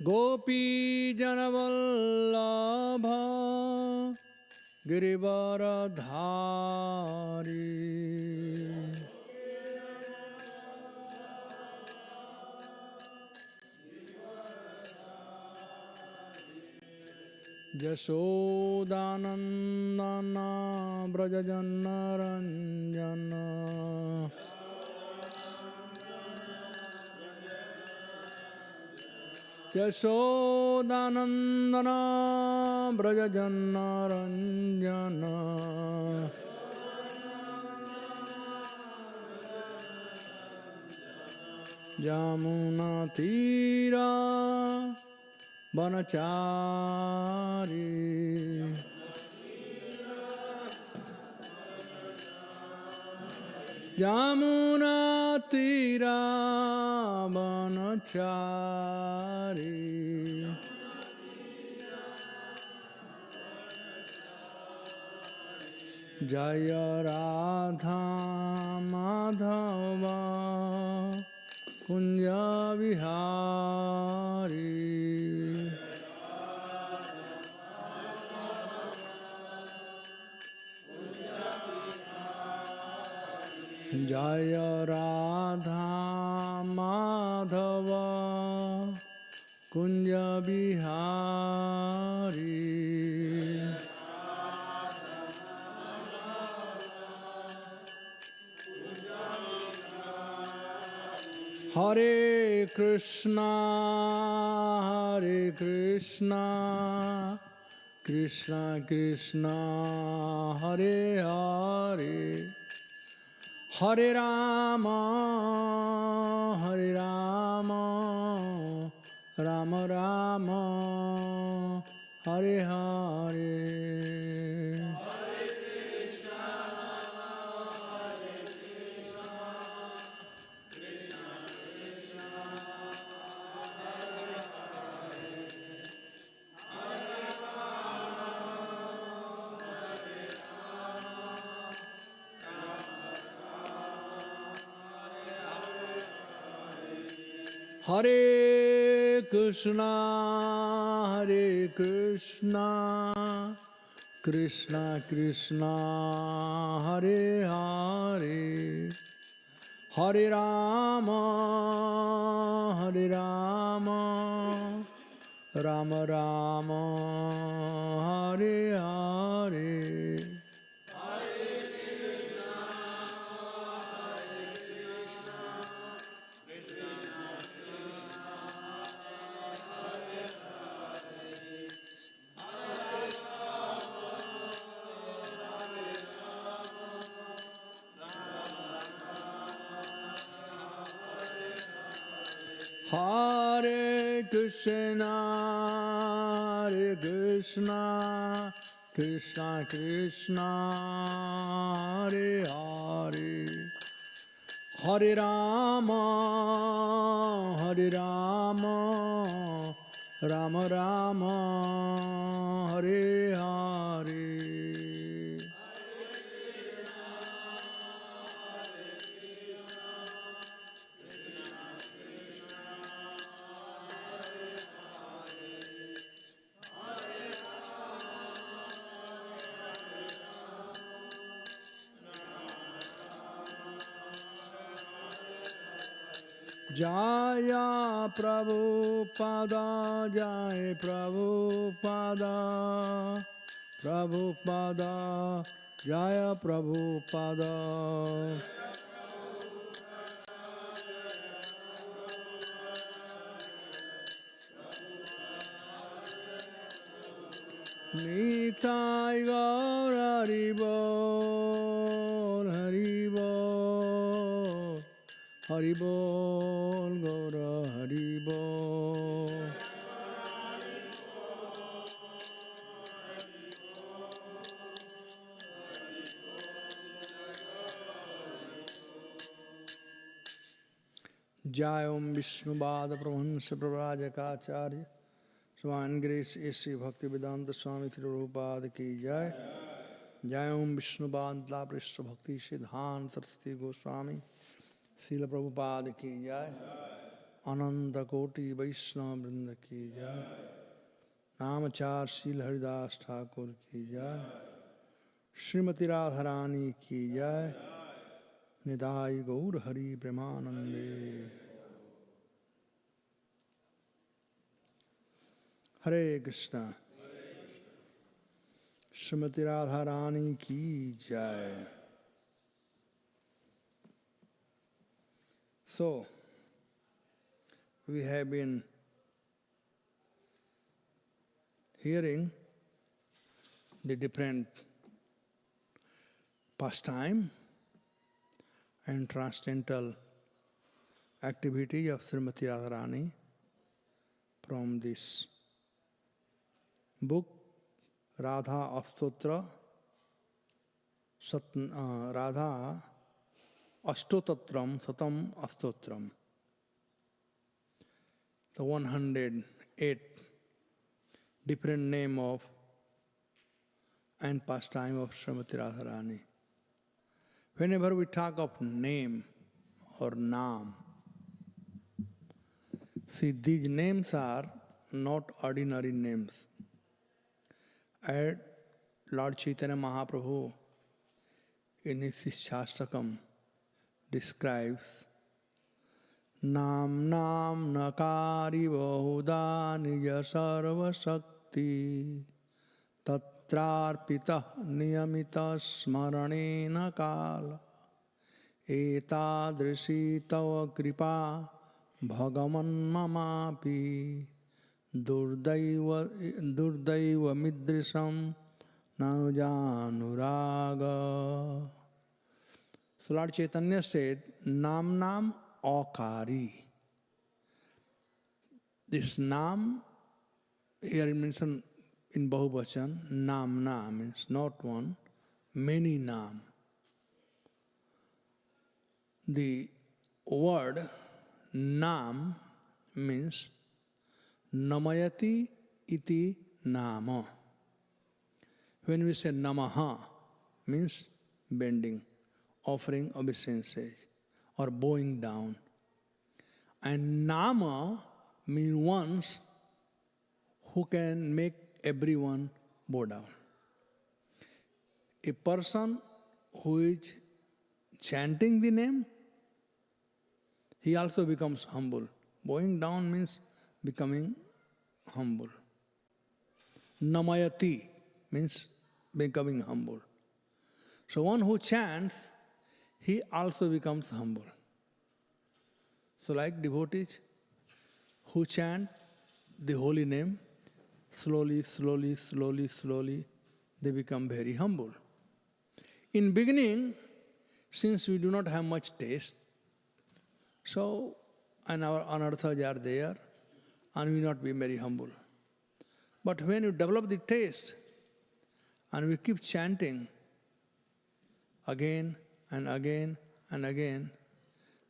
Gopi Janavallabha Girivaradhari Jashodanandana Brajajanaranjana Jashodanandana Brajajanaranjana Jamuna Tira Banachari Jamuna Tira Banachari Jaya Radha Madhava Kunja Vihari Jaya Radha Madhava Kunja Vihari Hare Krishna Krishna Krishna Hare Hare Hare Rama Rama Rama Hare Hare Hare Krishna Krishna Krishna Hare Hare Hare Rama Rama Rama Hare Hare Hare Krishna Krishna Krishna Hare Hare Hare Rama Rama Rama Hare Hare Jaya Prabhupada Jaya Prabhupada Jaya Prabhupada Nitai Gaur Hari Bol Hari Bol Gaura Hari Bol Jai Om Vishnu Bada Prabhansa Prabhajakacharya Swan Grace A.C. Bhakti Vedanta Swami Prabhupada Ki Jai Jai Om Vishnu Bada Prishta Bhakti Siddhanta Saraswati Goswami Srila Prabhupada Ki Jai Ananta Koti Vaishnava Vrinda ki jai. Namachar Shil Haridas Thakur ki jai. Srimati Radharani ki jai. Nidai Gaur Hari Premanande. Hare Krishna. Srimati Radharani ki jai. So, we have been hearing the different pastime and transcendental activity of Srimati Radharani from this book, Radha Astotra, Radha Astotatram, Satam Astotram, the 108 different name of and pastime of Srimati Radharani. Whenever we talk of name or naam, see, these names are not ordinary names. And Lord Chaitanya Mahaprabhu in his Shastakam describes Nam Nam Nakari Bahuda Nija Sarva Shakti Tatrarpita Niyamita Smaranena Kala Etadrishi Tava Kripa Bhagavan Mamapi Durdaiva Midrisam Nanujanuraga. So Lord Chaitanya said, Nam Nam Akari. This Nam, here it mentioned in Bahubachan, Nam Nam means not one, many Nam. The word Nam means Namayati iti Nama. When we say Namaha, means bending, offering obeisances, or bowing down. And Nama means ones who can make everyone bow down. A person who is chanting the name, he also becomes humble. Bowing down means becoming humble. Namayati means becoming humble. So one who chants, he also becomes humble. So like devotees who chant the holy name, slowly, slowly, slowly, slowly, they become very humble. In beginning, since we do not have much taste, so and our anarthas are there, and we not be very humble. But when you develop the taste, and we keep chanting again and again and again,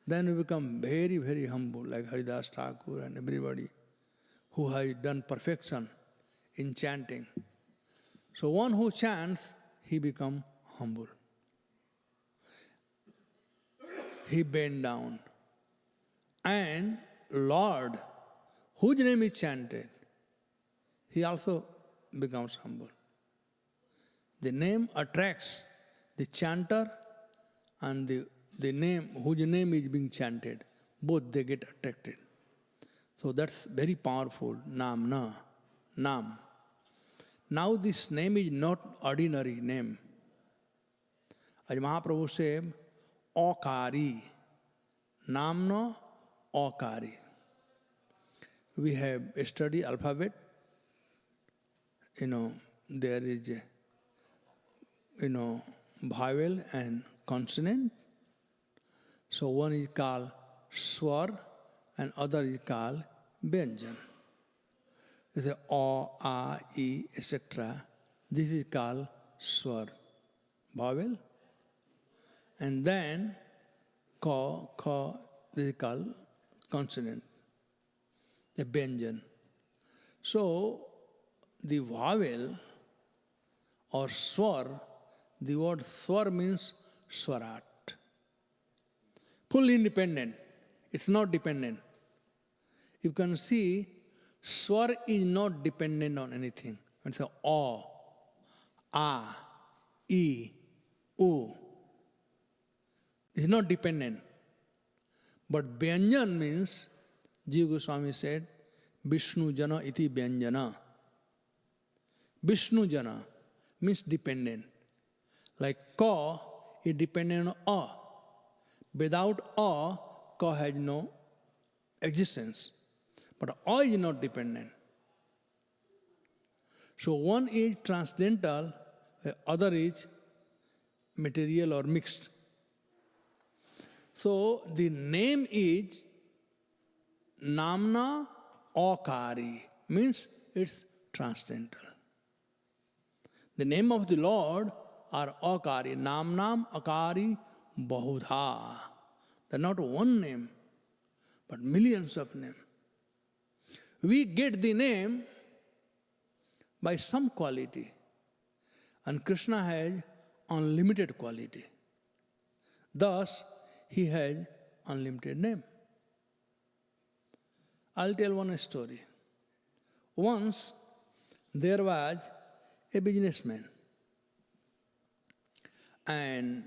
then we become very, very humble, like Haridas Thakur and everybody who has done perfection in chanting. So one who chants, he becomes humble. He bend down. And Lord, whose name is chanted, he also becomes humble. The name attracts the chanter and the name, whose name is being chanted. Both they get attracted. So that's very powerful. Nam, na, Nam. Now this name is not ordinary name. As Mahaprabhu said, Akari. Namna Akari. We have studied alphabet. There is vowel and consonant. So one is called swar and other is called Vyanjan. It's a A, A, E, etc. This is called swar, vowel. And then Ka, Kha, this is called consonant, the Vyanjan. So the vowel or swar, the word swar means swarat. Fully independent. It's not dependent. you can see swar is not dependent on anything. It's a o, a, e, u. It's not dependent. But Vyanjan means, Jiva Goswami said, Vishnu Jana iti Vyanjana. Vishnu Jana means dependent. Like ka is dependent on a. Without a, ka has no existence. But a is not dependent. So one is transcendental, the other is material or mixed. So the name is Namna Akari, means it's transcendental. The name of the Lord are Akari, Namnam Akari Bahudha. They're not one name, but millions of names. We get the name by some quality, and Krishna has unlimited quality. Thus, he has unlimited name. I'll tell one story. Once, there was a businessman, and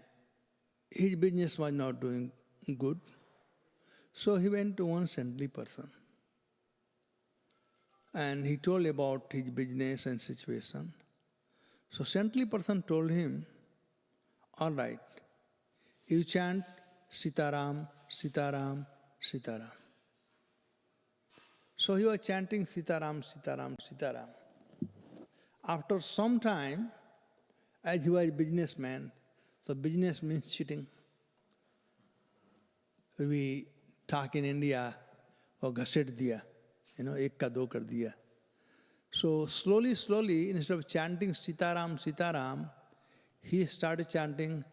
his business was not doing good. So he went to one saintly person, and he told about his business and situation. So saintly person told him, all right, you chant Sitaram, Sitaram, Sitaram. So he was chanting Sitaram, Sitaram, Sitaram. After some time, as he was a businessman, so business means cheating. We talk in India, or ghaset diya, ek ka do kar diya. So slowly, instead of chanting Sitaram, Sitaram, he started chanting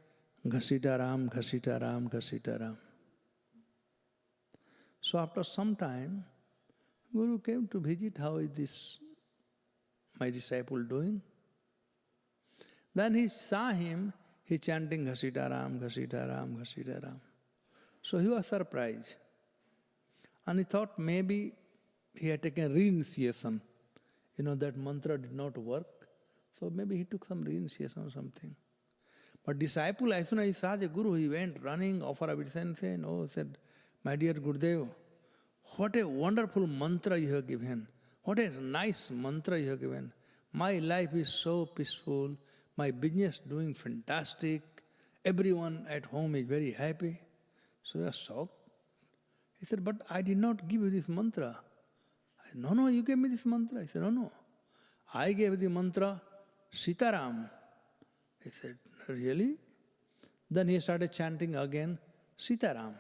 Ghasitaram, Ghasitaram, Ghasitaram. So after some time, Guru came to visit, how is this my disciple doing? Then he saw him, he chanting Ghasitaram, Ghasitaram, Ghasitaram. So he was surprised. And he thought maybe he had taken renunciation. That mantra did not work. So maybe he took some renunciation or something. But disciple, as soon as he saw the Guru, he went running, offered obeisance, and said, my dear Gurudev, what a wonderful mantra you have given. What a nice mantra you have given. My life is so peaceful. My business doing fantastic. Everyone at home is very happy. So he was shocked. He said, but I did not give you this mantra. I said, no, you gave me this mantra. He said, no. I gave the mantra Sitaram. He said, really? Then he started chanting again Sitaram.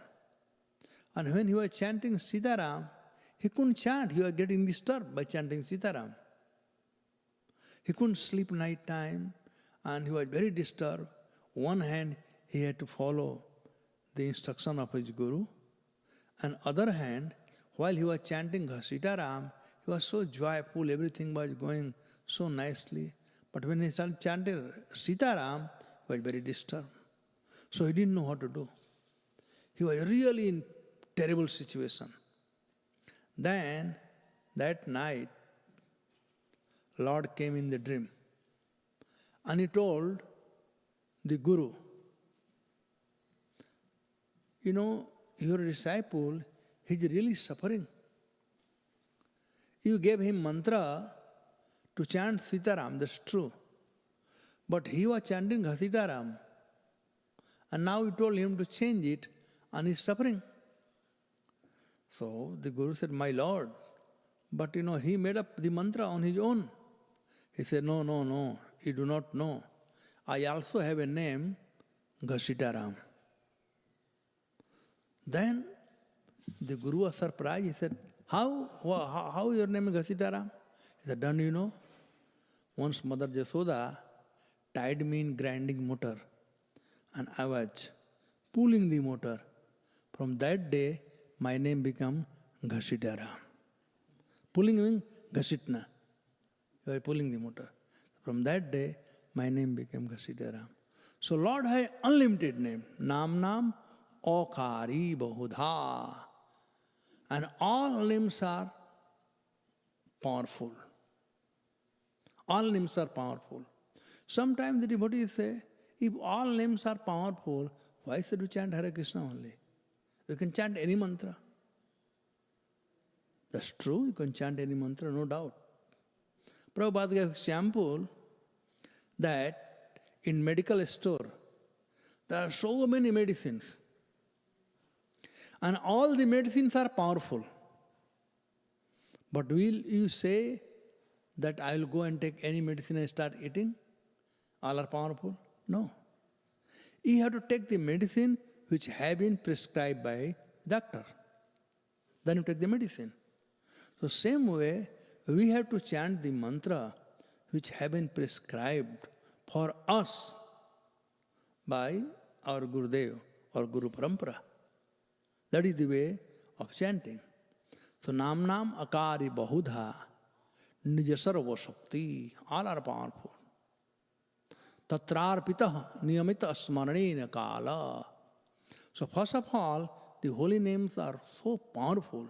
And when he was chanting Sitaram, he couldn't chant. He was getting disturbed by chanting Sitaram. He couldn't sleep night time, and he was very disturbed. One hand, he had to follow the instruction of his Guru. And other hand, while he was chanting Sitaram, he was so joyful, everything was going so nicely. But when he started chanting Sitaram, he was very disturbed. So he didn't know what to do. He was really in terrible situation. Then, that night, Lord came in the dream. And he told the Guru, your disciple, he is really suffering. You gave him mantra to chant Sitaram, that's true. But he was chanting Ghasitaram. And now you told him to change it, and he's suffering. So the Guru said, my Lord, but he made up the mantra on his own. He said, no, you do not know. I also have a name, Ghasitaram. Then the Guru was surprised. He said, how your name is Ghasitaram? He said, don't you know? Once Mother Jasoda tied me in grinding motor, and I was pulling the motor. From that day, my name became Ghasitaram. Pulling means Ghasitna. You are pulling the motor. From that day, my name became Ghasitaram. So Lord has unlimited name. Nam Akari Bahudha. And all names are powerful. All names are powerful. Sometimes the devotees say, if all names are powerful, why should we chant Hare Krishna only? You can chant any mantra. That's true, you can chant any mantra, no doubt. Prabhupada gave example that in medical store, there are so many medicines. And all the medicines are powerful. But will you say that I will go and take any medicine and start eating? All are powerful? No. You have to take the medicine which have been prescribed by doctor. Then you take the medicine. So same way, we have to chant the mantra which have been prescribed for us by our Gurudev or Guru Parampara. That is the way of chanting. So Nam Nam Akari Bahudha Nija Sarva Shakti, all are powerful. Tatrarpitah Niyamita Smaranena Kala. So first of all, the holy names are so powerful.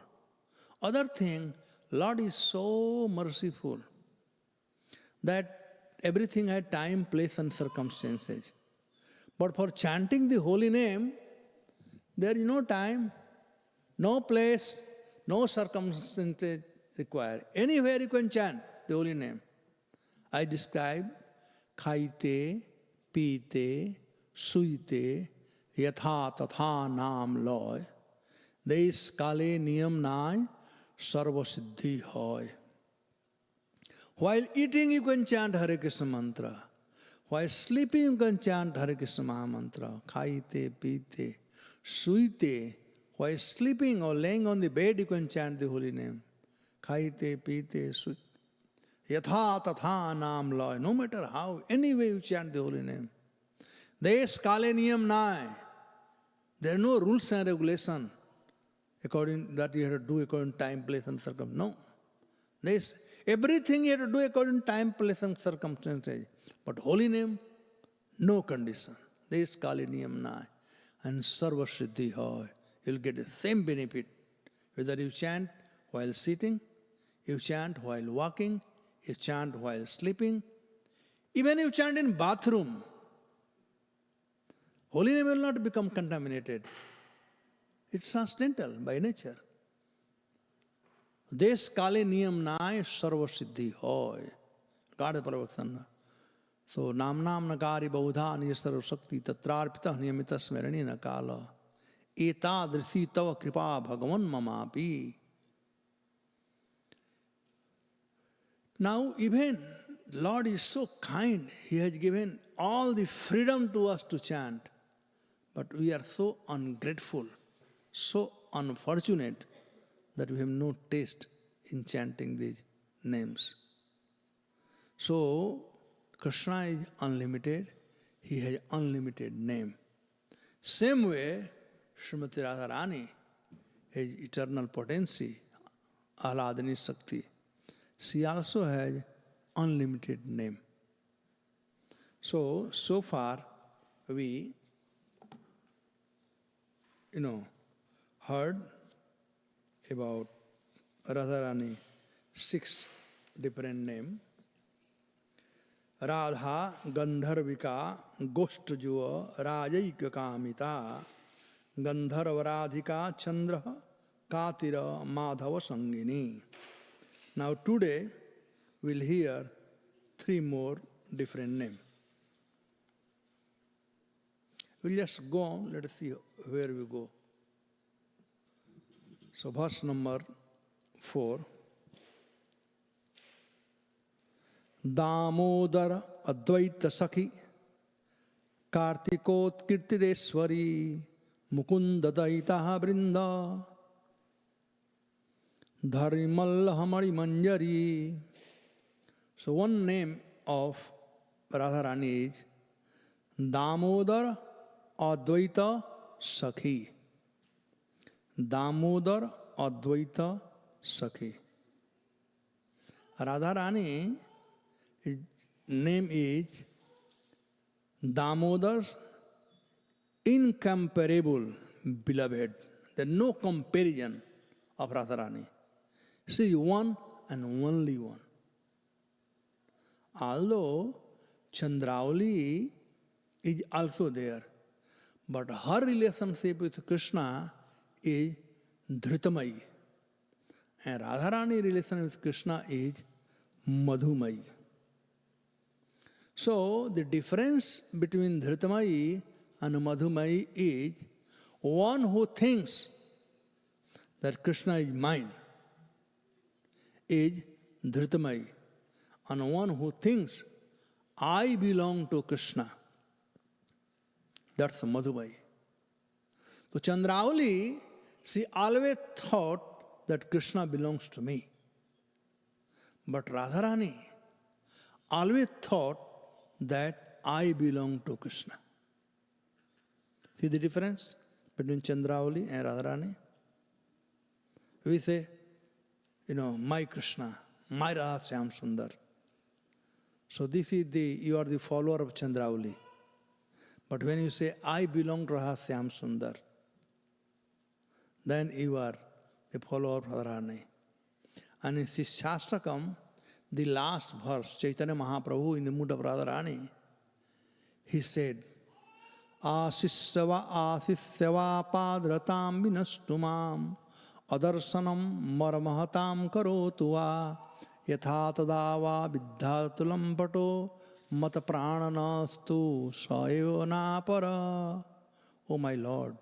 Other thing, Lord is so merciful that everything had time, place and circumstances. But for chanting the holy name, there is no time, no place, no circumstances required. Anywhere you can chant the holy name. I describe Khaite, Pite, Suite, Yatha Tatha Nam Loy, Deis Kale Niyam Nai, Sarva Siddhi Hoy. While eating you can chant Hare Krishna mantra. While sleeping you can chant Hare Krishna Maha mantra. Khaite, Pite, Suite. While sleeping or laying on the bed you can chant the holy name. Khaite, Pite, Suite. Yatha Tatha Nam Loy. No matter how, any way you chant the holy name. Desh Kale Niyam Nai. There are no rules and regulations according that you have to do according to time, place and circumstance. No. There's everything you have to do according to time, place and circumstances. But holy name, no condition. Desh Kale Niyam Nai. And Sarva Siddhi Hoy. You'll get the same benefit. Whether you chant while sitting, you chant while walking, you chant while sleeping, even you chant in bathroom. Holy name will not become contaminated. It's transcendental by nature. Desh Kale Niyam Nai Sarva Siddhi Hoy. God is Paravaksana. So Nam Nam Nakari Baudha Niya Sarva Shakti Tatrarpita Niyamita Smarani Nakala. Eta Drisi Tava Kripa Bhagavan Mamapi. Now even Lord is so kind. He has given all the freedom to us to chant. But we are so ungrateful, so unfortunate that we have no taste in chanting these names. So Krishna is unlimited. He has unlimited name. Same way, Srimati Radharani has eternal potency, Ahladani Shakti. She also has unlimited name. So far we, heard about Radharani 6 different names. Radha Gandharvika Goshtjuva Rajaika Kamita Gandharvaradhika Chandra Katira Madhava Sangini. Now today we'll hear 3 more different names. We'll just go on, let us see where we go. So verse number 4. Damodar Advaita Sakhi Kartikot Kirtideswari Mukunda Daitaha Brinda Dharimal Hamari Manjari. So one name of Radharani is Damodar Advaita Sakhi. Damodar Advaita Sakhi. Radharani, his name is Damodar's incomparable beloved. There is no comparison of Radharani. She is one and only one. Although Chandravali is also there, but her relationship with Krishna is Dhritamayi. And Radharani relation with Krishna is Madhumayi. So the difference between Dhritamayi and Madhumayi is one who thinks that Krishna is mine is Dhritamayi, and one who thinks I belong to Krishna, that's Madhumayi. So Chandravali, she always thought that Krishna belongs to me. But Radharani always thought that I belong to Krishna. See the difference between Chandravali and Radharani? We say, my Krishna, my Radha Shyam Sundar. So this is you are the follower of Chandravali. But when you say, I belong to Radha Shyam Sundar, then you are the follower of Radharani. And in Shastakam, the last verse, Chaitanya Mahaprabhu in the mood of Radharani, he said, Asisyava padratam vinastumam adarsanam marmahatam karotuva yatha tadava viddhatulam pato mata prananastu sayonapara. Oh my Lord,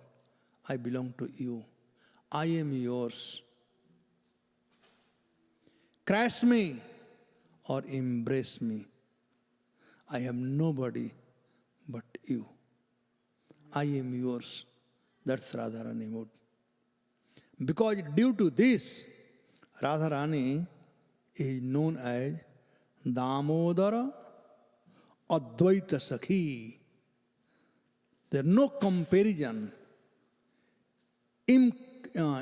I belong to you. I am yours. Crush me or embrace me. I am nobody but you. I am yours. That's Radharani mood. Because due to this, Radharani is known as Damodara Advaita Sakhi. There is no comparison,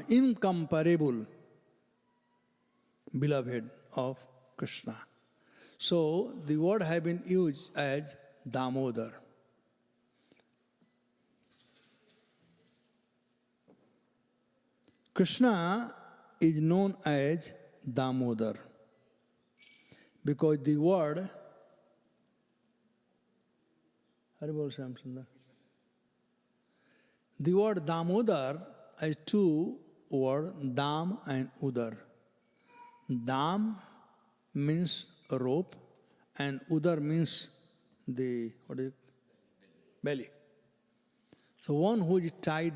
incomparable beloved of Krishna. So the word has been used as Damodar. Krishna is known as Damodar because the word Haribol Shyam Sundar. The word Damodar has two words, Dam and Udar. Dam means rope and Udar means the belly. So one who is tied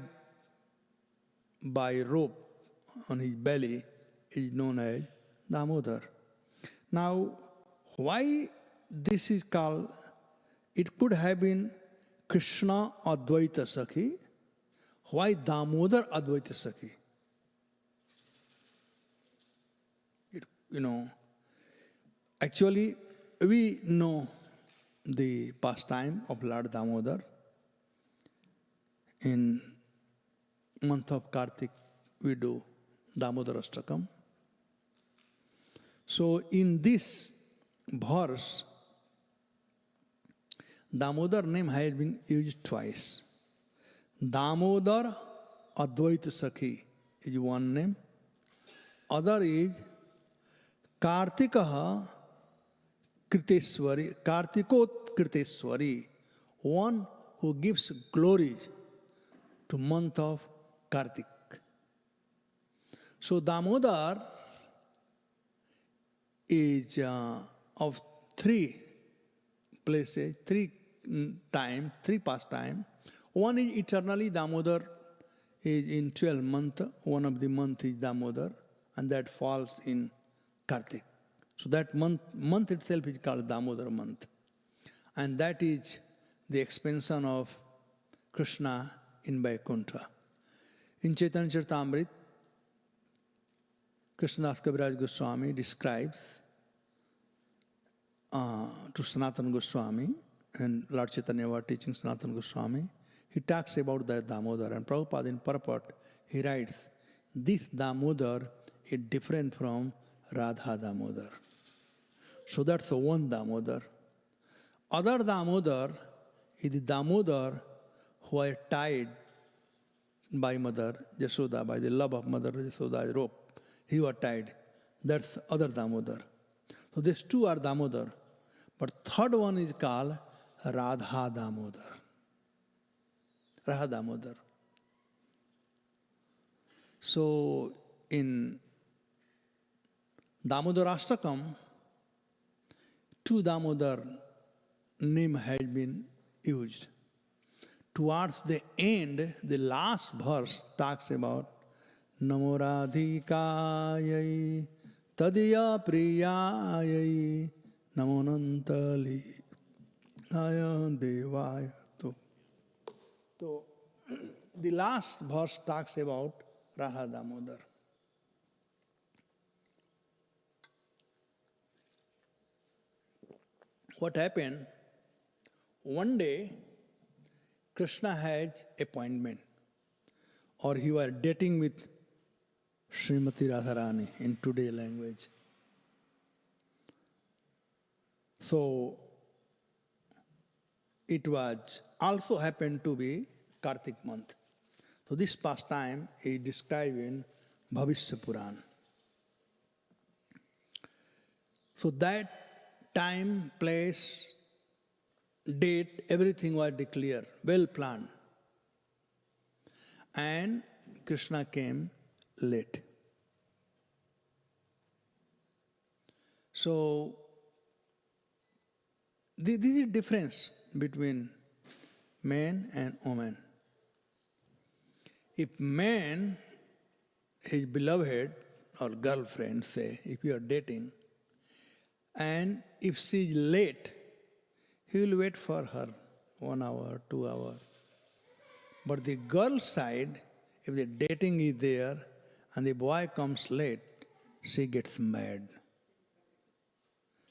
by rope on his belly is known as Damodar. Now, why this is called, it could have been Krishna Advaita Sakhi. Why Damodar Advaita Sakhi? Actually, we know the pastime of Lord Damodar. In month of Kartik, we do Damodar Ashtakam. So in this verse, Damodar name has been used twice. Damodar Advaita Sakhi is one name. Other is Kartikaha Kriteswari, Kartikot Kriteswari, one who gives glory to month of Kartik. So Damodar is of three places, three pastime. One is eternally Damodar is in 12 months. One of the month is Damodar, and that falls in Kartik. So that month itself is called Damodar month. And that is the expansion of Krishna in Vaikuntha. In Chaitanya Charitamrita, Krishnadas Kaviraj Goswami describes to Sanatana Goswami, and Lord Chaitanya was teaching Sanatana Goswami, he talks about that Damodar, and Prabhupada in purport, he writes, this Damodar is different from Radha Damodar. So that's the one Damodar. Other Damodar is the Damodar who are tied by Mother Yashoda, by the love of Mother Yashoda's rope. He was tied. That's other Damodar. So these two are Damodar. But third one is called Radha Damodar. Radha Damodar. So in Damodar Ashtakam, two Damodar name has been used. Towards the end, the last verse talks about Namo Radhikayai Tadiya Priyayai Namo Nantali Naya Devaya. So, the last verse talks about Radha Damodar. What happened? One day, Krishna had appointment, or he was dating with Srimati Radharani in today's language. So, it was also happened to be Kartik month. So this pastime is described in Bhavishya Puran. So that time, place, date, everything was declared, well planned. And Krishna came late. So, this is the difference between man and woman. If man, his beloved or girlfriend, say, if you are dating, and if she is late, he will wait for her 1 hour, 2 hours. But the girl side, if the dating is there and the boy comes late, she gets mad.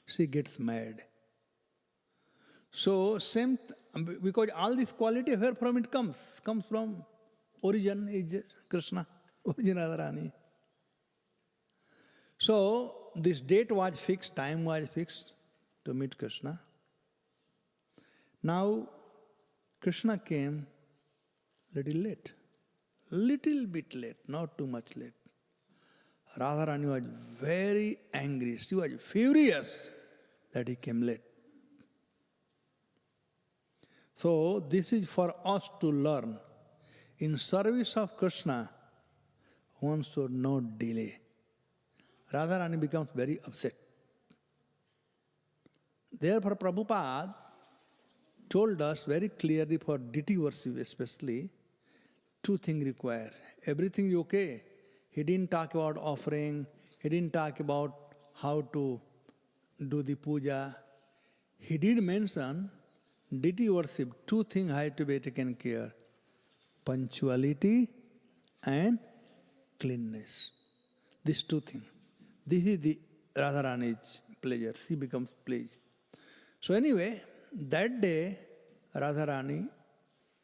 She gets mad. So same, because all this quality, where from it comes? Comes from origin is Krishna, origin Radharani. So this date was fixed, time was fixed to meet Krishna. Now Krishna came little late, little bit late, not too much late. Radharani was very angry. She was furious that he came late. So this is for us to learn. In service of Krishna, one should not delay. Radharani becomes very upset. Therefore, Prabhupada told us very clearly for deity worship especially, two things require. Everything is okay. He didn't talk about offering. He didn't talk about how to do the puja. He did mention deity worship, two things have to be taken care. Punctuality and cleanness. These two things. This is the Radharani's pleasure. She becomes pleased. So anyway, that day Radharani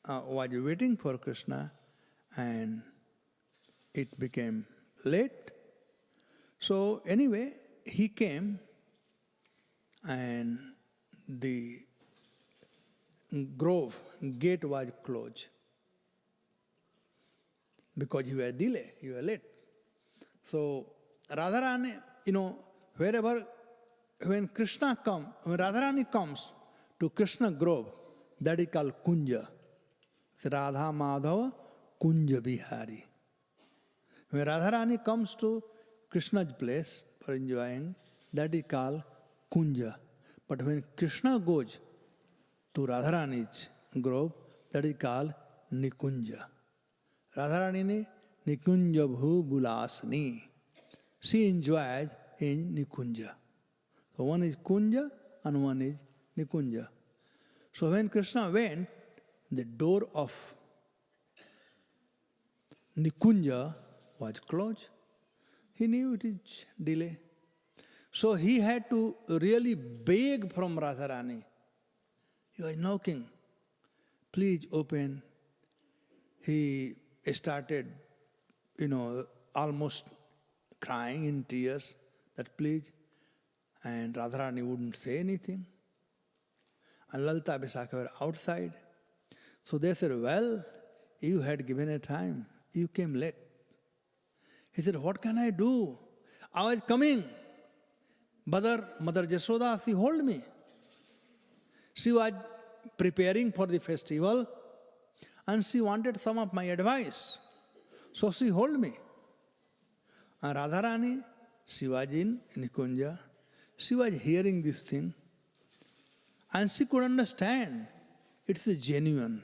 was waiting for Krishna and it became late. So anyway, he came and the grove gate was closed because you were delayed, you were late. So Radharani, wherever, when Krishna comes, when Radharani comes to Krishna grove, that is called Kunja. Radha Madhava Kunja Bihari. When Radharani comes to Krishna's place for enjoying, that is called Kunja. But when Krishna goes to Radharani's grove, that is called Nikunja. Radharani ne Nikunja bhu bulasni. She enjoys in Nikunja. So one is Kunja and one is Nikunja. So when Krishna went, the door of Nikunja was closed. He knew it is delay. So he had to really beg from Radharani. He was knocking. Please open. He started, almost crying in tears that please. And Radharani wouldn't say anything. And Lalita Bisakha were outside. So they said, well, you had given a time. You came late. He said, what can I do? I was coming. Mother Jashoda, she hold me. She was preparing for the festival and she wanted some of my advice. So she hold me. And Radharani, she was in Nikunja. She was hearing this thing. And she could understand. It's a genuine.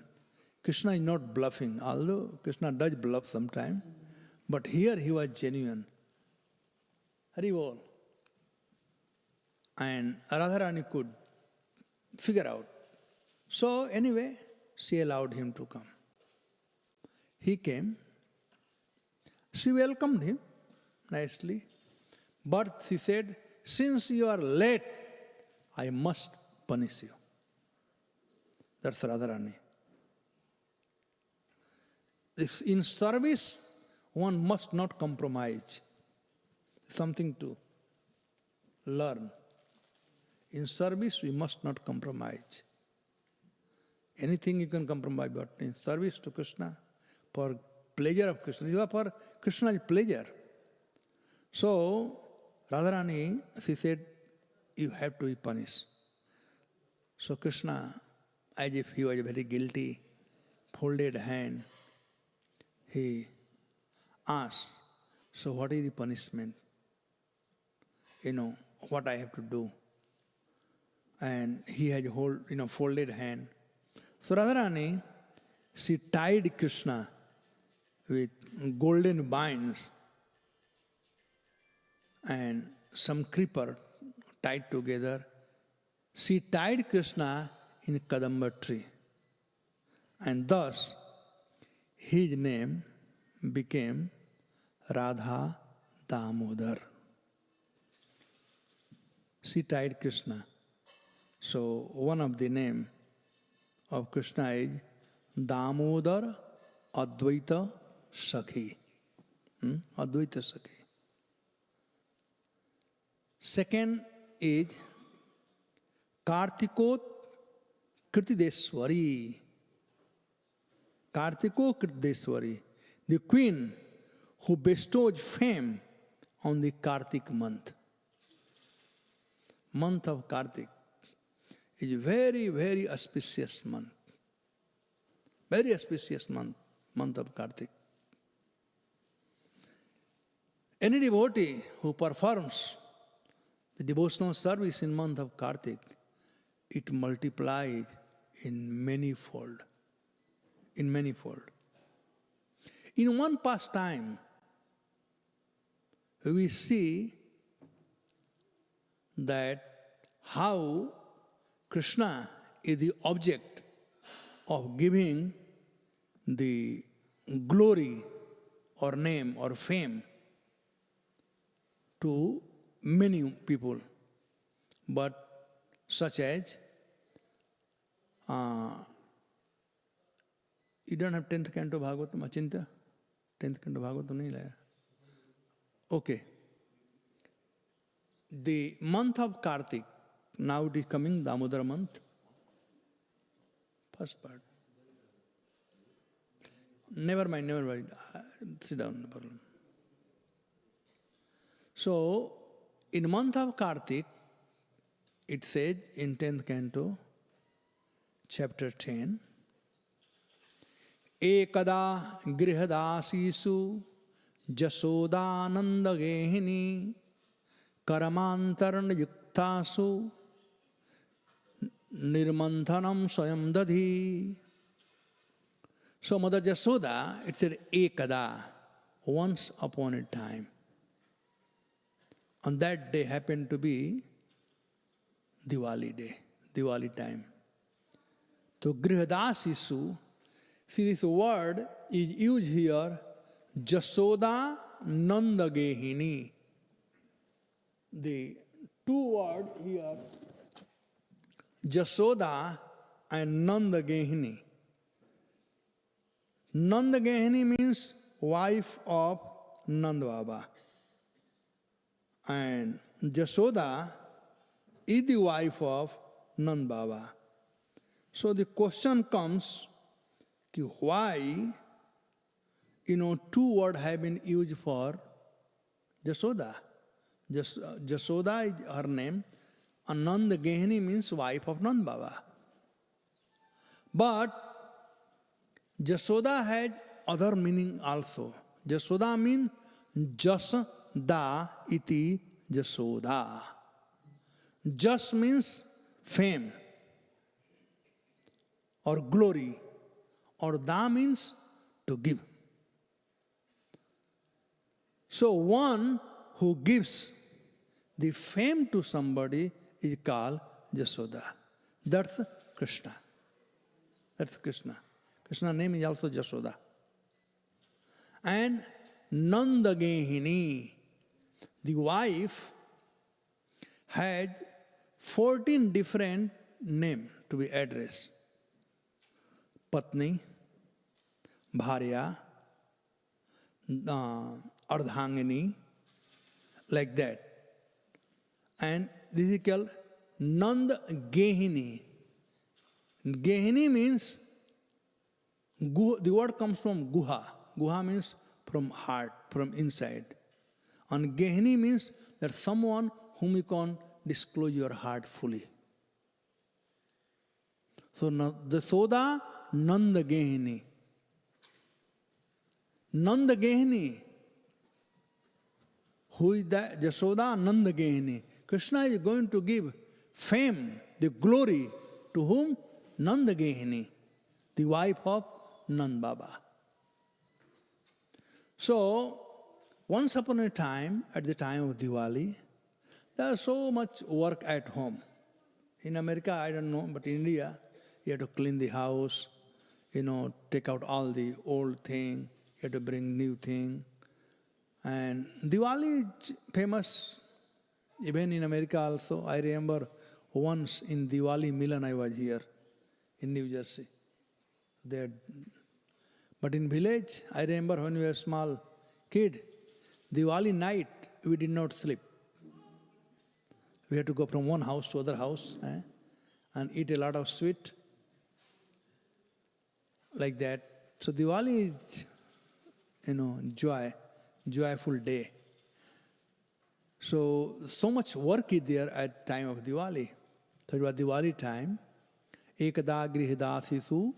Krishna is not bluffing, although Krishna does bluff sometimes. But here he was genuine. Hari Bol. And Radharani could figure out. So anyway, she allowed him to come. He came. She welcomed him nicely. But she said, since you are late, I must punish you. That's Radharani. In service, one must not compromise. Something to learn. In service, we must not compromise. Anything you can compromise, but in service to Krishna, for pleasure of Krishna, this was for Krishna's pleasure. So, Radharani, she said, you have to be punished. So Krishna, as if he was very guilty, folded hand, he asked, so what is the punishment? What I have to do? And he had folded hand. So Radharani, she tied Krishna with golden binds and some creeper tied together. She tied Krishna in a Kadamba tree. And thus, his name became Radha Damodar. She tied Krishna. So one of the name of Krishna is Damodar Advaita Sakhi. Advaita Sakhi. Second is Kartikot Kritideswari. Kartiko Kritideswari, the queen who bestows fame on the Kartik month. Month of Kartik is a very, very auspicious month. Very auspicious month of Kartik. Any devotee who performs the devotional service in month of Kartik, it multiplies in many-fold. In many-fold. In one pastime, we see that how Krishna is the object of giving the glory or name or fame to many people, but such as you don't have 10th canto Bhagavatam, Achintya? 10th canto Bhagavatam nahi laya. Okay. The month of Kartik, now it is coming, Damodar month. First part. Never mind. Sit down, no problem. So, in month of Kartik, it says in 10th canto, chapter 10, Ekada grihadasisu jasodananda gehini karamantarana yuktasu nirmanthanam swayam dadhi. So Mother Jasoda, it said Ekada, once upon a time. On that day happened to be Diwali day, Diwali time. So grihadasisu, see this word is used here, Jasoda Nanda Gehini. The two words here, Jasoda and Nanda Gehini. Nanda Gehini means wife of Nanda Baba. And Jasoda is the wife of Nanda Baba. So the question comes, why two words have been used for Jasoda. Jasoda is her name. And Nanda Gehini means wife of Nand Baba. But Jasoda has other meaning also. Jasoda means Jasda iti Jasoda. Jas means fame or glory, or Da means to give. So one who gives the fame to somebody is called Jasoda. That's Krishna. That's Krishna. Krishna's name is also Jasoda. And Nanda Gehini, the wife, had 14 different names to be addressed. Patni, Bharya, Ardhangini, like that. And this is called Nanda Gehini. Gehini means, the word comes from Guha. Guha means from heart, from inside. And Gehini means that someone whom you can disclose your heart fully. So Jasoda Nanda Gehini. Nanda Gehini. Who is that? Jasoda Nanda Gehini. Krishna is going to give fame, the glory, to whom? Nanda Gehini, the wife of Nand Baba. So, once upon a time, at the time of Diwali, there was so much work at home. In America, I don't know, but in India, you have to clean the house, take out all the old thing, you have to bring new thing. And Diwali is famous, even in America also. I remember once in Diwali Milan I was here in New Jersey. But in village, I remember when we were small kid, Diwali night, we did not sleep. We had to go from one house to other house and eat a lot of sweet, like that. So Diwali is, joyful day. So much work is there at time of Diwali. So it was Diwali time. Ekada grihidasisu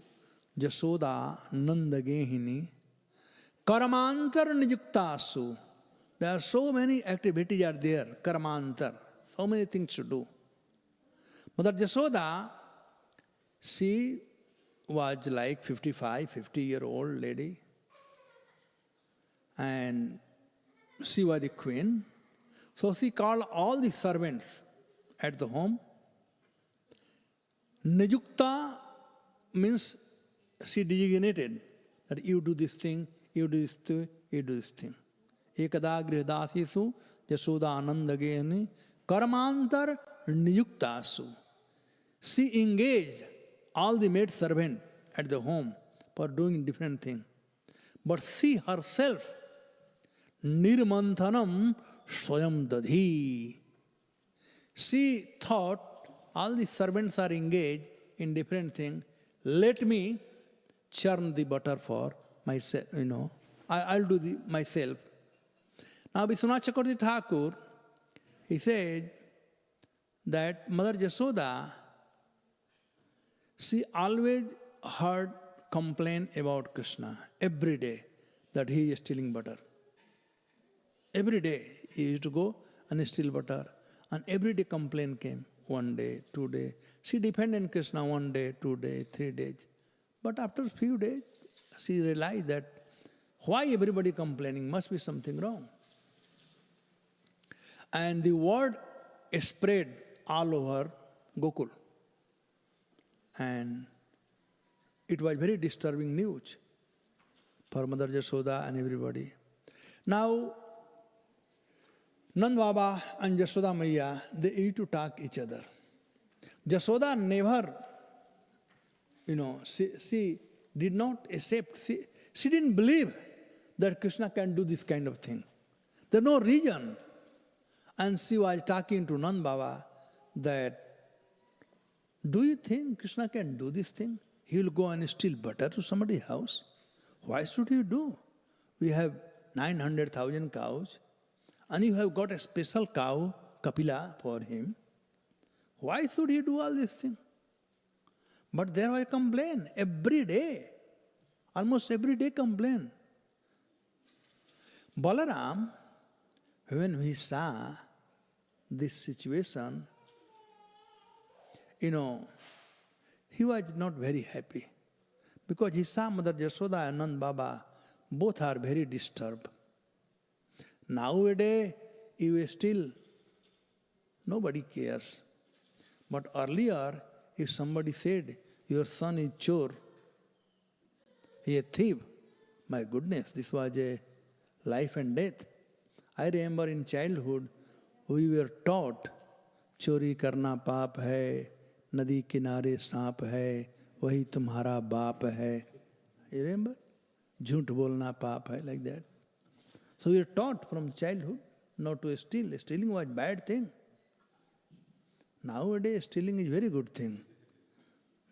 Jasoda Nanda Gehini Karamantar Nijuktasu. There are so many activities are there, Karamantar, so many things to do. Mother Jasoda, she was like 50-year-old lady, and she was the queen. So she called all the servants at the home. Nijukta means she designated that you do this thing, you do this thing, you do this thing. Ekada grihidasisu Jasoda Ananda Gehini Karamantar Niyuktasu. She engaged all the maid servants at the home for doing different things. But she herself, Nirmanthanam Swayam Dadhi. She thought all the servants are engaged in different things. Let me churn the butter for myself, I'll do myself. Now Vishwanath Chakravarti Thakur, he said that Mother Jasoda, she always heard complaint about Krishna every day that he is stealing butter. Every day he used to go and steal butter, and every day complaint came. 1 day, 2 days. She defended Krishna 1 day, 2 days, 3 days. But after a few days, she realized that why everybody complaining, must be something wrong. And the word spread all over Gokul. And it was very disturbing news for Mother Jasoda and everybody. Now, Nand Baba and Jasoda Maiya, they used to talk each other. Jasoda never, she did not accept, she didn't believe that Krishna can do this kind of thing. There's no reason. And she was talking to Nand Baba that, do you think Krishna can do this thing? He will go and steal butter to somebody's house? Why should he do? we have 900,000 cows, and you have got a special cow, Kapila, for him. Why should he do all this thing? But there I complain every day. Almost every day complain. Balaram, when he saw this situation, he was not very happy. Because he saw Mother Yashoda and Nand Baba, both are very disturbed. Nowadays, nobody cares. But earlier, if somebody said, your son is chore, he is a thief, my goodness, this was a life and death. I remember in childhood, we were taught, चोरी करना पाप है, नदी किनारे सांप है, वही तुम्हारा बाप है. You remember? झूठ बोलना पाप है, like that. So we are taught from childhood not to steal. Stealing was a bad thing. Nowadays, stealing is a very good thing.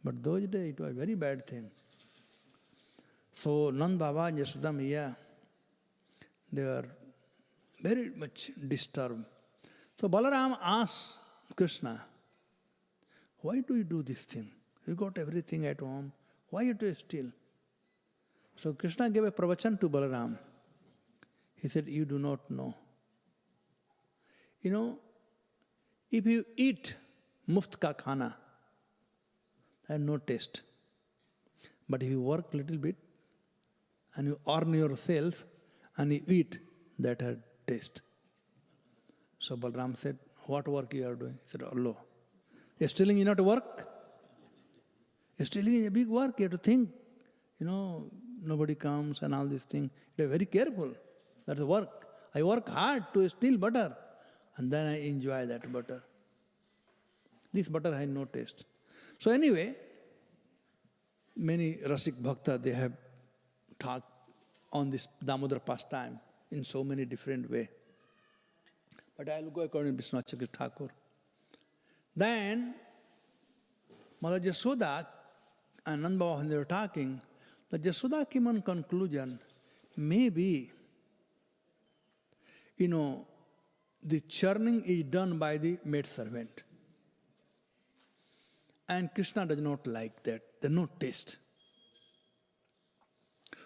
But those days, it was a very bad thing. So Nand Baba and Yashoda Maiya, they were very much disturbed. So Balaram asked Krishna, why do you do this thing? You got everything at home. Why you do steal? So Krishna gave a pravachan to Balaram. He said, you do not know. If you eat muft ka khana, have no taste. But if you work little bit and you earn yourself and you eat, that has taste. So Balaram said, what work you are doing? He said, Allah. Stealing is not work. Stealing is a big work. You have to think. Nobody comes and all these things. You are very careful. That's work. I work hard to steal butter. And then I enjoy that butter. This butter has no taste. So anyway, many Rasik Bhakta, they have talked on this Damodar pastime in so many different ways. But I will go according to Vishwanath Chakravarti Thakur. Then, Mother Yashoda and Nand Baba, when they were talking, the Yashoda came on conclusion, maybe, the churning is done by the maid servant. And Krishna does not like that. There is no taste.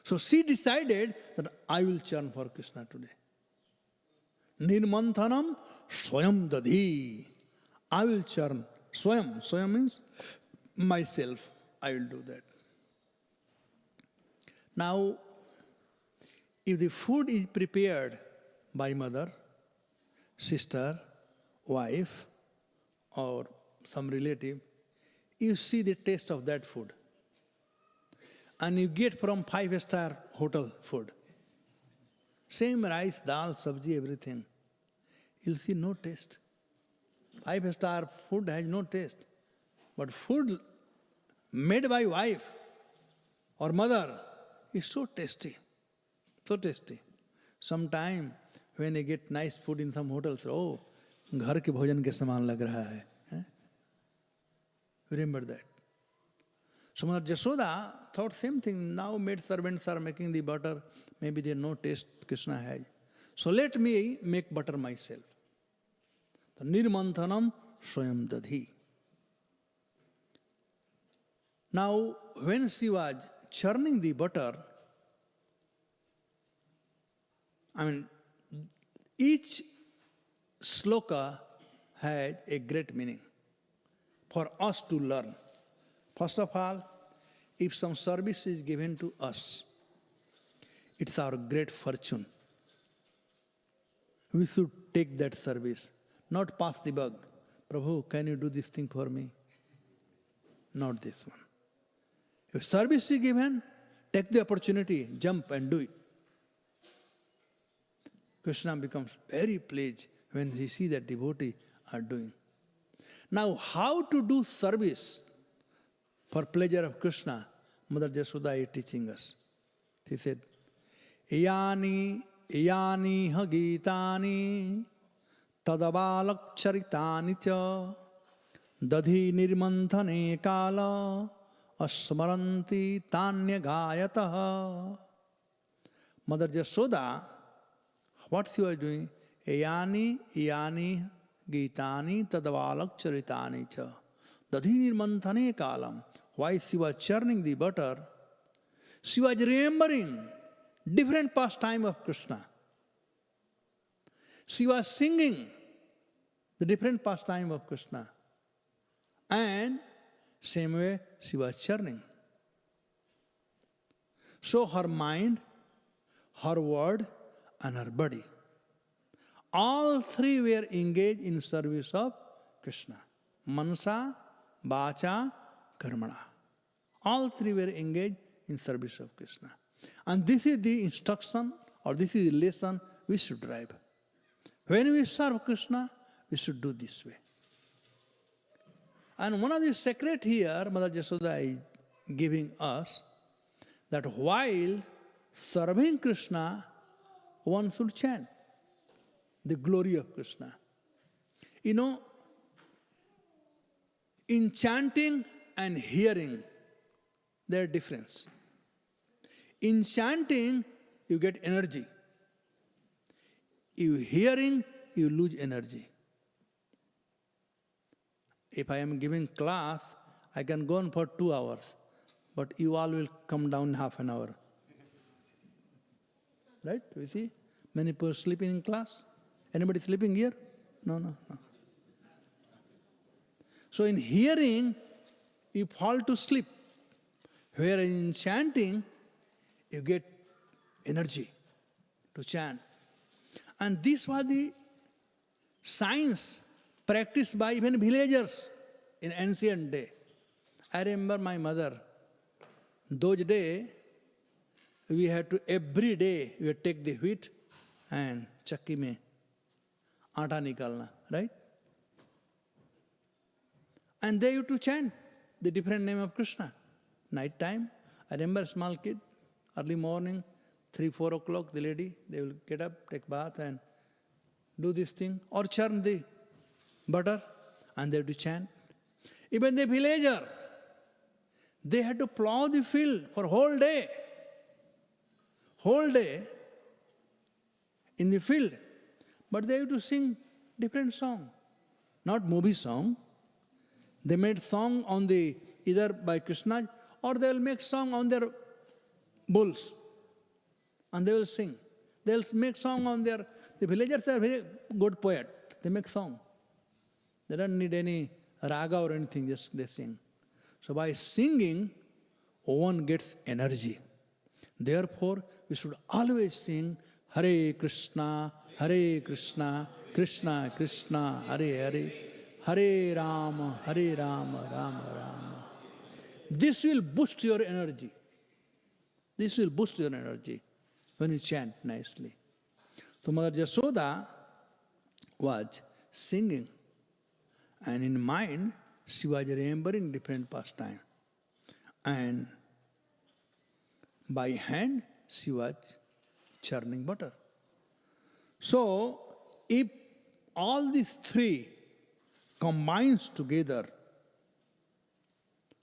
So she decided that I will churn for Krishna today. Nirmanthanam swayam dadhi. I will churn. Swayam. Swayam means myself. I will do that. Now, if the food is prepared by mother, sister, wife, or some relative, you see the taste of that food. And you get from 5-star hotel food. Same rice, dal, sabji, everything. You'll see no taste. 5-star food has no taste. But food made by wife or mother is so tasty. So tasty. Sometime when you get nice food in some hotels, oh, घर के भोजन के समान लग रहा है. Remember that. So Mother Yashoda thought same thing. Now maid servants are making the butter. Maybe they no taste Krishna has. So let me make butter myself. The Nirmanthanam Swayam Dadhi. Now, when she was churning the butter, each sloka had a great meaning for us to learn. First of all, if some service is given to us, it's our great fortune. We should take that service, not pass the buck. Prabhu, can you do this thing for me? Not this one. If service is given, take the opportunity, jump and do it. Krishna becomes very pleased when he sees that devotee are doing. Now, how to do service for pleasure of Krishna, Mother Yashoda is teaching us. He said, Iyani ha gitani tadabalak charitani cha dadhi nirmanthane kala asmaranti tanya gayataha Mother Jasoda, what she was doing? Ayani, yani, gitani, tadavalak charitani cha. Dadhi nirmanthane kalam. While she was churning the butter, she was remembering different pastime of Krishna. She was singing the different pastime of Krishna. And same way she was churning. So her mind, her word, and her body, all three were engaged in service of Krishna. Manasa, Vacha, Karmana. All three were engaged in service of Krishna. And this is the instruction, or this is the lesson we should drive. When we serve Krishna, we should do this way. And one of the secret here, Mother Jasoda is giving us, that while serving Krishna, one should chant the glory of Krishna. You know, in chanting and hearing, there are difference. In chanting, you get energy. In hearing, you lose energy. If I am giving class, I can go on for 2 hours, but you all will come down half an hour. Right? You see? Many people sleeping in class. Anybody sleeping here? No. So in hearing, you fall to sleep. Whereas in chanting, you get energy to chant. And this was the science practiced by even villagers in ancient day. I remember my mother, those days, we had to, every day, we would take the wheat and chakki mein aata nikalna, right? And they used to chant the different name of Krishna. Night time, I remember a small kid, early morning, 3-4 o'clock, the lady, they will get up, take bath and do this thing, or churn the butter, and they have to chant. Even the villager, they had to plow the field for whole day in the field, but they have to sing different song, not movie song. They made song on the, either by Krishna, or they will make song on their bulls, and they will sing. They will make song on their, the villagers are very good poet, they make song. They don't need any raga or anything, just they sing. So by singing, one gets energy. Therefore, we should always sing Hare Krishna, Krishna Krishna, Hare Hare, Hare Rama, Rama Rama. This will boost your energy. This will boost your energy when you chant nicely. So Mother Jasoda was singing, and in mind, she was remembering different pastime. And by hand, she was churning butter. So, if all these three combines together,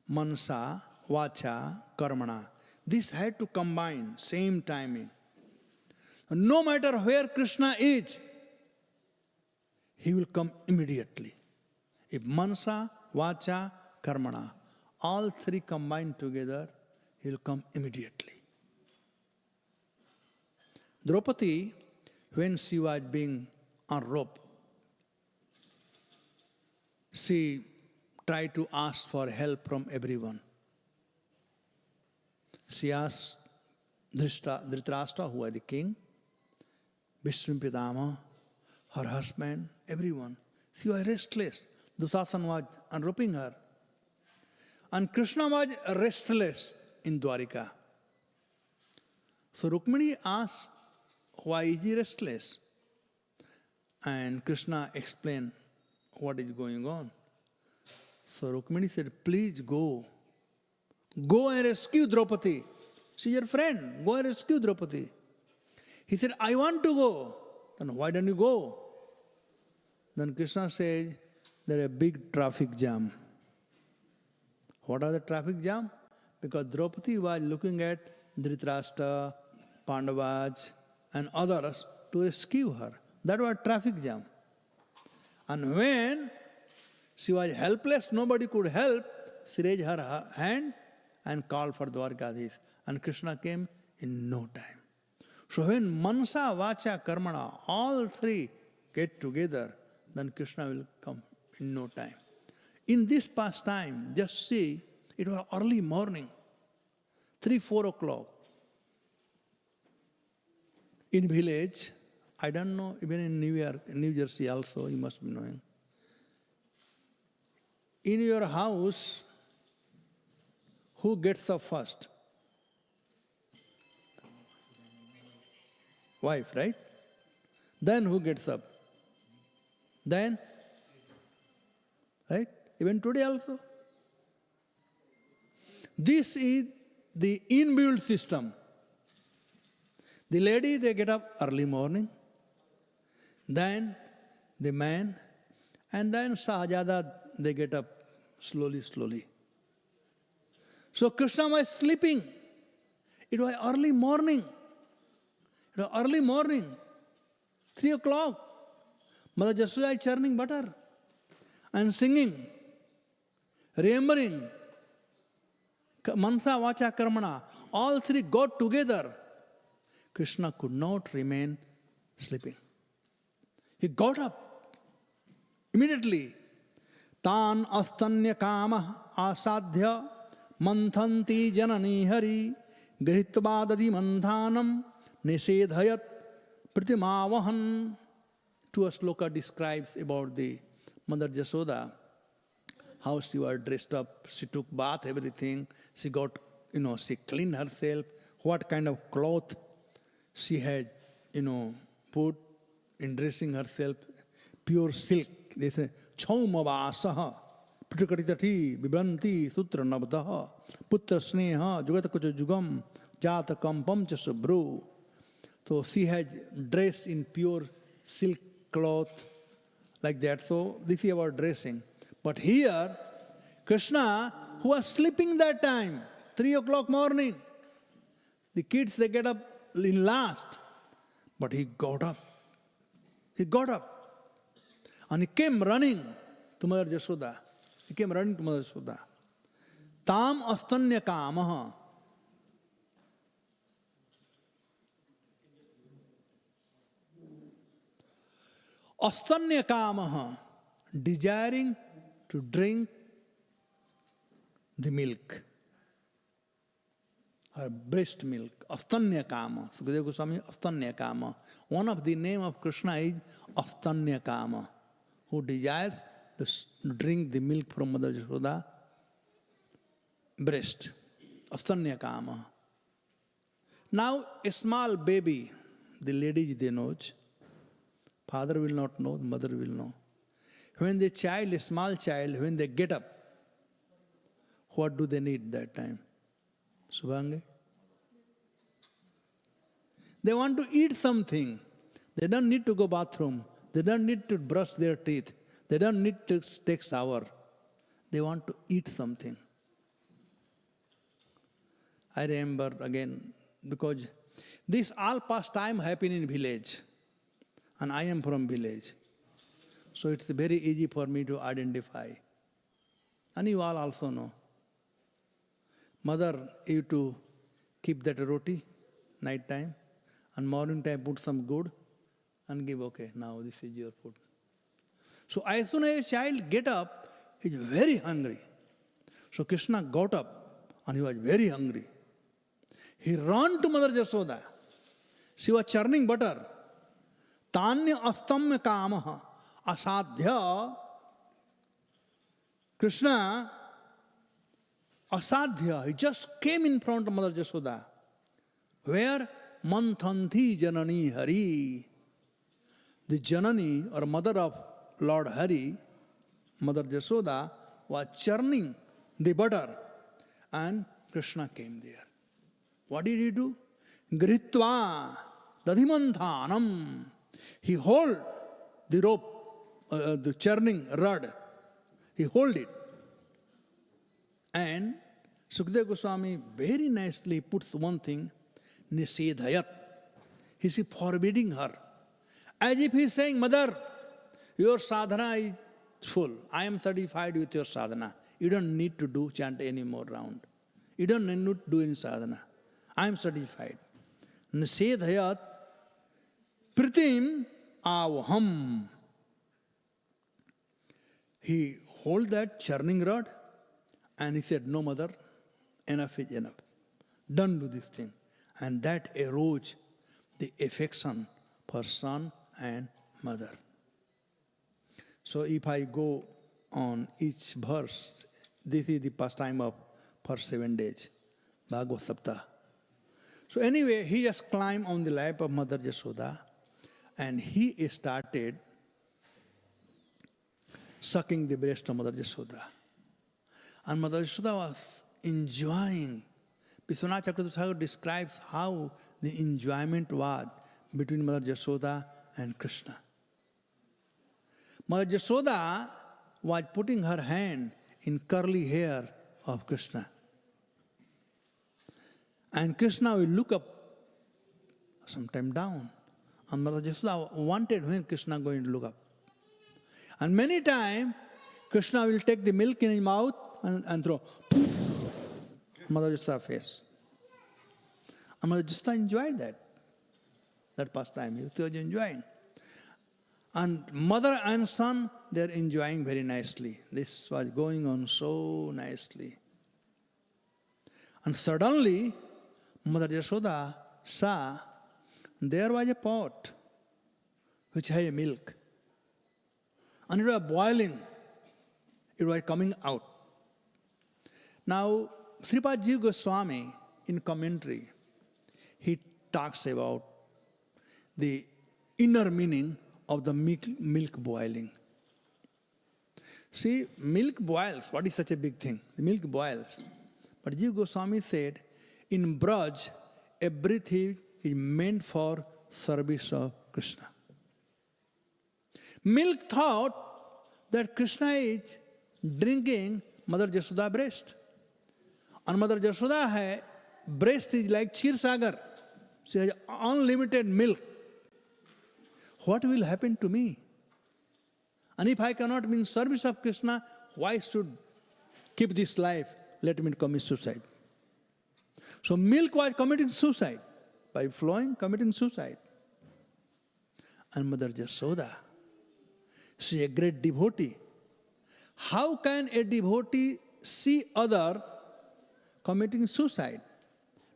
manasa, vacha, karmana, this had to combine, same timing. No matter where Krishna is, he will come immediately. If manasa, vacha, karmana, all three combined together, he will come immediately. Draupadi, when she was being on rope, she tried to ask for help from everyone. She asked Dhritarashtra, who was the king, Bhishma Pitama, her husband, everyone. She was restless. Dusasana was unroping her. And Krishna was restless in Dwarika. So Rukmini asked, why is he restless? And Krishna explained what is going on. So Rukmini said, please go. Go and rescue Draupadi. She's your friend. Go and rescue Draupadi. He said, I want to go. Then why don't you go? Then Krishna said, there is a big traffic jam. What are the traffic jam? Because Draupadi was looking at Dhritarashtra, Pandavas and others to rescue her. That was traffic jam. And when she was helpless, nobody could help, she raised her hand and called for Dwarkadhish. And Krishna came in no time. So when Mansa, Vacha, Karmana, all three get together, then Krishna will come in no time. In this pastime, just see, it was early morning, 3, 4 o'clock. In village, I don't know, even in New York, New Jersey also, you must be knowing. In your house, who gets up first? Wife, right? Then who gets up? Then? Right? Even today also. This is the inbuilt system. The lady, they get up early morning. Then the man, and then Sahajada, they get up slowly, slowly. So Krishna was sleeping. It was early morning. It was early morning, 3 o'clock. Mother Jasoda is churning butter and singing, remembering, Mansa, Vacha, Karmana, all three got together. Krishna could not remain sleeping. He got up immediately. Tan astanya kama asadhya manthanti janani hari grihitvadadi manthanam nisedhayat pratimavahan. Two sloka describes about the Mother Jasoda, how she was dressed up, she took bath, everything, she got, she cleaned herself, what kind of cloth she had, put in dressing herself, pure silk. They say, Chaumavasaha, Pratikatitati, Vibranti, Sutra Nabdaha, Putra Sneha, Jugatakucha Jugam, Jatakam Pamcha Subru. So she had dressed in pure silk cloth, like that. So this is about dressing. But here, Krishna, who was sleeping that time, 3 o'clock morning, the kids, they get up in last. But he got up. He got up. And he came running to Mother Jasoda. He came running to Mother Jasoda. Tam astanya kamaha. Astanya kamaha. Desiring to drink the milk. Her breast milk. Astanya kama. Sukadeva Goswami, Astanya kama. One of the name of Krishna is Astanya kama, who desires to drink the milk from Mother Jasoda breast. Astanya kama. Now a small baby, the ladies they know, father will not know, the mother will know. When the child, a small child, when they get up, what do they need that time? Subhange? They want to eat something. They don't need to go bathroom. They don't need to brush their teeth. They don't need to take shower. They want to eat something. I remember again, because this all pastime happen in village. And I am from village. So it's very easy for me to identify. And you all also know. Mother used to keep that roti night time, and morning time put some good and give, okay, now this is your food. So as soon as a child get up, he is very hungry. So Krishna got up and he was very hungry. He ran to Mother Jasoda. She was churning butter. Tanya astamya kamaha asadhya. Krishna asadhya, he just came in front of Mother Jasoda. Where? Manthanti janani hari. The janani or mother of Lord Hari, Mother Jasoda, was churning the butter. And Krishna came there. What did he do? Gritva dadhimanthanam. He hold the rope, the churning rod. He hold it. And Sukadeva Goswami very nicely puts one thing. Nisedhayat. He is forbidding her. As if he is saying, Mother, your sadhana is full. I am satisfied with your sadhana. You don't need to do chant any more round. You don't need to do any sadhana. I am satisfied. Nisedhayat pritim avham. He hold that churning rod and he said, no, mother, enough is enough. Don't do this thing. And that arose the affection for son and mother. So if I go on each verse, this is the pastime of first 7 days, Bhagavad Saptah. So anyway, he just climbed on the lap of Mother Yashoda and he started sucking the breast of Mother Yashoda. And Mother Yashoda was enjoying. Vishwanath Chakravarti Thakur describes how the enjoyment was between Mother Yashoda and Krishna. Mother Yashoda was putting her hand in curly hair of Krishna. And Krishna will look up, sometime down. And Mother Yashoda wanted when Krishna going to look up. And many times, Krishna will take the milk in his mouth and throw Mother Yashoda's face. And Mother Yashoda enjoyed that pastime. He was enjoying. And mother and son, they are enjoying very nicely. This was going on so nicely. And suddenly, Mother Yashoda saw there was a pot which had milk. And it was boiling. It was coming out. Now, Srimati Goswami, in commentary, he talks about the inner meaning of the milk boiling. See, milk boils. What is such a big thing? The milk boils. But Jiva Goswami said, in Braj, everything is meant for service of Krishna. Milk thought that Krishna is drinking Mother Yashoda breast. And Mother Yashoda breast is like Kshir Sagar. She has unlimited milk. What will happen to me? And if I cannot be in service of Krishna, why should keep this life? Let me commit suicide. So milk was committing suicide. By flowing, committing suicide. And Mother Yashoda, she is a great devotee. How can a devotee see other committing suicide?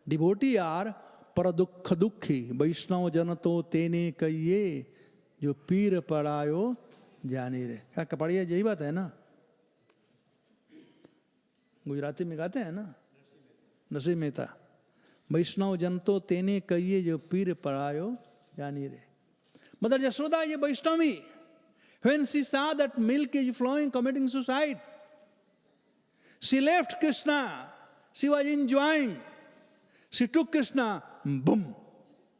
Devotee are paradukha dukhi, Vaishnava janato tene kaiye, jo pir padayo jani re. क्या कपड़िया यही बात है ना? गुजराती में गाते हैं ना? नसीब मेहता. वैष्णव जनतो तेने कहिए जो पीर पड़ायो जानी रे. Mother Yashoda is a Vaishnavi. When she saw that milk is flowing, committing suicide, she left Krishna. She was enjoying. She took Krishna, boom.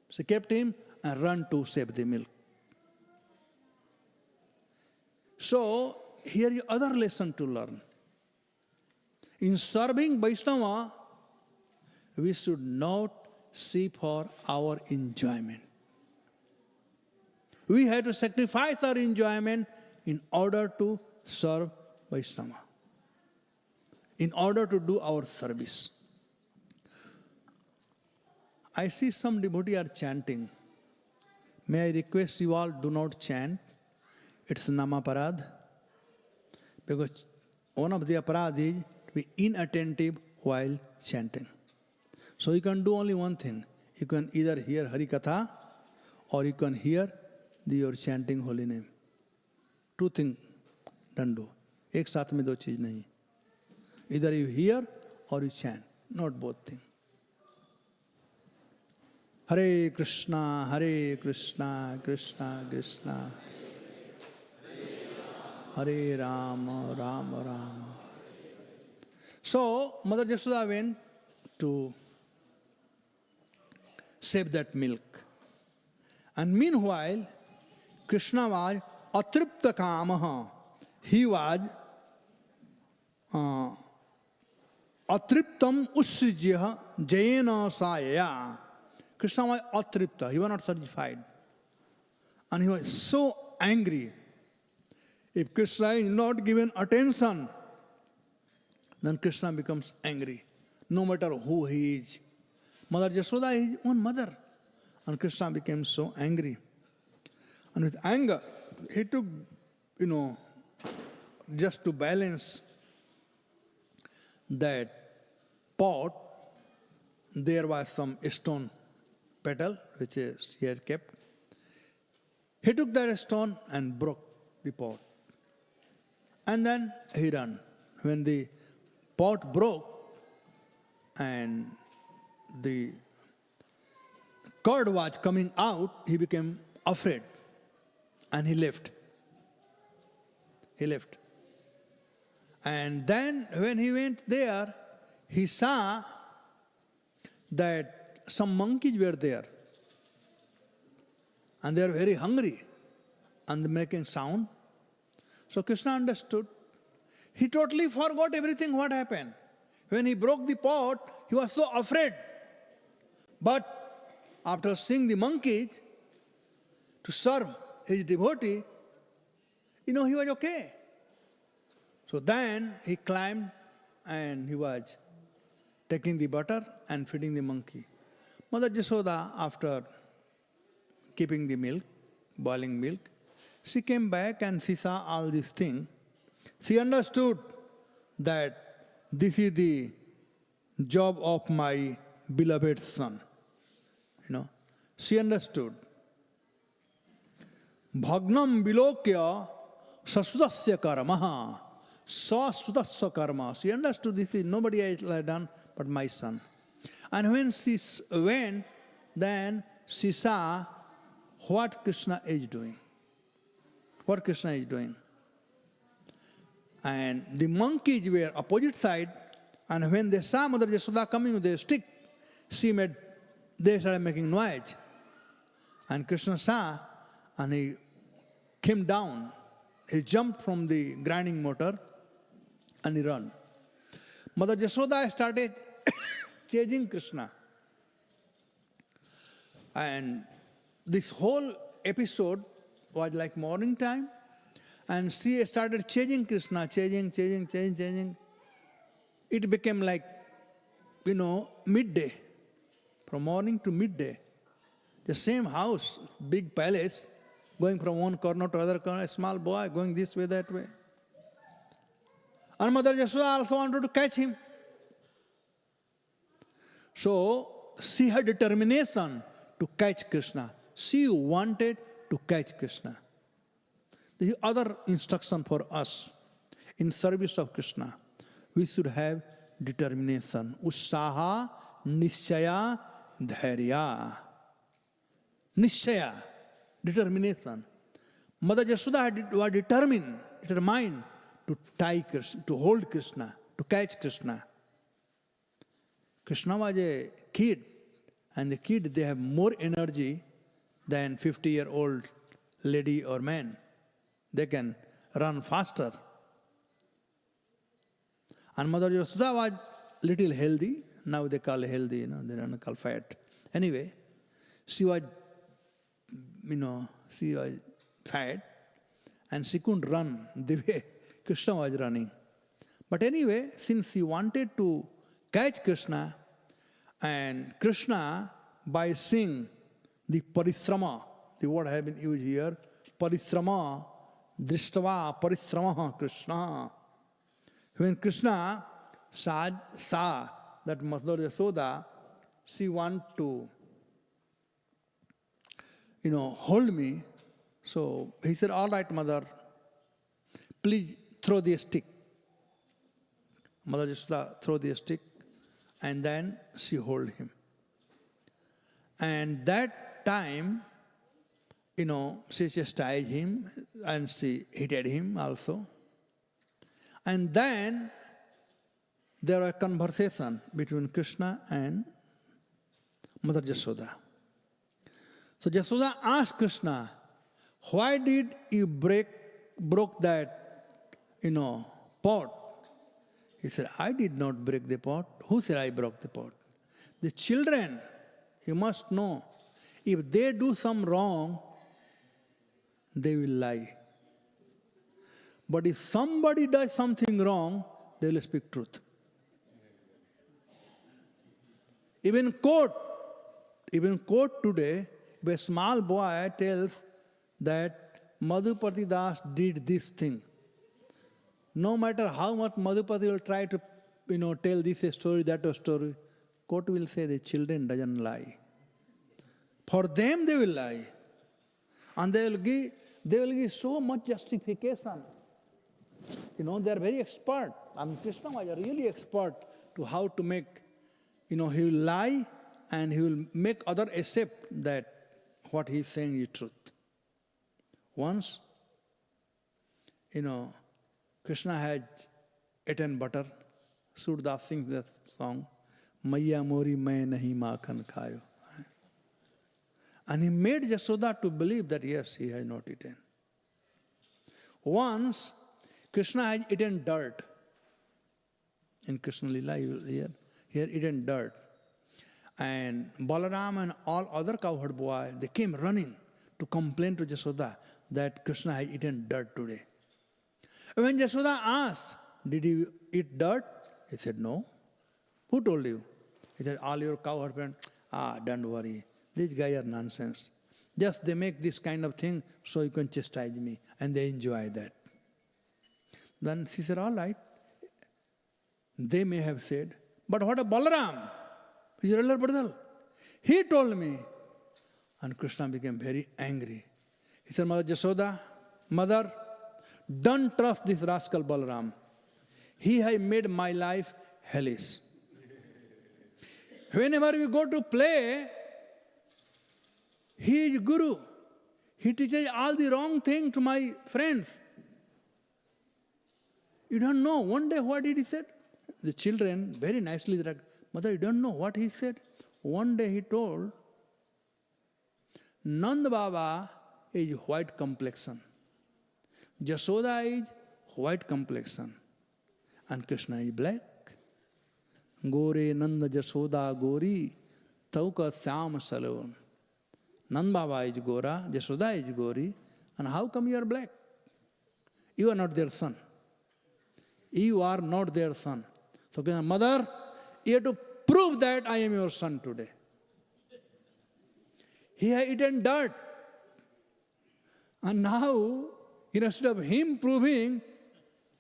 She kept him and ran to save the milk. So, here is other lesson to learn. In serving Vaishnava, we should not see for our enjoyment. We have to sacrifice our enjoyment in order to serve Vaishnava, in order to do our service. I see some devotees are chanting. May I request you all, do not chant. It's namaparad. Because one of the aparad is to be inattentive while chanting. So you can do only one thing. You can either hear Hari Katha or you can hear your chanting holy name. Two things don't do. एक साथ में दो चीज नहीं. Either you hear or you chant. Not both things. Hare Krishna, Krishna Krishna, Hare Rama, Rama Rama. So, Mother Yashoda went to save that milk. And meanwhile, Krishna was atripta kamaha. He was atriptam ussijya jayena saya. Krishna was atripta, he was not satisfied. And he was so angry. If Krishna is not given attention, then Krishna becomes angry, no matter who he is. Mother Yashoda is his own mother. And Krishna became so angry. And with anger, he took, just to balance that pot, there was some stone petal which he had kept. He took that stone and broke the pot. And then he ran. When the pot broke and the curd was coming out, he became afraid and he left. He left. And then when he went there, he saw that some monkeys were there. And they are very hungry and making sound. So Krishna understood. He totally forgot everything what happened. When he broke the pot, he was so afraid. But after seeing the monkeys to serve his devotee, he was okay. So then he climbed and he was taking the butter and feeding the monkey. Mother Yashoda, after keeping the milk, boiling milk, she came back and she saw all these things. She understood that this is the job of my beloved son. She understood. Bhagnam vilokya sasudasya karma. Sasudasya karma. She understood this is nobody else has done but my son. And when she went, then she saw what Krishna is doing. What Krishna is doing. And the monkeys were opposite side, and when they saw Mother Yashoda coming with a stick, they started making noise. And Krishna saw, and he came down. He jumped from the grinding motor, and he ran. Mother Yashoda started chasing Krishna. And this whole episode was like morning time. And she started chasing Krishna, chasing. It became like, midday. From morning to midday. The same house, big palace, going from one corner to other corner, a small boy going this way, that way. And Mother Yashoda also wanted to catch him. So she had determination to catch Krishna. She wanted to catch Krishna. The other instruction for us in service of Krishna, we should have determination. Ussaha, nishchaya, dhairya. Nishchaya, determination. Mother Yashoda was determined to tie Krishna, to hold Krishna, to catch Krishna. Krishna was a kid, and the kid, they have more energy than 50-year-old lady or man. They can run faster. And Mother Yashoda was little healthy. Now they call healthy, they don't call fat. Anyway, she was fat, and she couldn't run the way Krishna was running. But anyway, since she wanted to catch Krishna, and Krishna, by seeing the parisrama, the word I have been used here, parisrama, drishtava parisrama Krishna. When Krishna saw that Mother Yashoda, she want to, hold me. So he said, all right, mother, please throw the stick. Mother Yashoda throw the stick, and then she hold him. And that time, she chastised him and she hit him also. And then there was a conversation between Krishna and Mother Yashoda. So Yashoda asked Krishna, why did you broke that, pot? He said, I did not break the pot. Who said I broke the pot? The children You must know. If they do some wrong, they will lie. But if somebody does something wrong, they will speak truth. Even court today, if a small boy tells that Madhupati Das did this thing, no matter how much Madhupati will try to tell this story, that story, court will say the children doesn't lie. For them they will lie. And they will give so much justification. They are very expert. Krishna was really expert to how to make, he will lie and he will make others accept that what he is saying is truth. Once, Krishna had eaten butter. Surdas sings that song, Maiya Mori Main Nahi Makhan Khayo. And he made Yasoda to believe that yes, he has not eaten. Once, Krishna had eaten dirt. In Krishna Lila, he had eaten dirt. And Balaram and all other cowherd boys, they came running to complain to Yasoda that Krishna had eaten dirt today. And when Yasoda asked, did you eat dirt? He said, no. Who told you? He said, all your cowherd friends. Don't worry. These guys are nonsense. Just they make this kind of thing so you can chastise me. And they enjoy that. Then she said, all right. They may have said, but what of Balaram? Your elder brother. He told me. And Krishna became very angry. He said, Mother Yasoda, Mother, don't trust this rascal Balaram. He has made my life hellish. Whenever we go to play, he is Guru. He teaches all the wrong thing to my friends. You don't know. One day what did he say? The children very nicely said, Mother, you don't know what he said? One day he told, Nanda Baba is white complexion. Yasoda is white complexion. And Krishna is black. Gore Nanda Yasoda Gori Tauka Syam Salon. Nanda Baba is Gora, Yasoda is Gori. And how come you are black? You are not their son. You are not their son. So Krishna, Mother, you have to prove that I am your son today. He has eaten dirt. And now, instead of him proving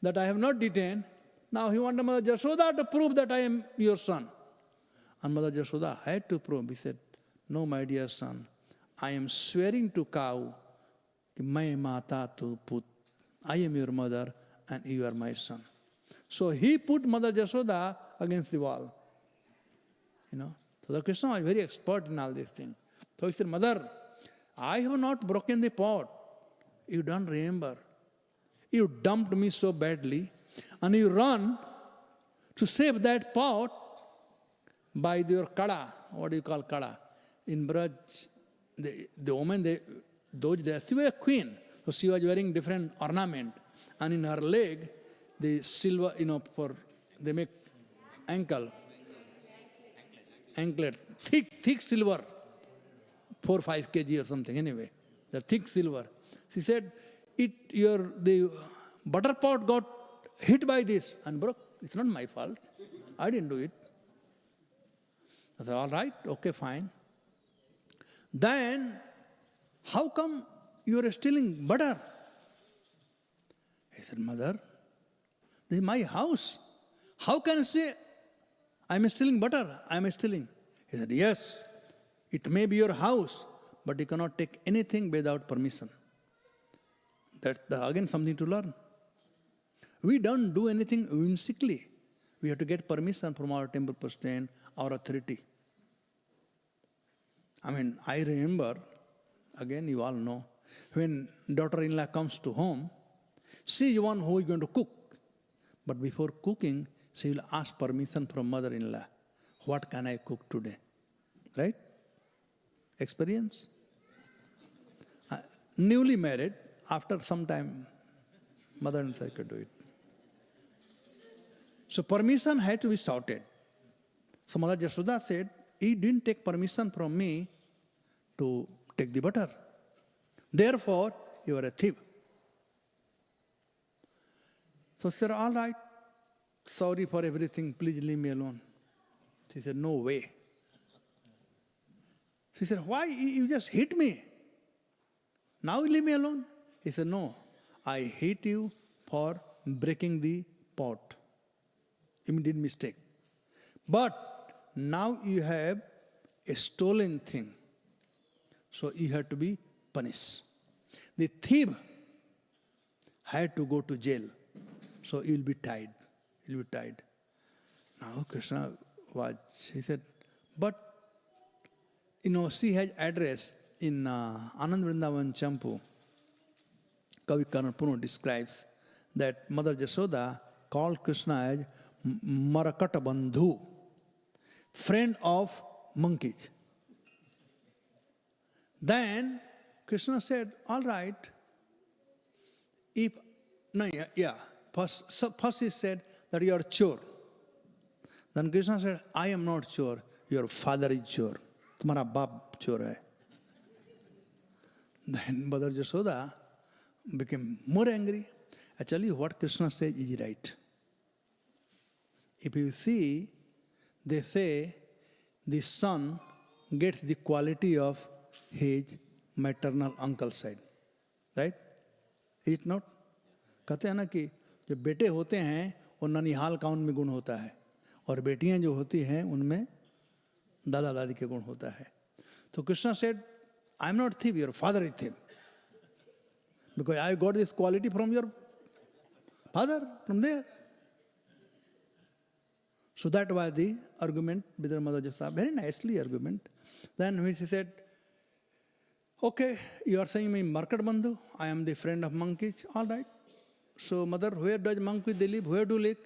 that I have not eaten, now he wanted Mother Yasoda to prove that I am your son. And Mother Yasoda had to prove. He said, no, my dear son, I am swearing to cow, Mai Mata Tu Put. I am your mother and you are my son. So he put Mother Yasoda against the wall. So the Krishna was very expert in all these things. So he said, Mother, I have not broken the pot. You don't remember. You dumped me so badly. And you run to save that pot by your kada. What do you call kada? In Braj, the woman, those days, she was a queen. So she was wearing different ornament. And in her leg, the silver, they make anklet, thick silver, 4-5 kg or something anyway. The thick silver. She said, the butter pot got hit by this and broke. It's not my fault. I didn't do it. I said, all right, okay, fine. Then, how come you are stealing butter? He said, Mother, this is my house. How can I say, I am stealing butter? I am stealing. He said, yes, it may be your house, but you cannot take anything without permission. That's again something to learn. We don't do anything whimsically. We have to get permission from our temple president, our authority. I remember, again you all know, when daughter-in-law comes to home, she is one who is going to cook. But before cooking, she will ask permission from mother-in-law. What can I cook today? Right? Experience? Newly married, after some time, mother-in-law could do it. So permission had to be shouted. So Mother Yasoda said, he didn't take permission from me to take the butter. Therefore, you are a thief. So she said, all right, sorry for everything, please leave me alone. She said, no way. She said, why? You just hit me. Now you leave me alone? He said, no, I hate you for breaking the pot. You did mistake. But now you have a stolen thing. So you have to be punished. The thief had to go to jail. So he will be tied. He will be tied. Now Krishna was, he said, but she has address in Anand Vrindavan Champu. Kavi Karan Puno describes that Mother Jasoda called Krishna as Marakata Bandhu, friend of monkeys. Then Krishna said, all right, first he said that you are chore. Then Krishna said, I am not chore, your father is chore. Tumhara baap chore hai. Then Mother Jasoda became more angry. Actually, what Krishna says is right. If you see, they say the son gets the quality of his maternal uncle side. Right? Is it not? कहते हैं ना कि जो बेटे होते हैं वो ननिहाल का उनमें गुण होता है और बेटियां जो होती हैं उनमें दादा दादी के गुण होता है. तो Krishna said, I am not thief, your father is thief. Because I got this quality from your father, from there. So that was the argument with Mother Jasoda. Very nicely argument. Then when she said, okay, you are saying me Market Bandhu, I am the friend of monkeys, all right. So mother, where does monkeys they live? Where do they live?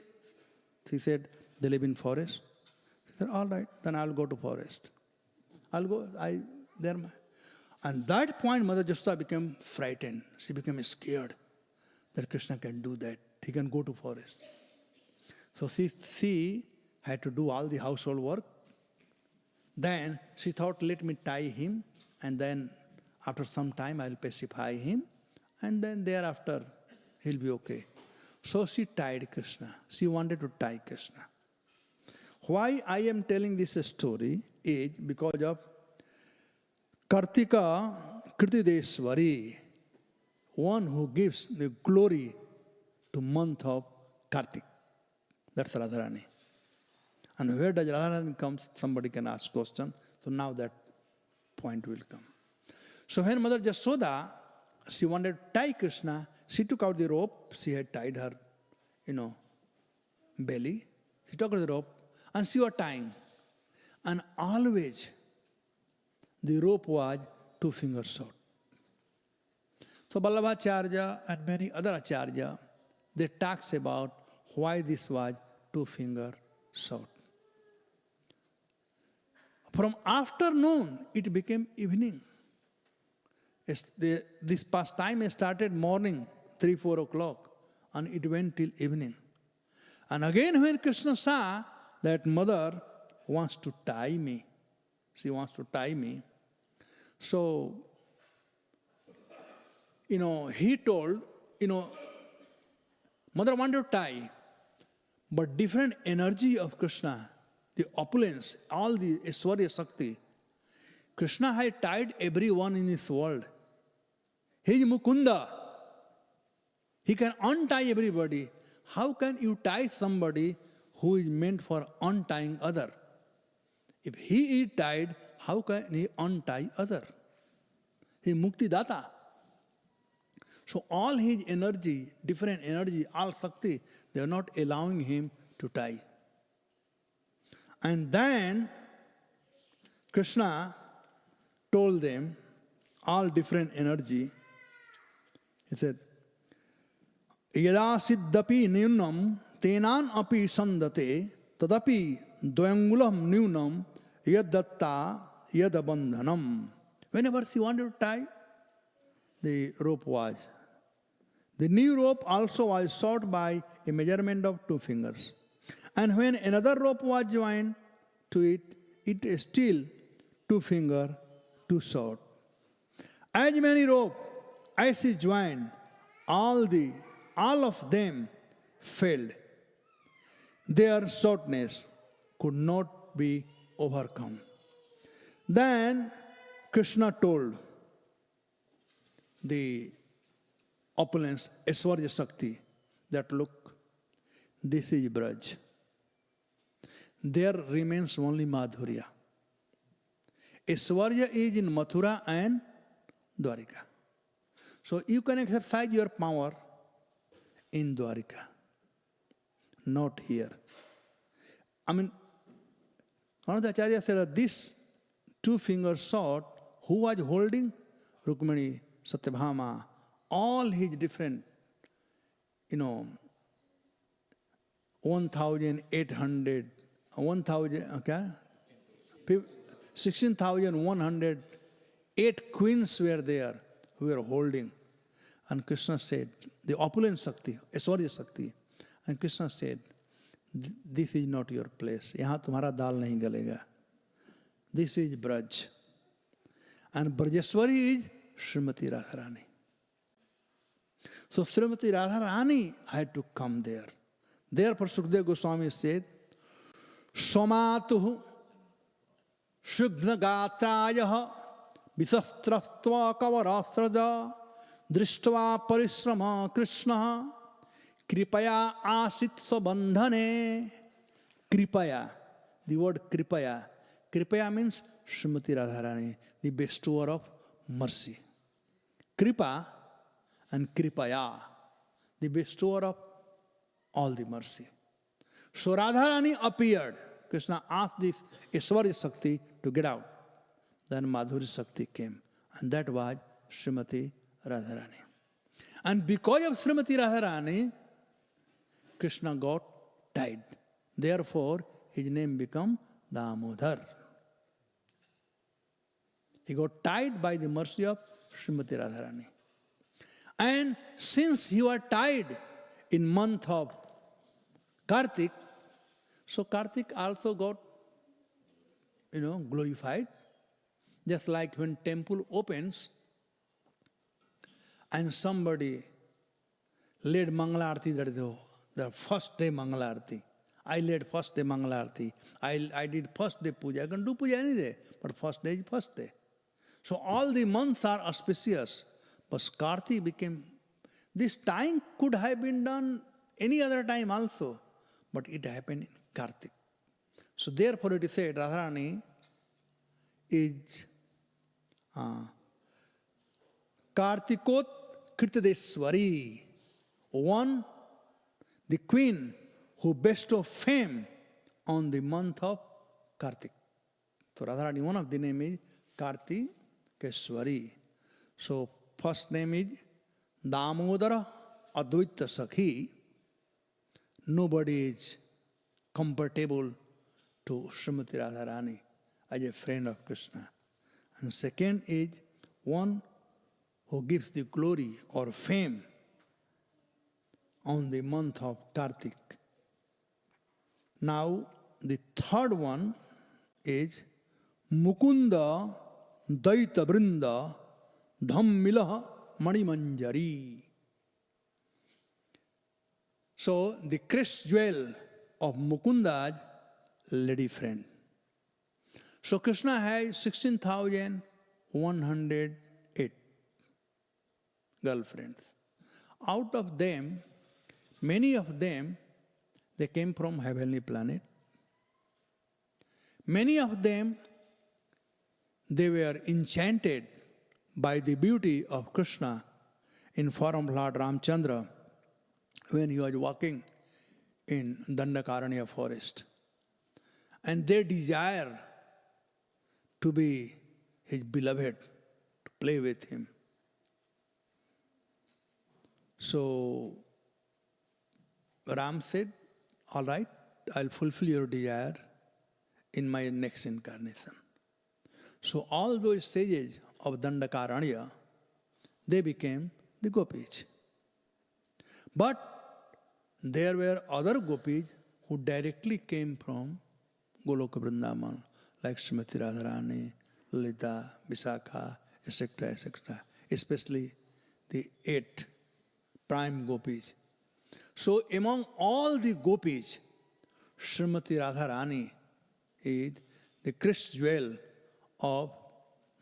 She said, they live in forest. She said, all right, then I'll go to forest. I'll go, there. And that point, Mother Jasoda became frightened. She became scared that Krishna can do that. He can go to forest. So she had to do all the household work. Then she thought, let me tie him, and then after some time I'll pacify him, and then thereafter he'll be okay. So she tied Krishna. She wanted to tie Krishna. Why I am telling this story is because of Kartika Kritideswari, one who gives the glory to month of Kartik. That's Radharani. And where does Radharani come? Somebody can ask question. So now that point will come. So when Mother Jasoda, she wanted to tie Krishna, she took out the rope. She had tied her, belly. She took out the rope and she was tying. And always the rope was 2 fingers short. So Vallabhacharya and many other Acharya, they talks about why this was 2 fingers short. From afternoon, it became evening. This pastime started morning, 3-4 o'clock, and it went till evening. And again when Krishna saw that mother wants to tie me, she wants to tie me, so, he told, mother wanted to tie, but different energy of Krishna, the opulence, all the Aishwarya Shakti, Krishna had tied everyone in this world. He is Mukunda. He can untie everybody. How can you tie somebody who is meant for untying other? If he is tied, how can he untie other? He is Mukti Data. So all his energy, different energy, all Shakti, they are not allowing him to tie. And then Krishna told them all different energy. He said, Yada siddhapi nyunam tenan api sandate tadapi dvayangulam nyunam yadatta yadabandhanam. Whenever she wanted to tie, the rope was. The new rope also was short by a measurement of 2 fingers. And when another rope was joined to it, it is still 2 finger too short. As many rope as he joined, all of them failed. Their shortness could not be overcome. Then Krishna told the opulence, Aishwarya Shakti, that look, this is Braj. There remains only Madhurya. Aishwarya is in Mathura and Dwarika. So you can exercise your power in Dwarika, not here. I mean, one of the acharyas said that this 2 finger sword, who was holding? Rukmini, Satyabhama, all his different, 16,108 queens were there who were holding. And Krishna said, the opulent Shakti, Aishwarya Shakti. And Krishna said, this is not your place. Yahan tumhara dal nahi galega. This is Braj. And Brajeshwari is Srimati Radharani. So Srimati Radharani had to come there. Therefore Sukadeva Goswami said, Somatuhu Shugna Gatrayaha Visastrastva Kavarasraja Drishtva Parishrama Krishna Kripaya Asitva Bandhane. Kripaya. The word Kripaya. Kripaya means Srimati Radharani, the bestower of mercy. Kripa and Kripaya, the bestower of all the mercy. So Radharani appeared. Krishna asked this Aishwarya Shakti to get out. Then Madhuri Shakti came. And that was Srimati Radharani. And because of Srimati Radharani, Krishna got tied. Therefore, his name became Damodar. He got tied by the mercy of Srimati Radharani. And since he was tied in month of Kartik, so Kartik also got, glorified. Just like when temple opens and somebody led Mangala Arati, that is the first day Mangala Arati. I led first day Mangala Arati. I did first day puja. I can do puja any day, but first day is first day. So all the months are auspicious. But Kartik became, this time could have been done any other time also, but it happened in Kartik. So therefore it is said Radharani is Kartikot Kirtadeswari, one, the queen who bestowed fame on the month of Kartik. So Radharani, one of the name is Kartikeswari. So first name is Damodara Advaita Sakhi. Nobody is comparable to Srimati Radharani as a friend of Krishna. And second is one who gives the glory or fame on the month of Kartik. Now the third one is Mukunda Daita Brinda Dhammilaha Manimanjari. So the crest jewel of Mukunda's lady friend. So Krishna has 16,108 girlfriends. Out of them, many of them, they came from heavenly planet. Many of them, they were enchanted by the beauty of Krishna in form of Lord Ramchandra when he was walking in Dandakaranya forest. And they desire to be his beloved, to play with him. So Ram said, all right, I'll fulfill your desire in my next incarnation. So all those sages of Dandakaranya, they became the gopis. But there were other gopis who directly came from Goloka Vrindavan, like Srimati Radharani, Lalita, Visakha, etc., etc., especially the 8 prime gopis. So among all the gopis, Srimati Radharani is the crest jewel of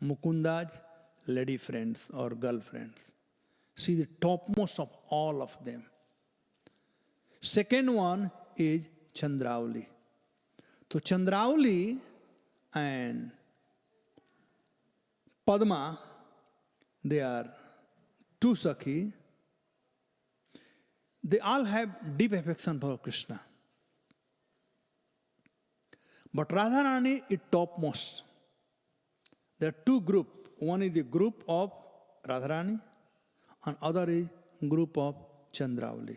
Mukunda's lady friends or girlfriends. She is the topmost of all of them. Second one is Chandravali. So Chandravali and Padma, they are 2 Sakhi. They all have deep affection for Krishna. But Radharani is topmost. There are 2 groups. One is the group of Radharani and other is group of Chandravali.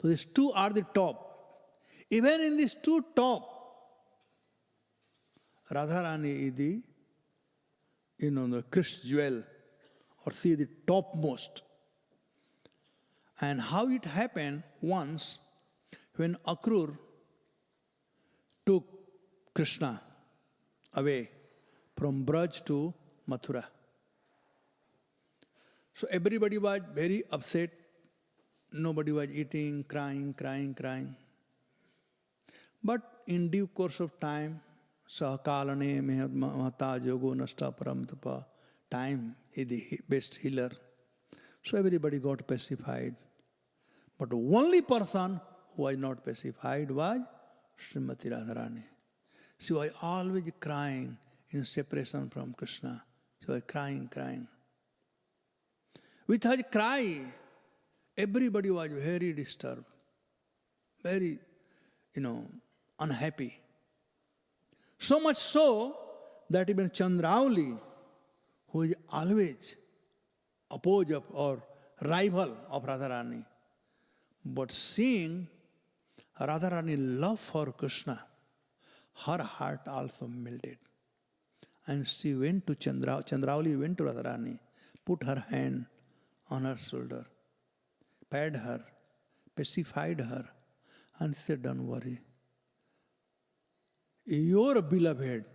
So these 2 are the top. Even in these 2 top, Radharani is the, the crest jewel, or she is the topmost. And how it happened once, when Akrur took Krishna away from Braj to Mathura. So everybody was very upset. Nobody was eating, crying. But in due course of time, Sahakalane Mahata Yogo Nasta Paramtapa, time is the best healer. So everybody got pacified. But the only person who was not pacified was Srimati Radharani. She was always crying in separation from Krishna. She was crying. With her cry, everybody was very disturbed, very, unhappy. So much so that even Chandravali, who is always opposed of or rival of Radharani, but seeing Radharani's love for Krishna, her heart also melted. And she went to Chandravali went to Radharani, put her hand on her shoulder, patted her, pacified her, and said, don't worry. Your beloved,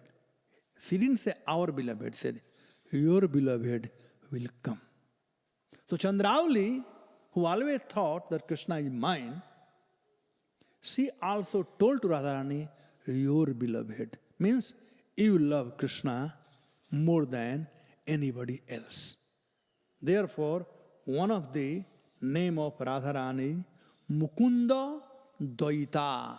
she didn't say our beloved, said, your beloved will come. So Chandravali, who always thought that Krishna is mine, she also told to Radharani, your beloved. Means you love Krishna more than anybody else. Therefore, one of the name of Radharani, Mukunda Dvaita.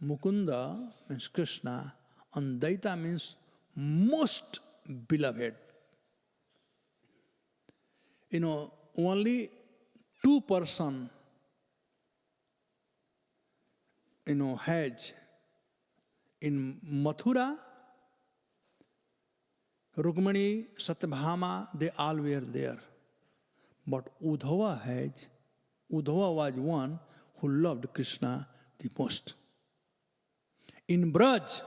Mukunda means Krishna, and Dvaita means most beloved. Only 2 persons, has in Mathura, Rukmani, Satyabhama, they all were there. But Uddhava was one who loved Krishna the most. In Braj,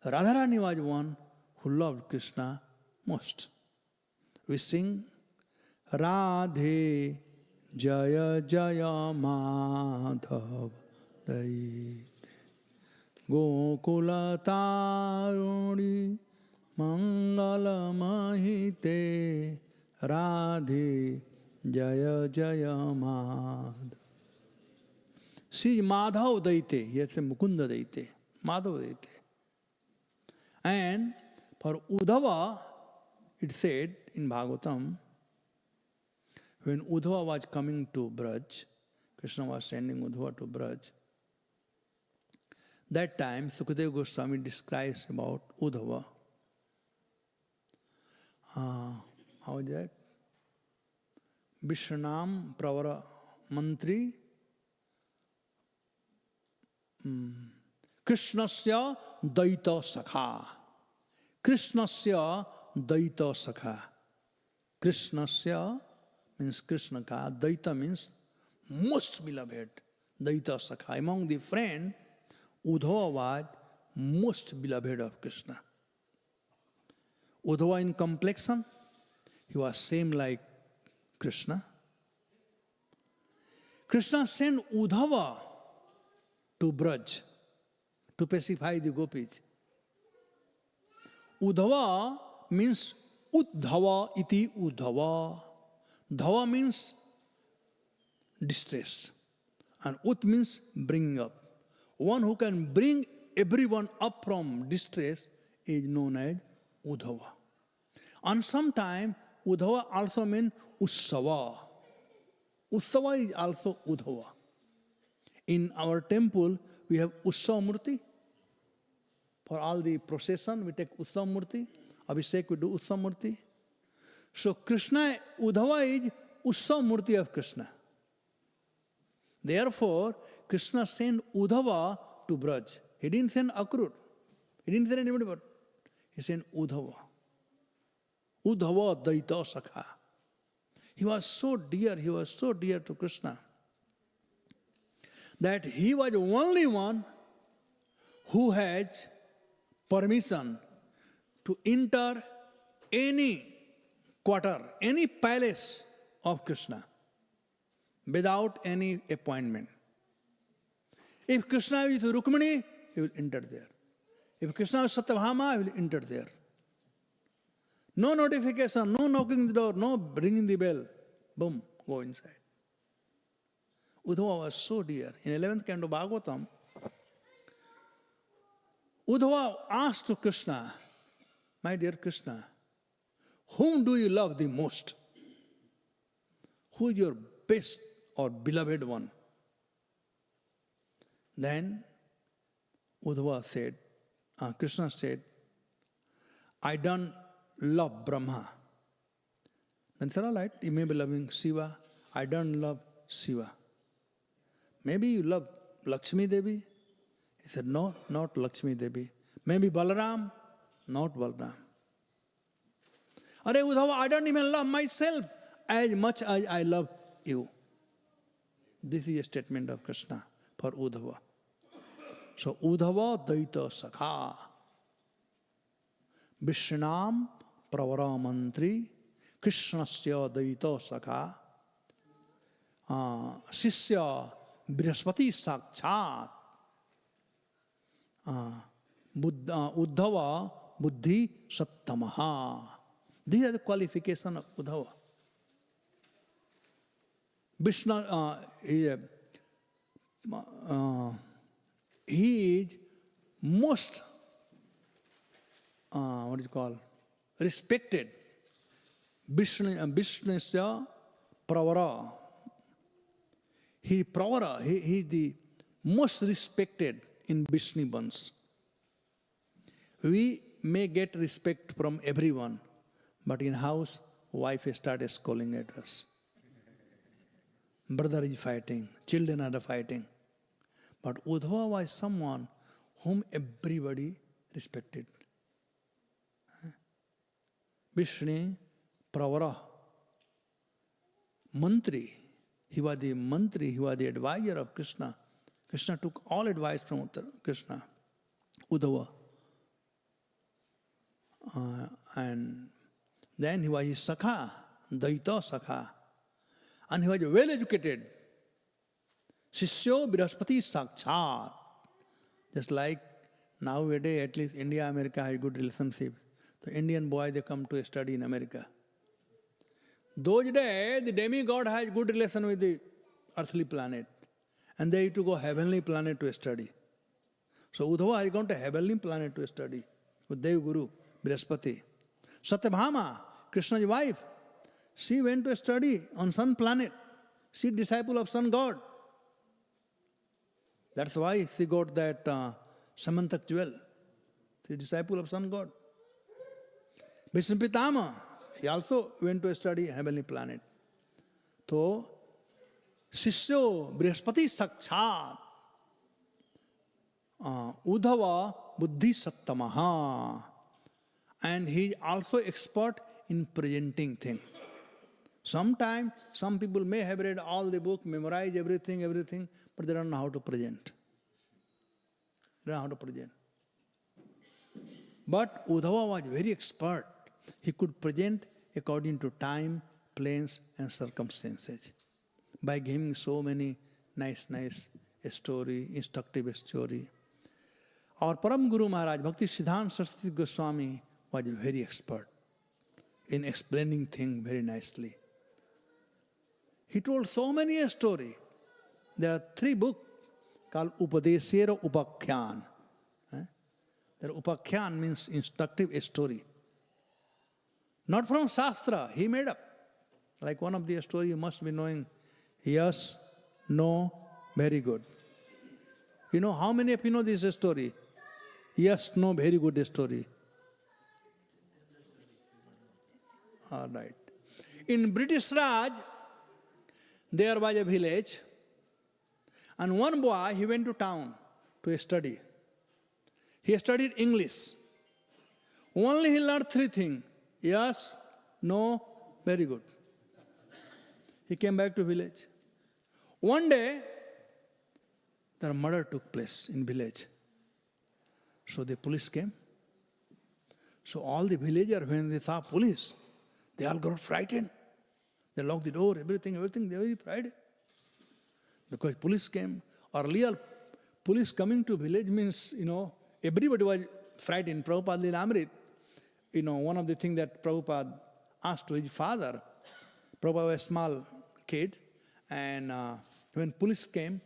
Radharani was one who loved Krishna most. We sing, Radhe Jaya Jaya Madhav Daite Gokula Taruni Mangala Mahite Radhe Jaya Jaya Madhav. She is Madhav Daite, here says Mukunda Daite, Madhav Daite. And for Uddhava, it said in Bhagavatam, when Uddhava was coming to Braj, Krishna was sending Uddhava to Braj. That time, Sukadeva Goswami describes about Uddhava. How is that? Vishwanam Pravara Mantri Krishnasya Daita Sakha. Krishnasya Daita Sakha. Krishnasya means Krishnaka. Daita means most beloved. Daita Sakha. Among the friends, Uddhava was most beloved of Krishna. Uddhava in complexion, he was same like Krishna. Krishna sent Uddhava to Braj to pacify the gopis. Udhava means Uddhava iti Uddhava. Dhava means distress. And Ut means bringing up. One who can bring everyone up from distress is known as Uddhava. And sometimes Uddhava also means Ussava. Ussava is also Uddhava. In our temple, we have Ussava Murti. For all the procession, we take Ussava Murti. Abhishek, we do Ussava Murti. So Krishna, Uddhava is Ussava Murti of Krishna. Therefore, Krishna sent Uddhava to Braj. He didn't send Akrur. He didn't send anybody but he sent Uddhava. Uddhava Daita Sakha. He was so dear to Krishna that he was the only one who has permission to enter any quarter, any palace of Krishna without any appointment. If Krishna is with Rukmini, he will enter there. If Krishna is Satyabhama, he will enter there. No notification, no knocking the door, no ringing the bell. Boom, go inside. Uddhava was so dear. In 11th canto Bhagavatam, Uddhava asked to Krishna, my dear Krishna, whom do you love the most? Who is your best or beloved one? Then Uddhava said, Krishna said, I don't love Brahma. Then said, all right, you may be loving Shiva. I don't love Shiva. Maybe you love Lakshmi Devi? He said, no, not Lakshmi Devi. Maybe Balaram? Not Balaram. Are Uddhava, I don't even love myself as much as I love you. This is a statement of Krishna for Uddhava. So Uddhava Daita Sakha. Vishnam Pravara Mantri Krishnasya Daita Sakha. Sisya Brihaspati Sakchat. Uddhava Buddhi Sattamaha. These are the qualifications of Uddhava. Vishnu, he is most, respected. Vishnusya Pravara. He is the most respected in Vishnu Vans. We may get respect from everyone, but in house, wife started scolding at us. Brother is fighting, children are fighting. But Uddhava was someone whom everybody respected. Vishnu Pravara. Mantri. He was the mantri, he was the advisor of Krishna. Krishna took all advice from Krishna. Uddhava. And then he was his Sakha, Daita Sakha. And he was well educated. Shishyo Brihaspati Sakchat. Just like nowadays, at least India, America has good relationship. The Indian boy, they come to study in America. Those days, the demigod has good relation with the earthly planet. And they used to go heavenly planet to study. So Uddhava has gone to heavenly planet to study with Dev Guru, Brihaspati. Satyabhama, Krishna's wife, she went to study on sun planet. She is disciple of sun god. That's why she got that Samantak jewel. She is disciple of sun god. Vishnu Pitama, he also went to study heavenly planet. So, Shishyo Brihaspati Sakchat. Uddhava Buddhi Sattamaha. And he is also expert in presenting things. Sometimes, some people may have read all the book, memorized everything, but they don't know how to present. They don't know how to present. But Uddhava was very expert. He could present according to time, place, and circumstances. By giving so many nice story, instructive story. Our Param Guru Maharaj, Bhakti Siddhanta Saraswati Goswami, was very expert in explaining things very nicely. He told so many a story. There are 3 books called Upadeshera Upakhyan. That Upakhyan means instructive story. Not from Shastra, he made up. Like one of the story you must be knowing, yes, no, very good. You know how many of you know this story? Yes, no, very good story. All right. In British Raj, there was a village, and one boy, he went to town to study. He studied English. Only he learned 3 things. Yes, no, very good. He came back to village. One day, the murder took place in village. So the police came. So all the villagers, when they saw police, they all got frightened. They locked the door, everything, they were very frightened. Because police came. Earlier, police coming to village means, everybody was frightened. Prabhupada in Amrit, one of the things that Prabhupada asked to his father, Prabhupada was a small kid, and when police came,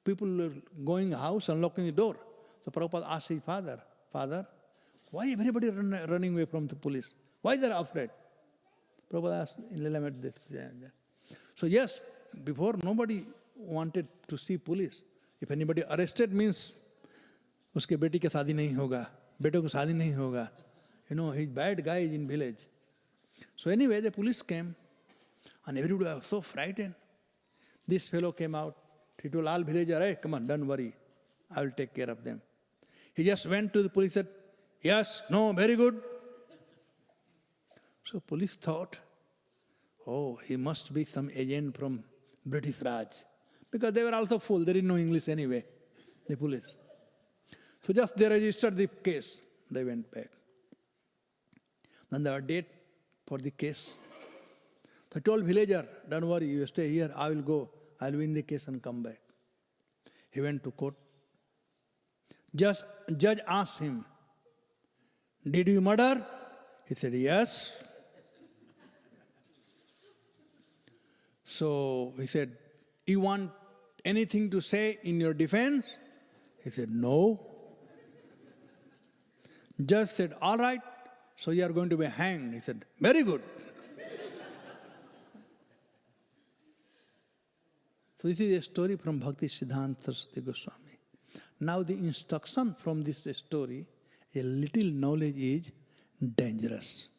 people were going house and locking the door. So Prabhupada asked his father, Father, why everybody running away from the police? Why they are afraid? Prabhupada asked in Lilamet this. So yes, before nobody wanted to see police. If anybody arrested means, uske beti ke शादी नहीं होगा, बेटों को शादी नहीं होगा. He's bad guy in village. So anyway, the police came, and everybody was so frightened. This fellow came out. He told all villagers, hey, come on, don't worry. I will take care of them. He just went to the police and said, yes, no, very good. So police thought, oh, he must be some agent from British Raj. Because they were also full. They didn't know English anyway, the police. So just they registered the case. They went back. Then there were date for the case. So I told villager, don't worry, you stay here, I will go. I will win the case and come back. He went to court. Judge asked him, did you murder? He said, yes. So he said, you want anything to say in your defense? He said, no. Judge said, all right, so you are going to be hanged. He said, very good. So this is a story from Bhakti Siddhanta Saraswati Goswami. Now the instruction from this story, a little knowledge is dangerous.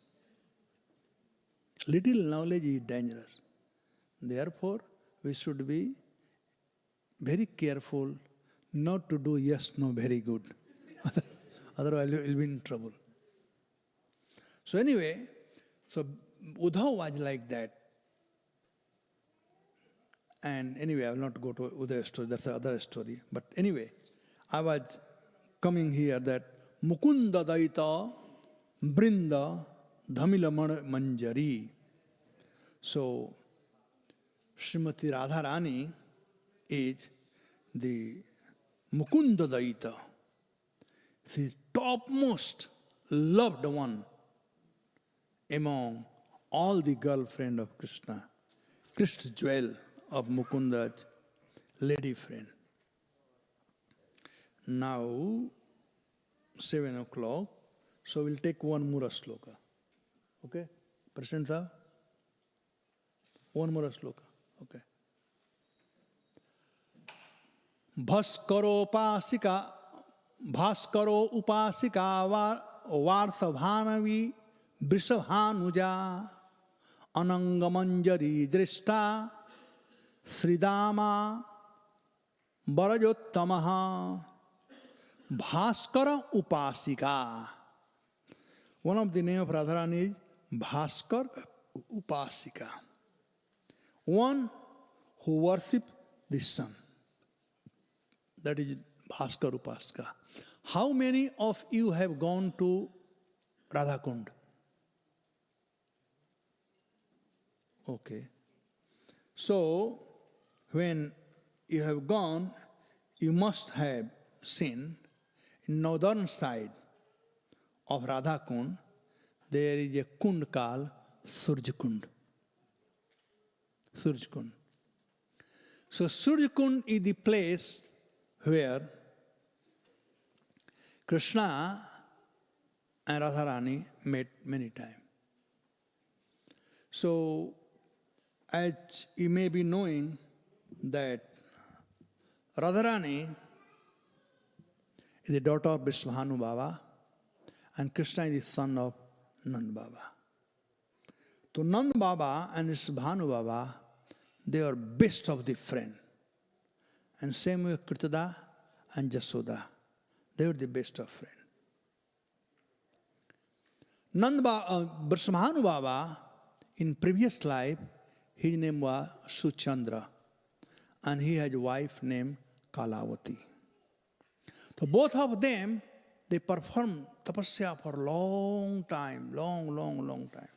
Little knowledge is dangerous. Therefore, we should be very careful not to do yes, no, very good. Otherwise, you will be in trouble. So anyway, so Uddhav was like that. And anyway, I will not go to Uddhav's story, that's the other story. But anyway, I was coming here that Mukunda Daita Brinda Dhamila Manjari. So, Srimati Radharani is the Mukunda Daita. She is topmost loved one among all the girlfriend of Krishna. Krishna's jewel of Mukunda's lady friend. Now, 7 o'clock, so we'll take one more sloka. Okay? President sir? One more sloka. Okay. Bhaskaro upasika varsabhanavi vrishabhanuja anangamanjari drishta Sridama Barajottamaha Bhaskara Upasika. One of the name of Radharani is Bhaskar Upasika. One who worships the sun. That is Bhaskar Upasika. How many of you have gone to Radhakund? Okay. So, when you have gone, you must have seen in northern side of Radha Kund, there is a kund called Surj Kund. Surj Kund. So Surj Kund is the place where Krishna and Radharani met many times. So, as you may be knowing that Radharani is the daughter of Vishwabhanu Baba and Krishna is the son of Nand Baba. So Nand Baba and Vishwabhanu Baba, they are best of the friend. And same with Kritada and Jasoda. They were the best of friends. Vishwabhanu Baba, in previous life, his name was Suchandra. And he had a wife named Kalavati. So both of them, they performed tapasya for a long time, long time.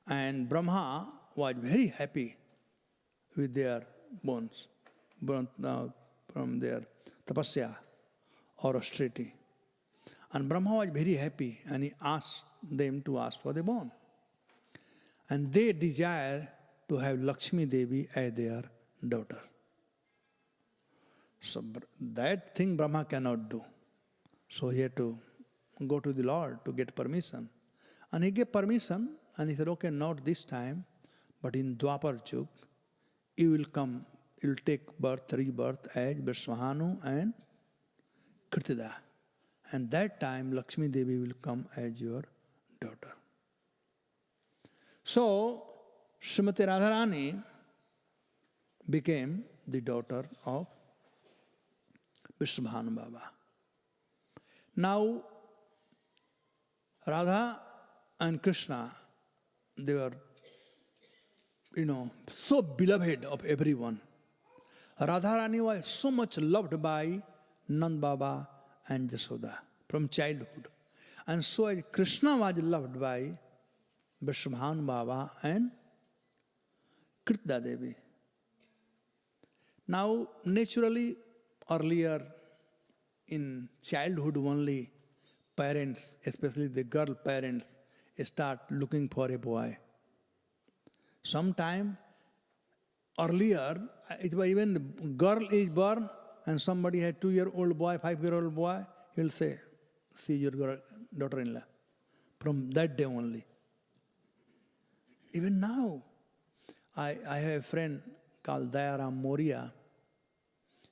And Brahma was very happy with their bones from their tapasya or austerity. And Brahma was very happy and he asked them to ask for the bone. And they desire to have Lakshmi Devi as their daughter. So that thing Brahma cannot do. So he had to go to the Lord to get permission. And he gave permission and he said, okay, not this time, but in Dwapar Yug, you will come, you will take birth, rebirth as Vishwabhanu and Kritada. And that time Lakshmi Devi will come as your daughter. So Srimati Radharani became the daughter of Vishwabhanu Baba. Now, Radha and Krishna, they were, so beloved of everyone. Radharani was so much loved by Nand Baba and Jasoda from childhood. And so as Krishna was loved by Vishwabhanu Baba and Kritada Devi. Now, naturally, earlier in childhood only, parents, especially the girl parents, start looking for a boy. Sometime earlier, it was even the girl is born and somebody had 2-year-old boy, 5-year-old boy, he'll say, see your daughter-in-law. From that day only. Even now, I have a friend called Dayaram Moria.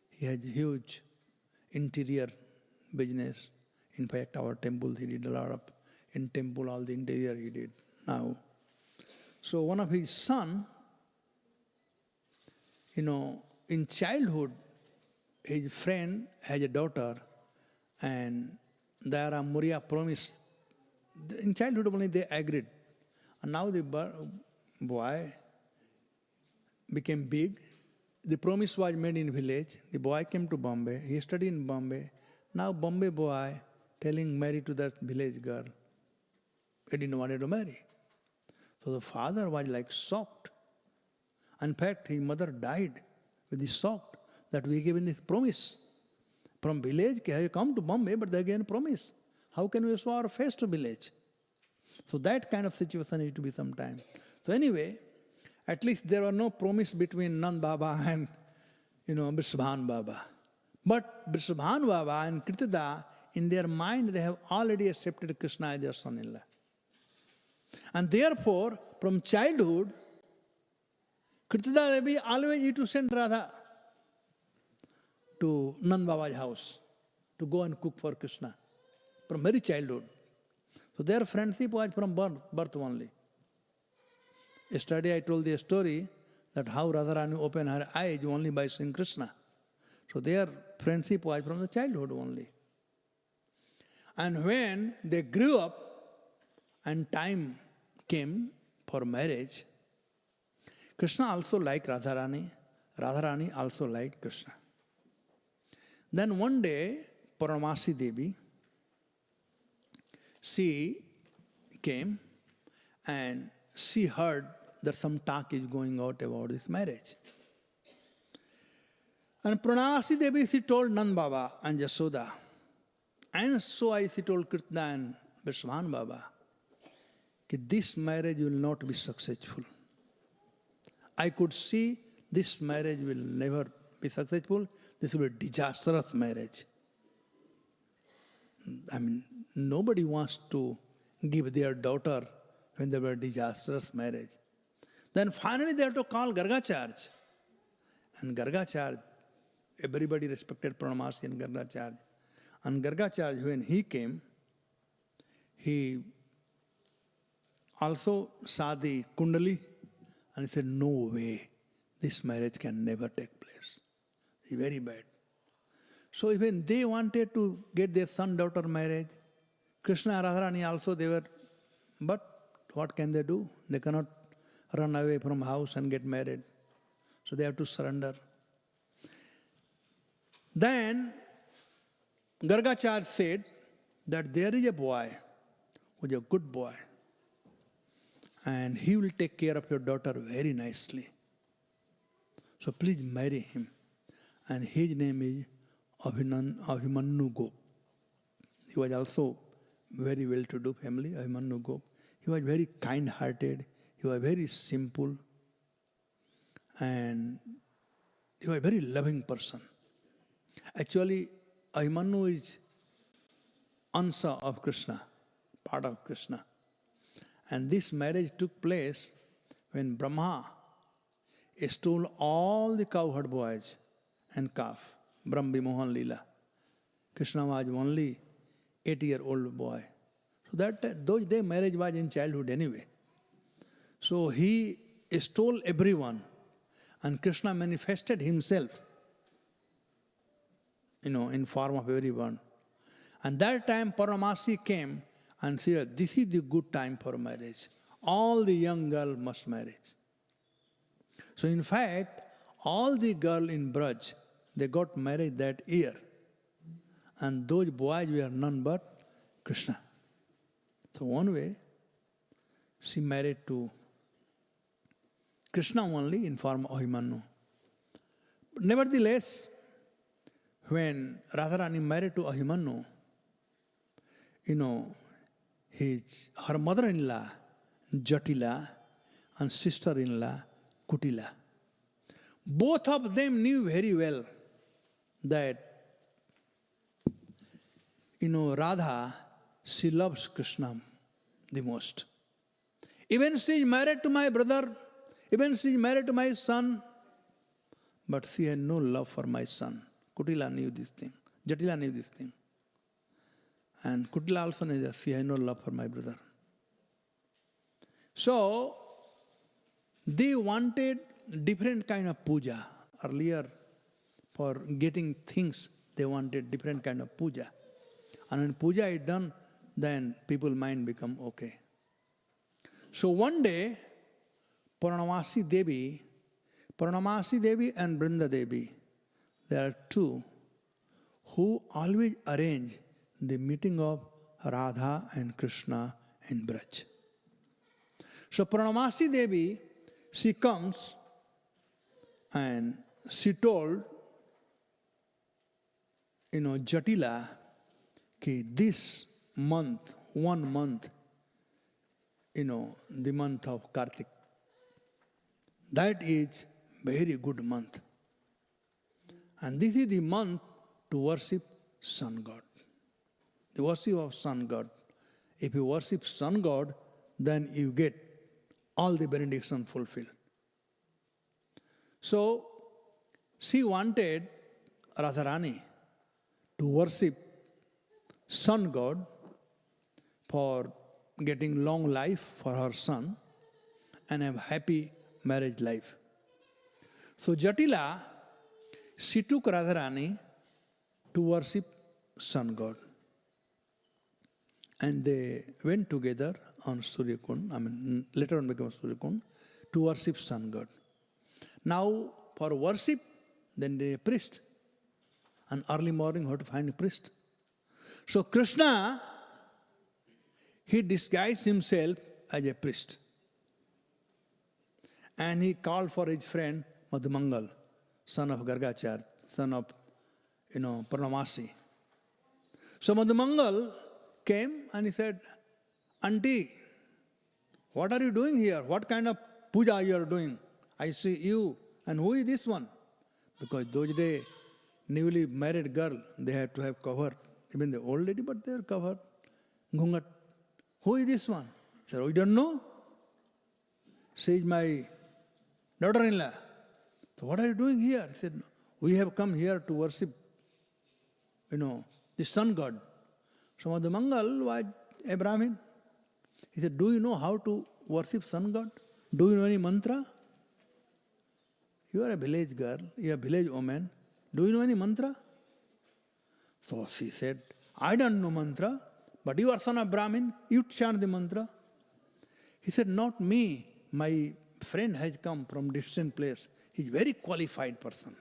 He has huge interior business. In fact, our temple, he did a lot of, in temple, all the interior he did now. So one of his son, in childhood, his friend has a daughter and Dayaram Moria promised, in childhood only they agreed. And now the boy became big. The promise was made in village. The boy came to Bombay. He studied in Bombay. Now Bombay boy telling marry to that village girl. He didn't want to marry. So the father was like shocked. In fact, his mother died with the shock that we given this promise. From village, have you come to Bombay, but they again promise. How can we show our face to village? So that kind of situation needs to be sometime. So anyway, at least there was no promise between Nand Baba and Vishwabhanu Baba. But Vishwabhanu Baba and Kritada, in their mind, they have already accepted Krishna as their son-in-law. And therefore, from childhood, Kritada Devi always used to send Radha to Nand Baba's house to go and cook for Krishna from very childhood. So their friendship was from birth only. Yesterday I told the story that how Radharani opened her eyes only by seeing Krishna. So their friendship was from the childhood only. And when they grew up and time came for marriage, Krishna also liked Radharani. Radharani also liked Krishna. Then one day, Paramasi Devi, she came and she heard that some talk is going out about this marriage. And Pranavasi Devi, she told Nand Baba and Jasoda, and so I she told Kirtna and Vishwan Baba, that this marriage will not be successful. I could see this marriage will never be successful. This will be a disastrous marriage. I mean, nobody wants to give their daughter when there were a disastrous marriage. Then finally they have to call Gargacharya. And Gargacharya, everybody respected Pranamasi and Gargacharya. And Gargacharya, when he came, he also saw the Kundali and he said, no way, this marriage can never take place. It's very bad. So even they wanted to get their son-daughter marriage, Krishna and Radharani also they were, but what can they do? They cannot run away from house and get married. So they have to surrender. Then Gargacharya said that there is a boy who is a good boy and he will take care of your daughter very nicely. So please marry him. And his name is Abhimanyu Gop. He was also very well-to-do family, Abhimanyu Gop. He was very kind-hearted. He was very simple. And he was a very loving person. Actually, Abhimanyu is Ansa of Krishna, part of Krishna. And this marriage took place when Brahma stole all the cowherd boys and calf, Brahma Mohan Leela. Krishna was only 8-year-old boy. So those days marriage was in childhood anyway. So he stole everyone and Krishna manifested himself, in form of everyone. And that time Paramasi came and said, this is the good time for marriage. All the young girls must marry. So in fact, all the girls in Braj, they got married that year. And those boys were none but Krishna. So one way, she married to Krishna only in form of Abhimanyu. Nevertheless, when Radharani married to Abhimanyu, her mother-in-law, Jatila, and sister-in-law, Kutila, both of them knew very well that, Radha, she loves Krishna the most. Even she is married to my brother, even she is married to my son, but she had no love for my son. Kutila knew this thing. Jatila knew this thing. And Kutila also knew that she had no love for my brother. So, they wanted different kind of puja. Earlier, for getting things, they wanted different kind of puja. And when puja is done, then people's mind become okay. So one day, Purnamasi Devi and Brinda Devi, there are two who always arrange the meeting of Radha and Krishna in Braj. So Purnamasi Devi, she comes and she told, Jatila, that this month, 1 month, the month of Kartik, that is very good month. And this is the month to worship Sun God. The worship of Sun God. If you worship Sun God, then you get all the benediction fulfilled. So, she wanted Radharani to worship Sun God for getting long life for her son and have happy marriage life. So Jatila, she took Radharani to worship Sun God. And they went together on Suryakund, later on became Suryakund, to worship Sun God. Now, for worship, then they priest. And early morning, how to find a priest? So Krishna, he disguised himself as a priest. And he called for his friend Madhumangal, son of Gargacharya, son of, Pranamasi. So Madhumangal came and he said, Auntie, what are you doing here? What kind of puja you are doing? I see you. And who is this one? Because those days, newly married girl, they had to have cover. Even the old lady, but they are covered. Ghungat. Who is this one? He said, we don't know. She is my daughter-in-law. So what are you doing here? He said, we have come here to worship, the sun god. So Madhumangal was a Brahmin. He said, do you know how to worship sun god? Do you know any mantra? You are a village girl, you are a village woman. Do you know any mantra? So she said, I don't know mantra, but you are son of Brahmin, you chant the mantra. He said, not me. My friend has come from distant place. He is a very qualified person.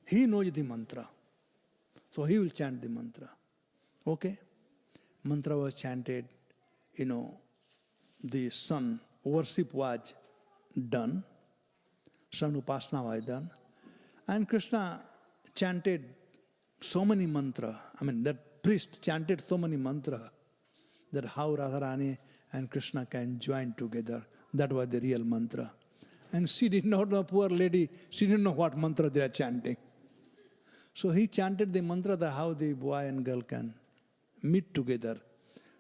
He knows the mantra. So he will chant the mantra. Okay? Mantra was chanted, the sun worship was done. Sun upasana was done. And Krishna chanted so many mantras. That priest chanted so many mantras that how Radharani and Krishna can join together. That was the real mantra. And she did not know, poor lady, she didn't know what mantra they are chanting. So he chanted the mantra that how the boy and girl can meet together.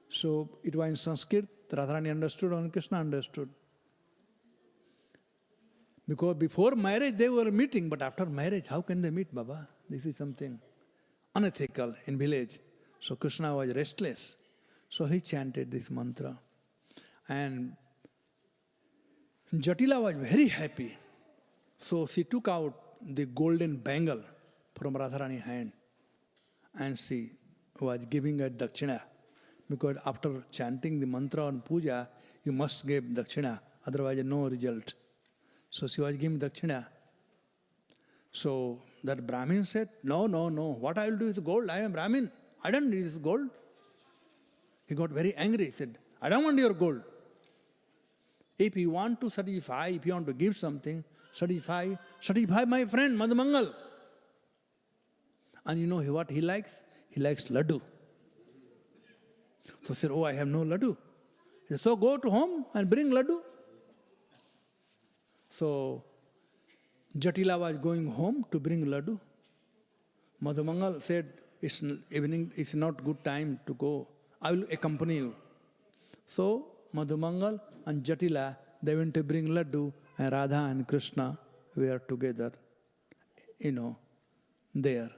So it was in Sanskrit, Radharani understood and Krishna understood. Because before marriage they were meeting, but after marriage, how can they meet, Baba? This is something unethical in village. So Krishna was restless. So he chanted this mantra. And Jatila was very happy. So she took out the golden bangle from Radharani's hand and she was giving a dakshina. Because after chanting the mantra on puja, you must give dakshina, otherwise no result. So she was giving dakshina. So that Brahmin said, no, what I will do with gold? I am Brahmin. I don't need this gold. He got very angry. He said, I don't want your gold. If you want to satisfy, if you want to give something, satisfy my friend Madhumangal. And you know what he likes? He likes laddu. So he said, I have no laddu. He said, so go to home and bring laddu. So Jatila was going home to bring laddu. Madhumangal said, it's evening, it's not good time to go. I will accompany you. So Madhumangal and Jatila, they went to bring laddu, and Radha and Krishna were together, there.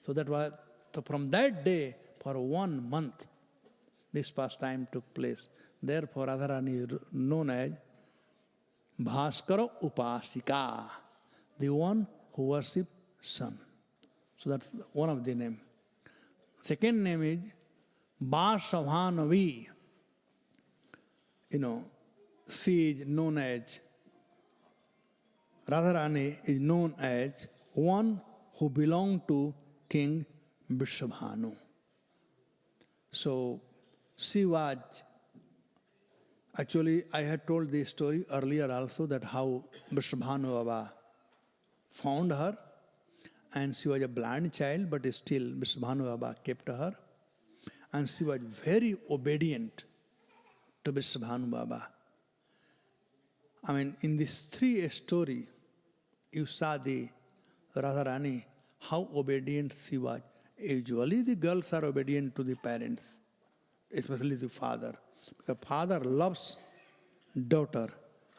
So that was, so from that day, for 1 month, this pastime took place. Therefore, Radharani is known as Bhaskara Upasika, the one who worships sun. So that's one of the names. Second name is Vasavhanavi. She is known as, Radharani is known as one who belonged to King Vrishabhanu. So she was, actually I had told this story earlier also that how Vrishabhanu Baba found her, and she was a blind child, but still Vrishabhanu Baba kept her, and she was very obedient to Vrishabhanu Baba. In this 3 story, you saw the Radharani, how obedient she was. Usually the girls are obedient to the parents, especially the father. Because father loves daughter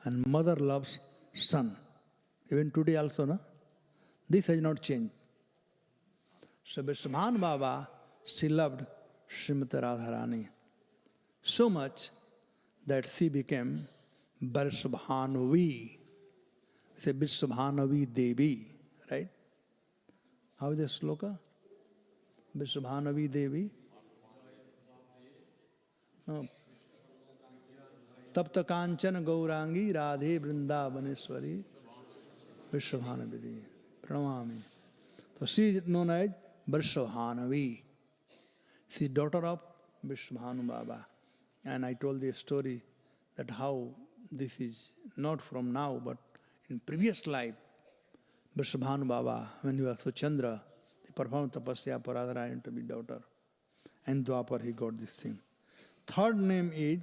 and mother loves son. Even today also, no? This has not changed. So Vrishabhanu Baba, she loved Srimati Radharani so much that she became Vrishabhanavi. It's a Vrishabhanavi Devi, right? How is the sloka? Vrishabhanavi Devi? No. Tapta Kanchana Gaurangi Radhe Vrindavaneshwari Vrishabhanavi Devi. Pranamami. So she is known as Vrishabhanavi. She is daughter of Vrishabhanu Baba. And I told the story that how this is not from now, but in previous life, Vrishabhanu Baba, when he was Suchandra, he performed tapasya for Radharani to be daughter. And Dwapar he got this thing. Third name is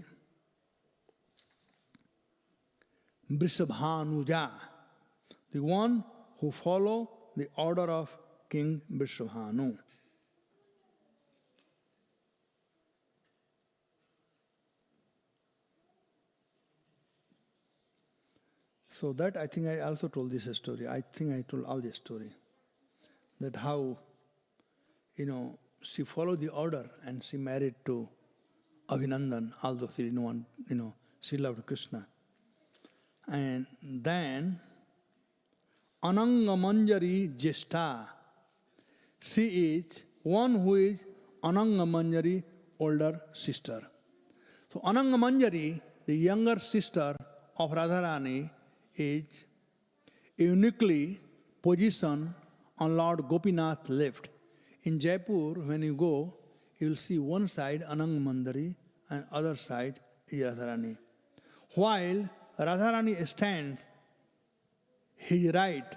Vrishabhanuja, the one who follow the order of King Vrishabhanu. So that I think I also told this story. I think I told all this story. That how, she followed the order and she married to Abhinandan, although she didn't want, she loved Krishna. And then Ananga Manjari Jeshta, she is one who is Ananga Manjari older sister. So Ananga Manjari, the younger sister of Radharani, is uniquely positioned on Lord Gopinath's left. In Jaipur, when you go, you will see one side Ananga Manjari and other side is Radharani. While Radharani stands his right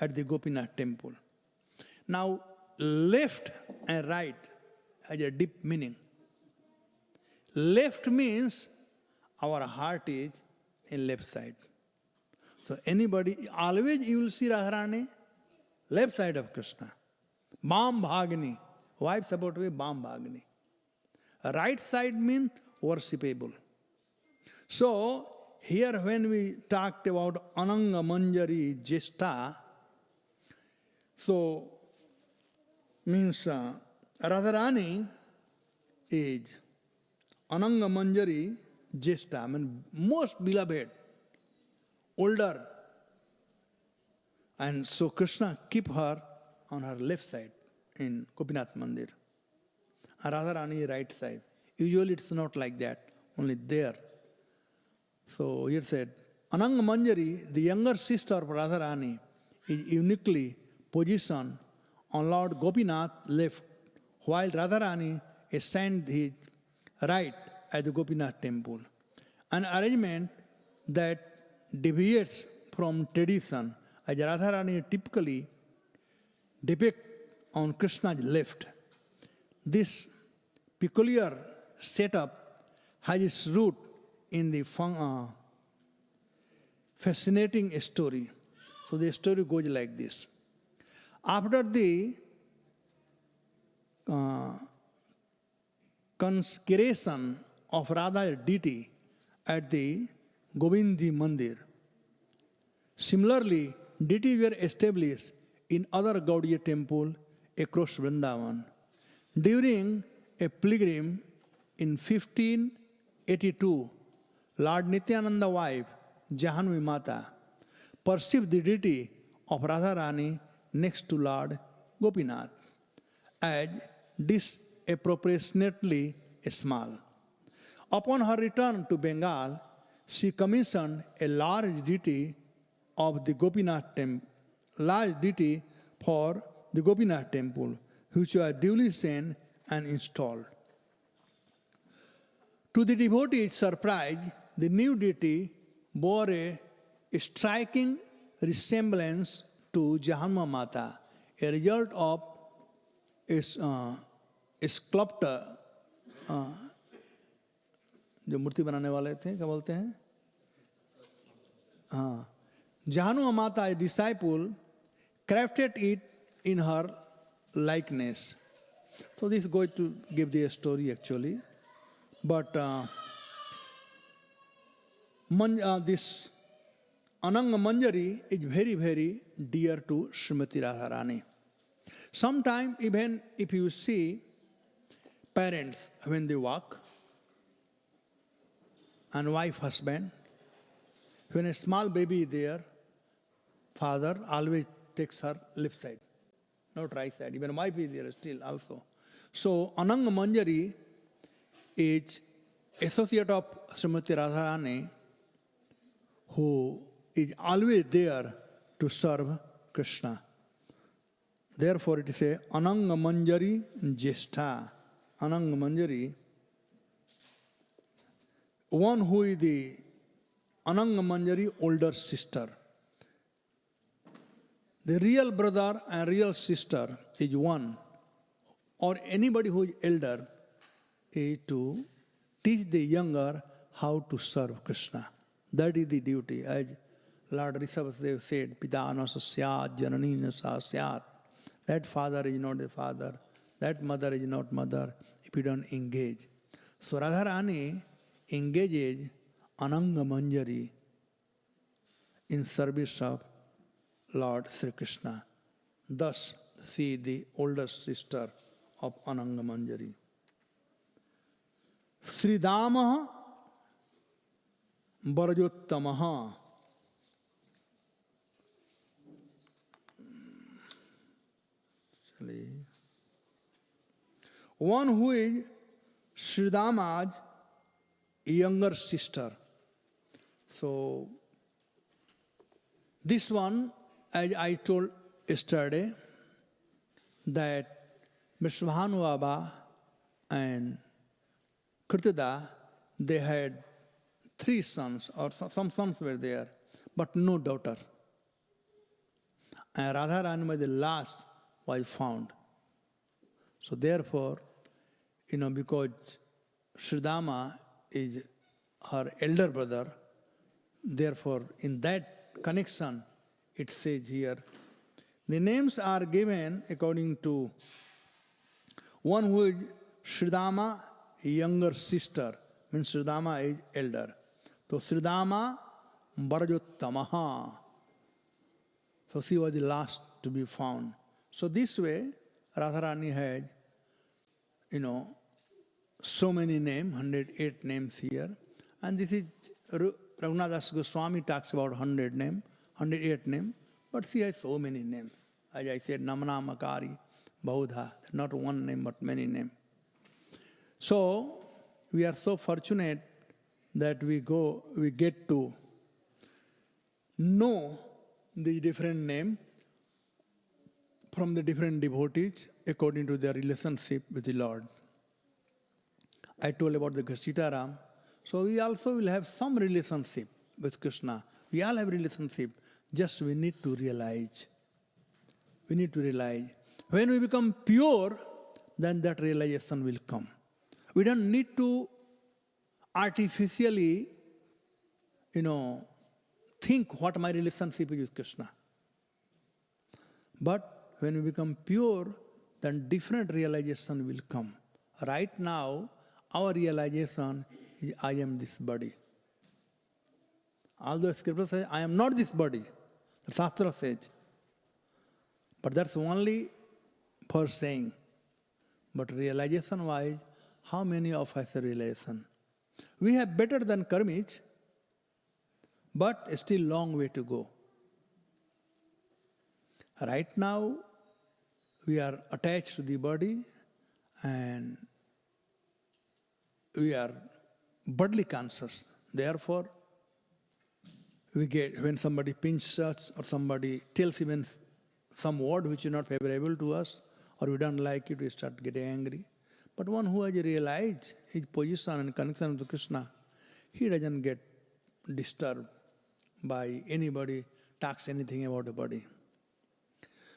at the Gopinath temple. Now, left and right has a deep meaning. Left means our heart is in left side. So anybody, always you will see Radharani, left side of Krishna. Bam Bhagini, wife supposed to be Bam Bhagini. Right side means worshipable. So, here when we talked about Ananga Manjari Jeshta, so means Radharani is Ananga Manjari Jeshta, I mean most beloved, older. And so Krishna keep her on her left side in Gopinath Mandir. And Radharani right side. Usually it's not like that, only there. So it said, Ananga Manjari, the younger sister of Radharani, is uniquely positioned on Lord Gopinath left, while Radharani stands his right at the Gopinath temple. An arrangement that deviates from tradition, as Radharani typically depicts on Krishna's left. This peculiar setup has its root in the fascinating story. So the story goes like this. After the consecration of Radha's deity at the Govindi Mandir, similarly, deities were established in other Gaudiya temples across Vrindavan. During a pilgrim in 1582, Lord Nityananda's wife, Jahanvi Mata, perceived the deity of Radharani next to Lord Gopinath as disproportionately small. Upon her return to Bengal, she commissioned a large deity of the Gopinath temple, large deity for the Gopinath temple, which was duly sent and installed. To the devotee's surprise, the new deity bore a striking resemblance to Jahanma Mata, a result of a sculptor, जो मूर्ति बनाने वाले थे, क्या बोलते हैं? हाँ, Jahanma Mata, a disciple, crafted it in her likeness. So this is going to give the story actually. But this Ananga Manjari is very, very dear to Srimati Radharani. Sometimes even if you see parents when they walk, and wife, husband, when a small baby is there, father always takes her left side, not right side. Even wife is there still also. So Ananga Manjari is associate of Srimati Radharani, who is always there to serve Krishna. Therefore it is a Ananga Manjari Jeshta. Ananga Manjari, one who is the Ananga Manjari older sister. The real brother and real sister is one, or anybody who is elder is to teach the younger how to serve Krishna. That is the duty. As Lord Rishabhadev said, Pitana sasyat, jananina sasyat. That father is not the father, that mother is not mother, if you don't engage. So Radharani engages Ananga Manjari in service of Lord Sri Krishna. Thus, she is the older sister of Ananga Manjari. Sridamaha Barajottamaha. One who is Sridama's younger sister. So, this one, as I told yesterday, that Mr. Bhanu and Kirtada, they had 3 sons, or some sons were there, but no daughter. And Radharani was the last was found. So therefore, because Sridama is her elder brother, therefore in that connection, it says here, the names are given according to one who is Sridama, younger sister, means Sridama is elder. So Sridama Barajottamaha. So she was the last to be found. So this way, Radharani had, so many names, 108 names here. And this is, Raghunath Goswami talks about 100 names, 108 names, but she has so many names. As I said, Namana Makari, Baudha, not one name but many names. So, we are so fortunate that we get to know the different name from the different devotees according to their relationship with the Lord. I told about the Sitaram. So we also will have some relationship with Krishna. We all have relationship. Just we need to realize. We need to realize. When we become pure, then that realization will come. We don't need to artificially, think what my relationship is with Krishna. But when we become pure, then different realization will come. Right now, our realization is, I am this body. Although Scripture says, I am not this body. The Shastra says. But that's only for saying. But realization-wise, how many of us have realization? We have better than karmis, but still long way to go. Right now, we are attached to the body and we are bodily conscious. Therefore, we get, when somebody pinches us or somebody tells even some word which is not favorable to us or we don't like it, we start getting angry. But one who has realized his position and connection to Krishna, he doesn't get disturbed by anybody talks anything about the body.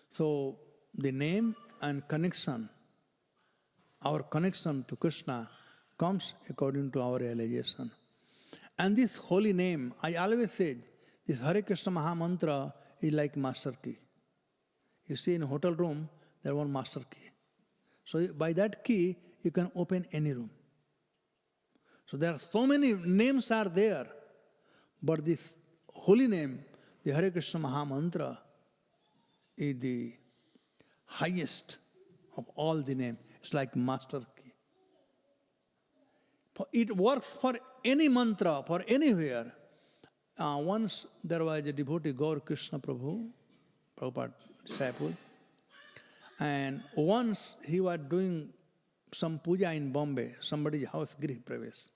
So the name and connection, our connection to Krishna comes according to our realization. And this holy name, I always say, this Hare Krishna Maha Mantra is like master key. You see in a hotel room, there is one master key. So by that key, you can open any room. So there are so many names are there, but this holy name, the Hare Krishna Maha Mantra, is the highest of all the names. It's like master key. It works for any mantra, for anywhere. Once there was a devotee, Gaur Krishna Prabhupada disciple, and once he was doing some puja in Bombay, somebody's house, Grih Pravesh.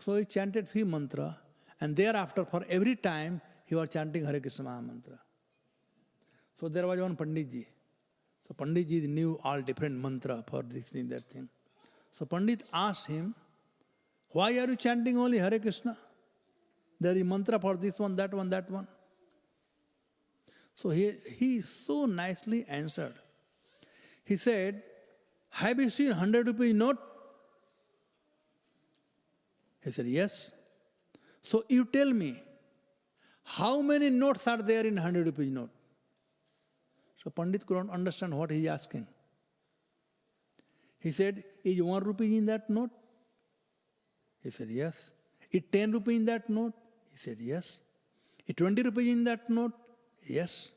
So he chanted few mantra, and thereafter, for every time, he was chanting Hare Krishna Maha Mantra. So there was one Panditji. So Panditji knew all different mantra for this thing, that thing. So Pandit asked him, why are you chanting only Hare Krishna? There is mantra for this one, that one, that one. So he so nicely answered. He said, have you seen 100 rupee note? He said, yes. So you tell me, how many notes are there in 100 rupee note? So Pandit couldn't understand what he is asking. He said, is 1 rupee in that note? He said, yes. Is 10 rupee in that note? He said, yes. Is 20 rupee in that note? Yes.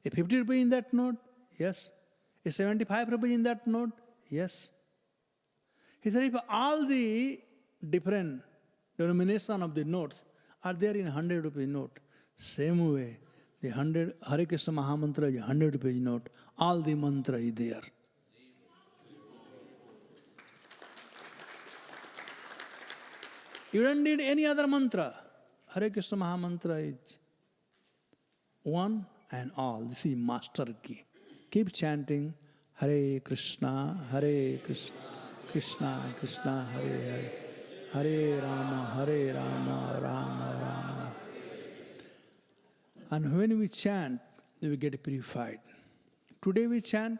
Is 50 rupee in that note? Yes. Is 75 rupee in that note? Yes. He said, if all the different denomination of the notes are there in 100 rupee note, same way, the 100 Hare Krishna Mahamantra is 100 rupee note, all the mantra is there. You don't need any other mantra. Hare Krishna Mahamantra is one and all. This is master key. Keep chanting Hare Krishna, Krishna Krishna, Hare Hare, Hare Rama, Rama Rama. And when we chant, we get purified. Today we chant,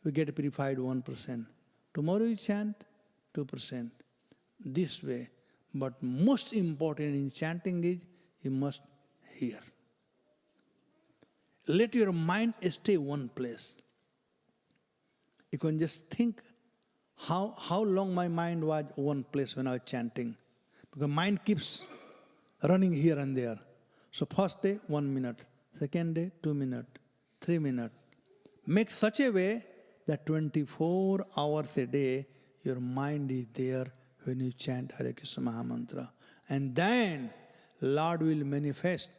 we get purified 1%. Tomorrow we chant, 2%. This way. But most important in chanting is you must hear. Let your mind stay one place. You can just think how long my mind was one place when I was chanting. Because mind keeps running here and there. So first day, 1 minute. Second day, 2 minutes. 3 minutes. Make such a way that 24 hours a day, your mind is there when you chant Hare Krishna Mahamantra. And then Lord will manifest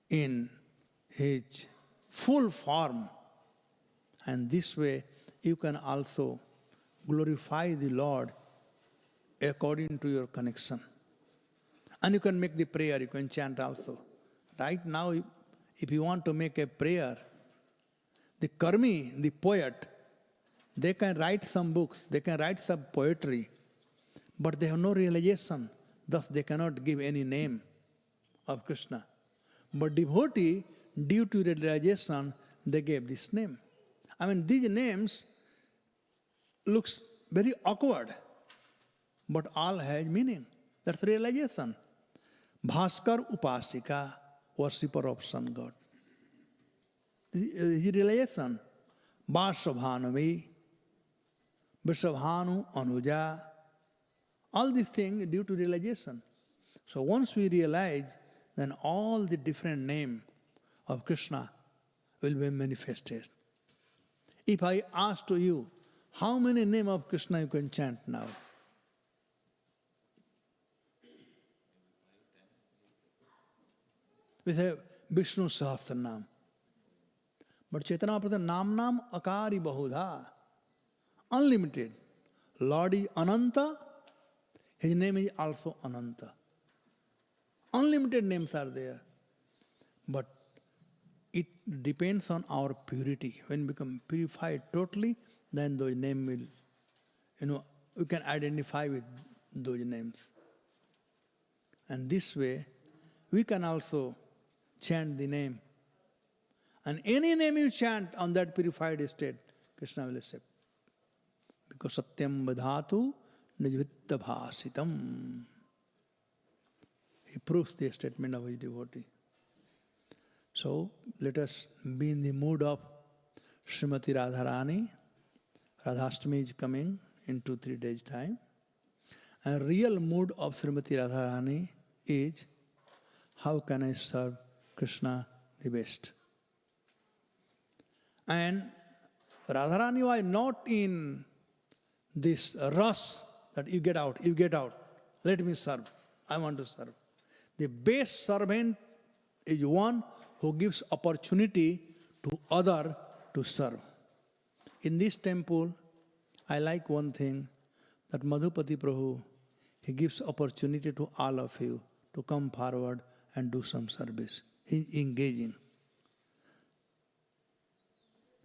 in His full form. And this way you can also glorify the Lord according to your connection. And you can make the prayer, you can chant also. Right now, if you want to make a prayer, the Karmi, the poet, they can write some books, they can write some poetry, but they have no realization. Thus, they cannot give any name of Krishna. But devotee, due to realization, they gave this name. I mean, these names looks very awkward, but all has meaning. That's realization. Bhaskar Upasika, worshipper of sun god. His realization. Vashabhanavi, Vishabhanu Anuja. All these things due to realization. So once we realize, then all the different names of Krishna will be manifested. If I ask to you, how many names of Krishna you can chant now? We say Vishnu Sahasranam. But Chaitanya Prabhu Nam Akari Bahudha. Unlimited. Lord is Ananta. His name is also Ananta. Unlimited names are there. But it depends on our purity. When we become purified totally, then those names will, we can identify with those names. And this way, we can also chant the name. And any name you chant on that purified state, Krishna will accept. Because Satyam Vadhatu Nijvitta Bhasitam. He proves the statement of his devotee. So, let us be in the mood of Srimati Radharani. Radhastami is coming in 2-3 days' time. And real mood of Srimati Radharani is, how can I serve Krishna the best? And Radharani was not in this rush that you get out, let me serve, I want to serve. The best servant is one who gives opportunity to other to serve. In this temple, I like one thing, that Madhupati Prabhu, he gives opportunity to all of you to come forward and do some service. He is engaging.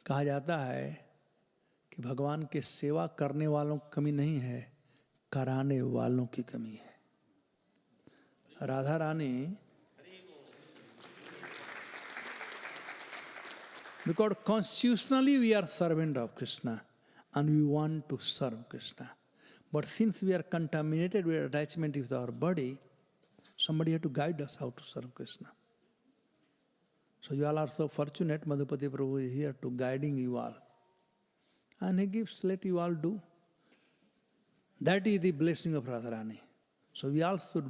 कहा जाता है कि भगवान के सेवा करने वालों की कमी नहीं है, कराने वालों की कमी है. Radha Rani Because constitutionally we are servant of Krishna and we want to serve Krishna. But since we are contaminated with attachment with our body, somebody has to guide us how to serve Krishna. So you all are so fortunate, Madhupati Prabhu is here to guiding you all. And he gives, let you all do. That is the blessing of Radharani. So we all should,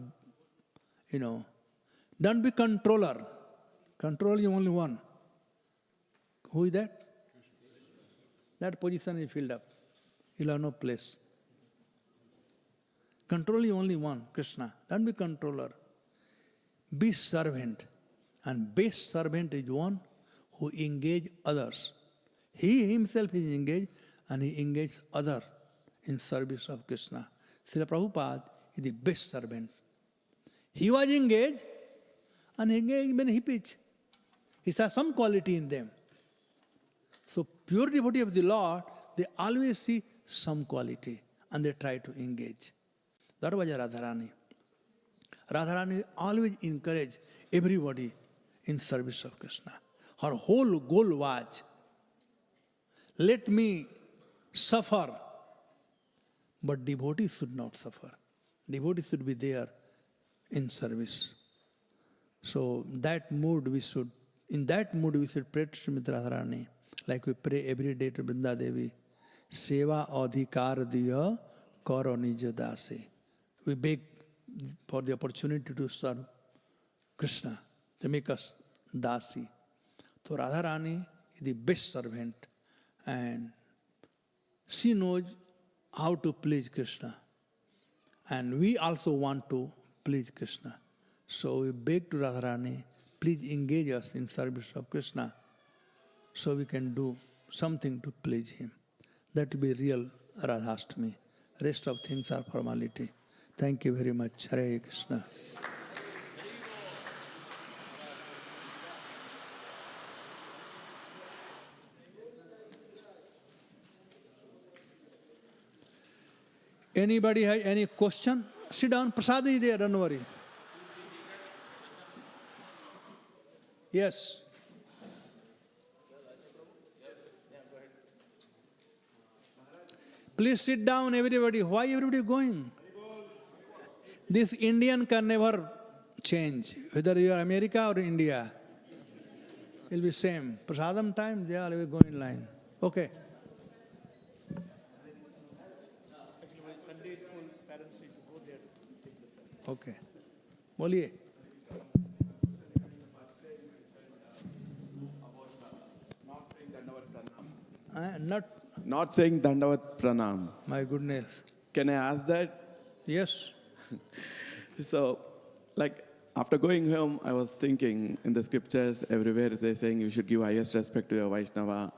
don't be controller. Control you only one. Who is that? That position is filled up. You'll have no place. Control you only one, Krishna. Don't be controller. Be servant. And best servant is one who engage others. He himself is engaged and he engages others in service of Krishna. Srila Prabhupada is the best servant. He was engaged and engaged many hippies. He saw some quality in them. So pure devotee of the Lord, they always see some quality and they try to engage. That was Radharani. Radharani always encouraged everybody in service of Krishna. Her whole goal was, let me suffer, but devotees should not suffer. Devotees should be there in service. So in that mood we should pray to Srimati Radharani, like we pray every day to Vrinda Devi. Seva adhikar diya karo nija dasi. We beg for the opportunity to serve Krishna, to make us dasi. So Radharani is the best servant and she knows how to please Krishna. And we also want to please Krishna. So we beg to Radharani, please engage us in service of Krishna so we can do something to please him. That will be real Radhastami. Rest of things are formality. Thank you very much. Hare Krishna. Anybody have any question? Sit down. Prasad is there, don't worry. Yes. Please sit down, everybody. Why everybody going? This Indian can never change. Whether you are America or India, it will be same. Prasadam time, they all will go in line. Okay. Okay. Boliye. Not saying Dandavat Pranam. My goodness. Can I ask that? Yes. So, after going home, I was thinking in the scriptures everywhere they're saying you should give highest respect to your Vaishnava,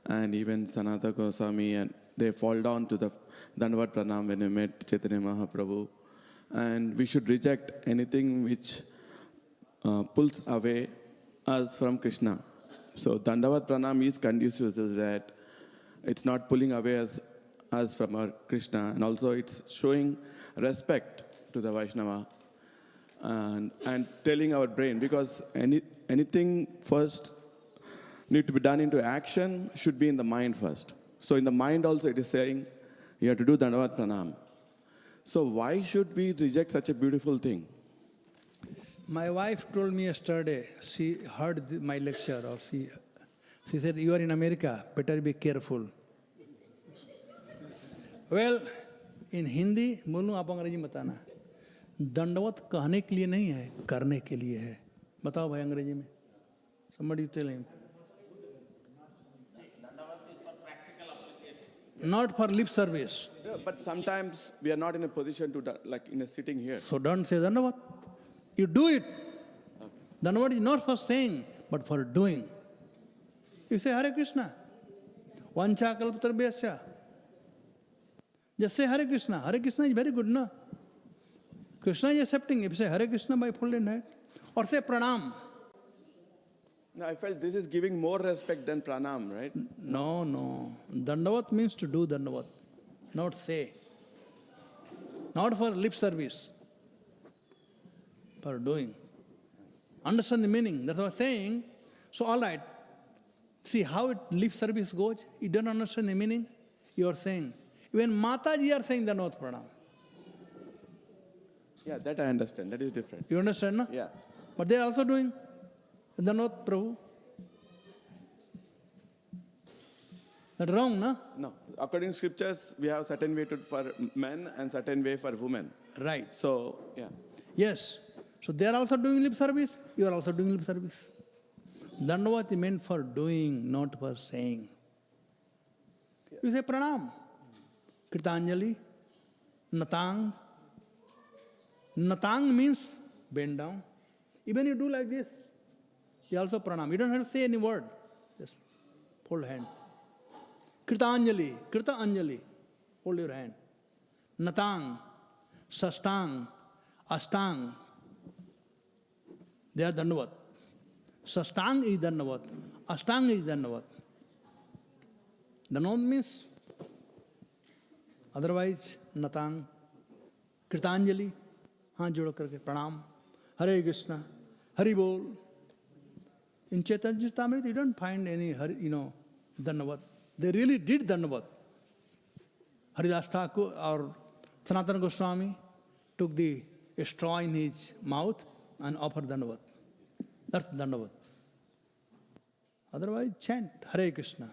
and even Sanatana Goswami, and they fall down to the Dandavat Pranam when we met Chaitanya Mahaprabhu. And we should reject anything which pulls away us from Krishna. So Dandavat Pranam is conducive to that. It's not pulling away us from our Krishna, and also it's showing respect to the Vaishnava and telling our brain, because anything first need to be done into action should be in the mind first. So in the mind also it is saying you have to do Dandavat Pranam. So why should we reject such a beautiful thing? My wife told me yesterday, she heard my lecture, or she said, you are in America, better be careful. Well, in Hindi, बोलूं आप अंग्रेजी में बताना. दंडवत कहने के लिए नहीं है, करने के लिए है. बताओ भाई अंग्रेजी में. Somebody tell him. Not for lip service. Yeah, but sometimes we are not in a position to, in a sitting here. So don't say Dandavat. You do it. Okay. Dandavat is not for saying, but for doing. You say Hare Krishna. Vancha kalpatarvyasya. Just say Hare Krishna. Hare Krishna is very good, no? Krishna is accepting. If you say Hare Krishna by full and heart, or say Pranam. No, I felt this is giving more respect than Pranam, right? No. Dandavat means to do Dandavat, not say. Not for lip service, for doing. Understand the meaning. That's what I'm saying. So all right, See how it lip service goes? You don't understand the meaning? You are saying. Even Mataji are saying Dandavat Pranam. Yeah, that I understand. That is different. You understand, no? Yeah. But they are also doing Dandavat Prabhu. That's wrong, no? No. According to scriptures, we have certain way for men and certain way for women. Right. So, yeah. Yes. So they are also doing lip service. You are also doing lip service. Dandavat is meant for doing, not for saying. You say pranam. Kritanjali. Natang. Natang means bend down. Even you do like this, you also pranam. You don't have to say any word. Just hold hand. Kritanjali. Krita Anjali. Hold your hand. Natang. Sastang. Astang. They are Dandavat. Sastang is Dandavat. Astang is Dandavat. Dandavat means otherwise Natang. Kritanjali. हाथ जोड़ करके प्रणाम. Hare Krishna. Hari Bol. In Chaitanya Charitamrita, you don't find any, Dandavat. They really did Dandavat. Haridas Thakur or Sanatana Goswami took the straw in his mouth and offered Dandavat. That's Dandavat. Otherwise, chant Hare Krishna.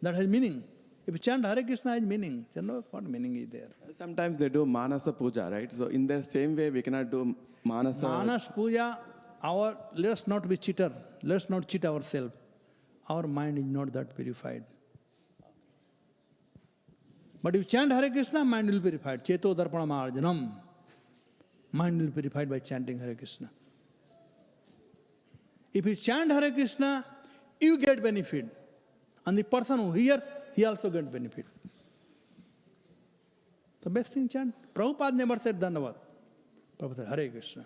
That has meaning. If you chant Hare Krishna has meaning, what meaning is there? Sometimes they do Manasa Puja, right? So in the same way, we cannot do Manasa. Manas Puja, let us not be cheater. Let us not cheat ourselves. Our mind is not that purified. But if you chant Hare Krishna, mind will be purified. Cheto darpana marjanam. Mind will be purified by chanting Hare Krishna. If you chant Hare Krishna, you get benefit. And the person who hears, he also gets benefit. The best thing chant. Prabhupada never said Dandavat. Prabhupada said Hare Krishna.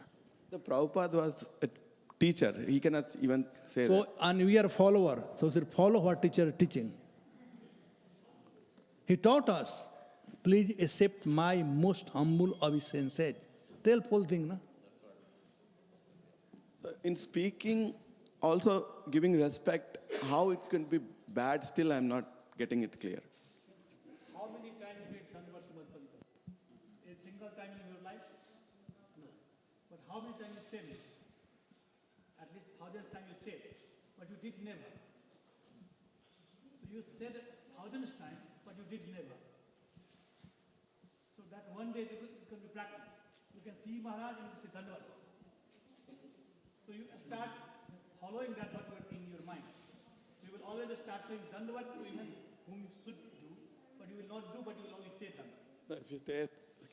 The Prabhupada was a teacher. He cannot even say that. And we are follower. So we should follow what teacher is teaching. He taught us, please accept my most humble obeisance. Tell whole thing, no? So in speaking, also giving respect, how it can be bad, still I'm not getting it clear. How many times you did Dandavat to Madhvanta? A single time in your life? No. But how many times you said it? At least 1,000th time you said, but you did never. So you said 1,000th time, but you did never. So that one day it can be practiced. You can see Maharaj and you say Dandavat. So you start following that what in your mind. You will always start saying Dandavat to even whom you should do, but you will not do, but you will only say Dandavat. No, if you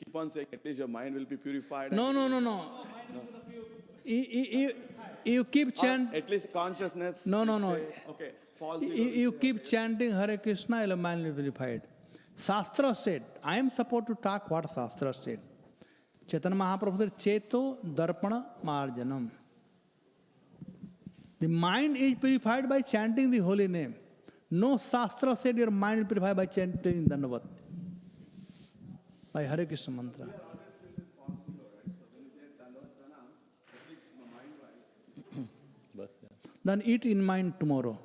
keep on saying, at least your mind will be purified. No. You keep chanting. At least consciousness. No. Say, okay, false. You keep chanting Hare Krishna, your mind will be purified. Shastra said, I am supposed to talk what Shastra said. Chaitanya Mahaprabhu said, Cheto darpana marjanam. The mind is purified by chanting the holy name. No Shastra said your mind is purified by chanting Dandavat. By Hare Krishna mantra. Then eat in mind tomorrow.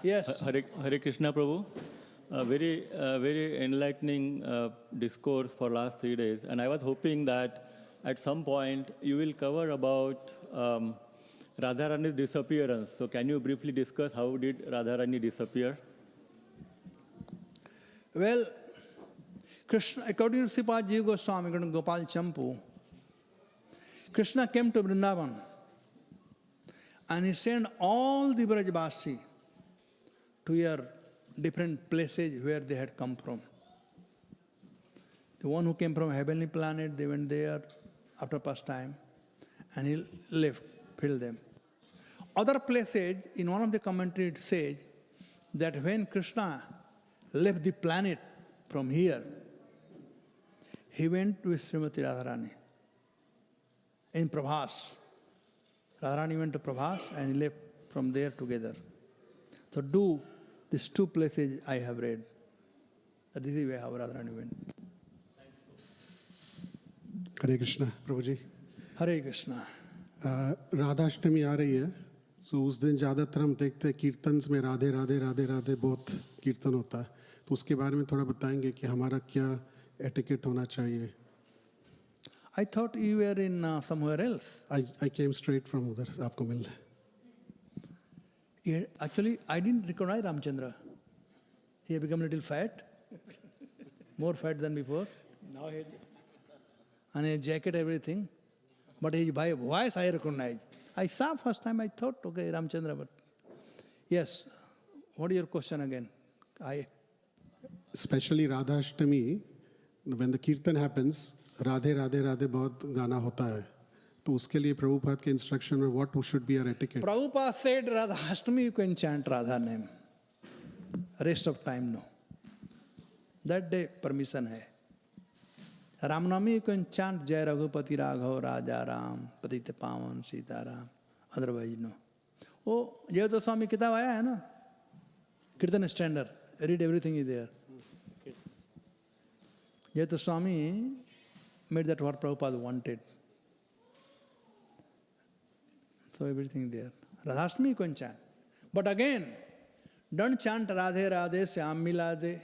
Yes. Hare Krishna Prabhu. Very enlightening discourse for last 3 days. And I was hoping that at some point you will cover about Radharani's disappearance. So can you briefly discuss how did Radharani disappear? Well, Krishna, according to Srimati Jiva Goswami, according to Gopal Champu, Krishna came to Vrindavan and he sent all the Brajvasi to your different places where they had come from. The one who came from heavenly planet, they went there after pastime and he left, filled them. Other places, in one of the commentaries it says that when Krishna left the planet from here, he went with Srimati Radharani in Prabhas. Radharani went to Prabhas and he left from there together. So these two places I have read. That this is where how Radharani went. Hare Krishna, Prabhuji. Hare Krishna. Radhashtami आ रही है, तो उस दिन ज़्यादातर हम देखते हैं कीर्तन में राधे राधे राधे राधे बहुत कीर्तन होता है, तो उसके बारे में थोड़ा बताएंगे कि हमारा क्या एटिकेट होना चाहिए. I thought you were in somewhere else. I came straight from उधर आपको मिलने. Actually, I didn't recognize Ramchandra. He had become a little fat, more fat than before, Now he and a jacket, everything. But his voice I recognized. I saw first time, I thought, okay, Ramchandra, but yes. What is your question again? Especially Radhashtami, when the kirtan happens, Radhe Radhe Radhe बहुत गाना होता है, तो उसके लिए प्रभुपाद के instruction में what should be our etiquette? Prabhupada said Radhashtami you can chant Radha name. Rest of time no. That day permission hai. Ramnami you can chant Jai Raghupati Raghav Raja Ram Patite Pavan Sita Ram. Otherwise no. Oh, Jai to Swami kitab aaya hai na? Kirtan standard. Read everything is there. Jai to Swami made that what Prabhupada wanted. So everything there. Radhashtami you can chant. But again, don't chant Radhe Radhe Syam Milade.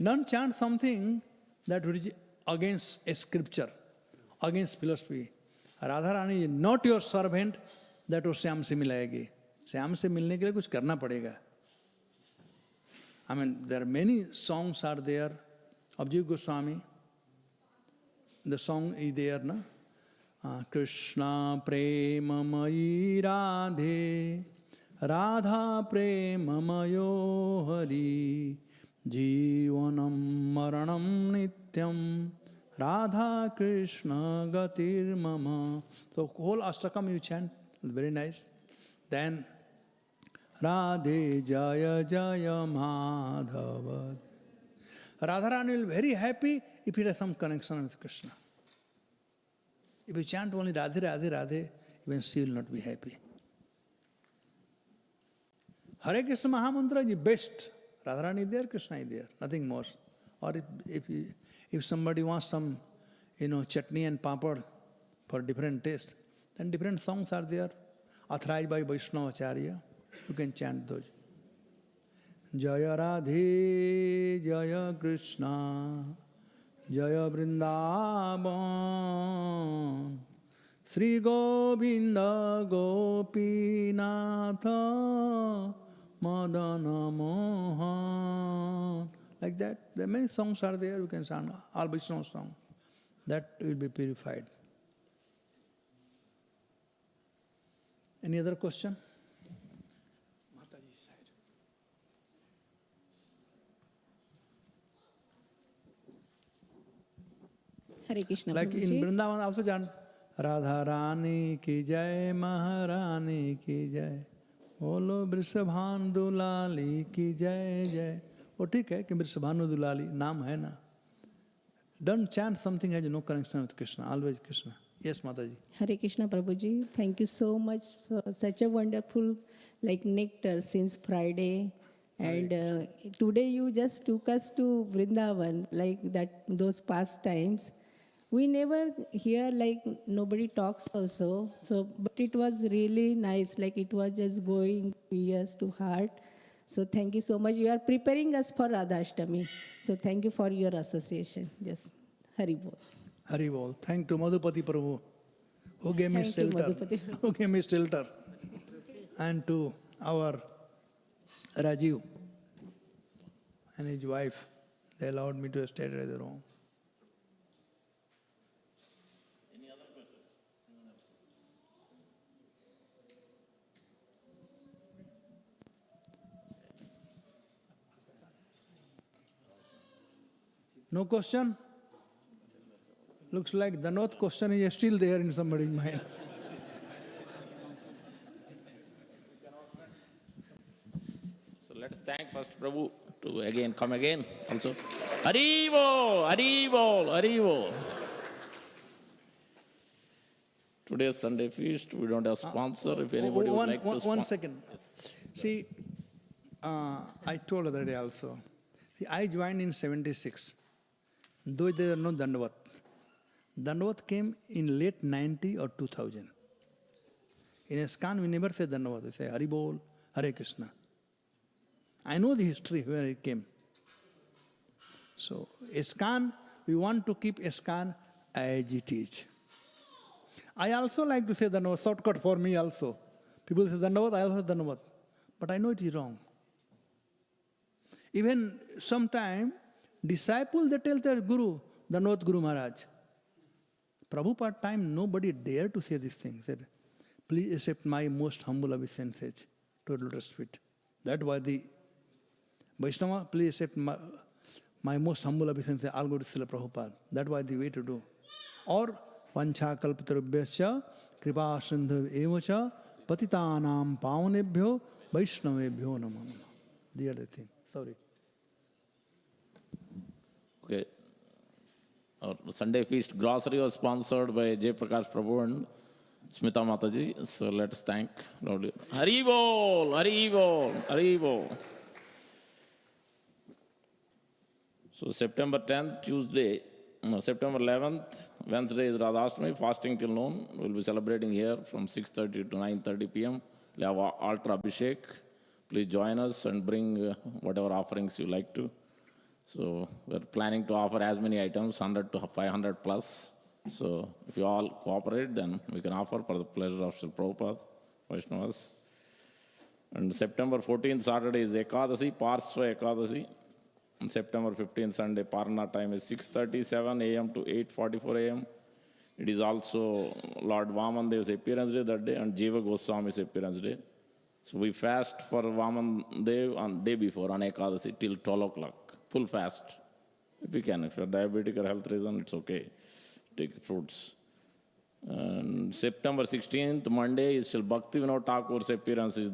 Don't chant something that is against a scripture, against philosophy. Radharani is not your servant, that वो श्याम से मिलाएगी. श्याम से मिलने के लिए कुछ करना पड़ेगा. I mean, there are many songs are there. Abjiv Goswami, the song is there, na? Krishna premamayi Radhe, Radha premamayo Hari, Jivanam maranam nityam, Radha Krishna gatir mama. So whole Ashtakam you chant, very nice. Then Radhe Jaya Jaya Madhava. Radharani will be very happy if he has some connection with Krishna. If you chant only Radhe Radhe Radhe, even she will not be happy. Hare Krishna Mahamantra is best. Radharani is there, Krishna is there, nothing more. Or if somebody wants some, chutney and papad for different taste, then different songs are there, authorized by Vaishnava Acharya. You can chant those. Jaya Radhe, Jaya Krishna, Jaya Vrindavan, Sri Govinda Gopinatha, Madana Mohan. Like that, there are many songs are there, you can chant, all Vaishnava songs. That will be purified. Any other question? Hare Krishna. Like in Prabhuji. Vrindavan also chant Radharani ki jai, Maharani ki jai, Bolo Vrishabhanu Dulali ki jai jai. वो ठीक है कि वृषभानु दुलाली नाम है ना. Don't chant something has no connection with Krishna. Always Krishna. Yes, Mataji. Hare Krishna Prabhuji. Thank you so much. Such a wonderful nectar since Friday. And today you just took us to Vrindavan, those pastimes. We never hear, nobody talks also. But it was really nice, it was just going ears to heart. So thank you so much. You are preparing us for Radhashtami. So thank you for your association. Yes. Hari Bol. Hari Bol. Thank to Madhupati Prabhu who gave me Thank you, shelter. Madhupati Prabhu. Who gave me shelter. And to our Rajiv and his wife. They allowed me to stay at their home. No question? Looks like the note question is still there in somebody's mind. So let's thank first Prabhu to again come again also. Haribol, Haribol, Haribol. Today's Sunday feast, we don't have sponsor. If anybody would like to sponsor. One second. See, I told other day also. See, I joined in 76. Though there are no Dandavat. Dandavat came in late 90 or 2000. In ISKCON, we never say Dandavat, we say Hari Bol, Hare Krishna. I know the history where it came. So, ISKCON, we want to keep ISKCON as it is. I also like to say Dandavat, shortcut for me also. People say Dandavat, I also say Dandavat. But I know it is wrong. Even sometime, disciples, they tell their Guru, Dandavat Guru Maharaj. Prabhupada time, nobody dared to say this thing. Said, please accept my most humble obeisances to lotus feet. That was the Vaishnava, please accept my most humble obeisances. I'll go to Srila Prabhupada. That was the way to do. Or Vancha kalpatarubhyascha kripa sindhu evacha patitanam pavanebhyo vaishnavebhyo namah. The other thing. Sorry. Okay. Our Sunday feast grocery was sponsored by Jay Prakash Prabhu and Smita Mataji. So let's thank Lord. Hari Bol, Hari Bol, Hari Bol. So September 10th, Tuesday, no, September 11th, Wednesday is Radharani, fasting till noon. We'll be celebrating here from 6:30 to 9:30 p.m. We have our altar Abhishek. Please join us and bring whatever offerings you like to. So we're planning to offer as many items, 100 to 500 plus. So if you all cooperate, then we can offer for the pleasure of Srila Prabhupada, Vaishnavas. And September 14th, Saturday is Ekadasi, Parsva Ekadasi. On September 15th, Sunday, Parana time is 6:37 a.m. to 8:44 a.m. It is also Lord Vaman Dev's appearance day that day and Jiva Goswami's appearance day. So we fast for Vaman Dev on day before, on Ekadasi, till 12 o'clock. Full fast, if you can. If you're diabetic or health reason, it's okay. Take fruits. And September 16th, Monday, is Srila Bhakti Vinod Thakur's appearance.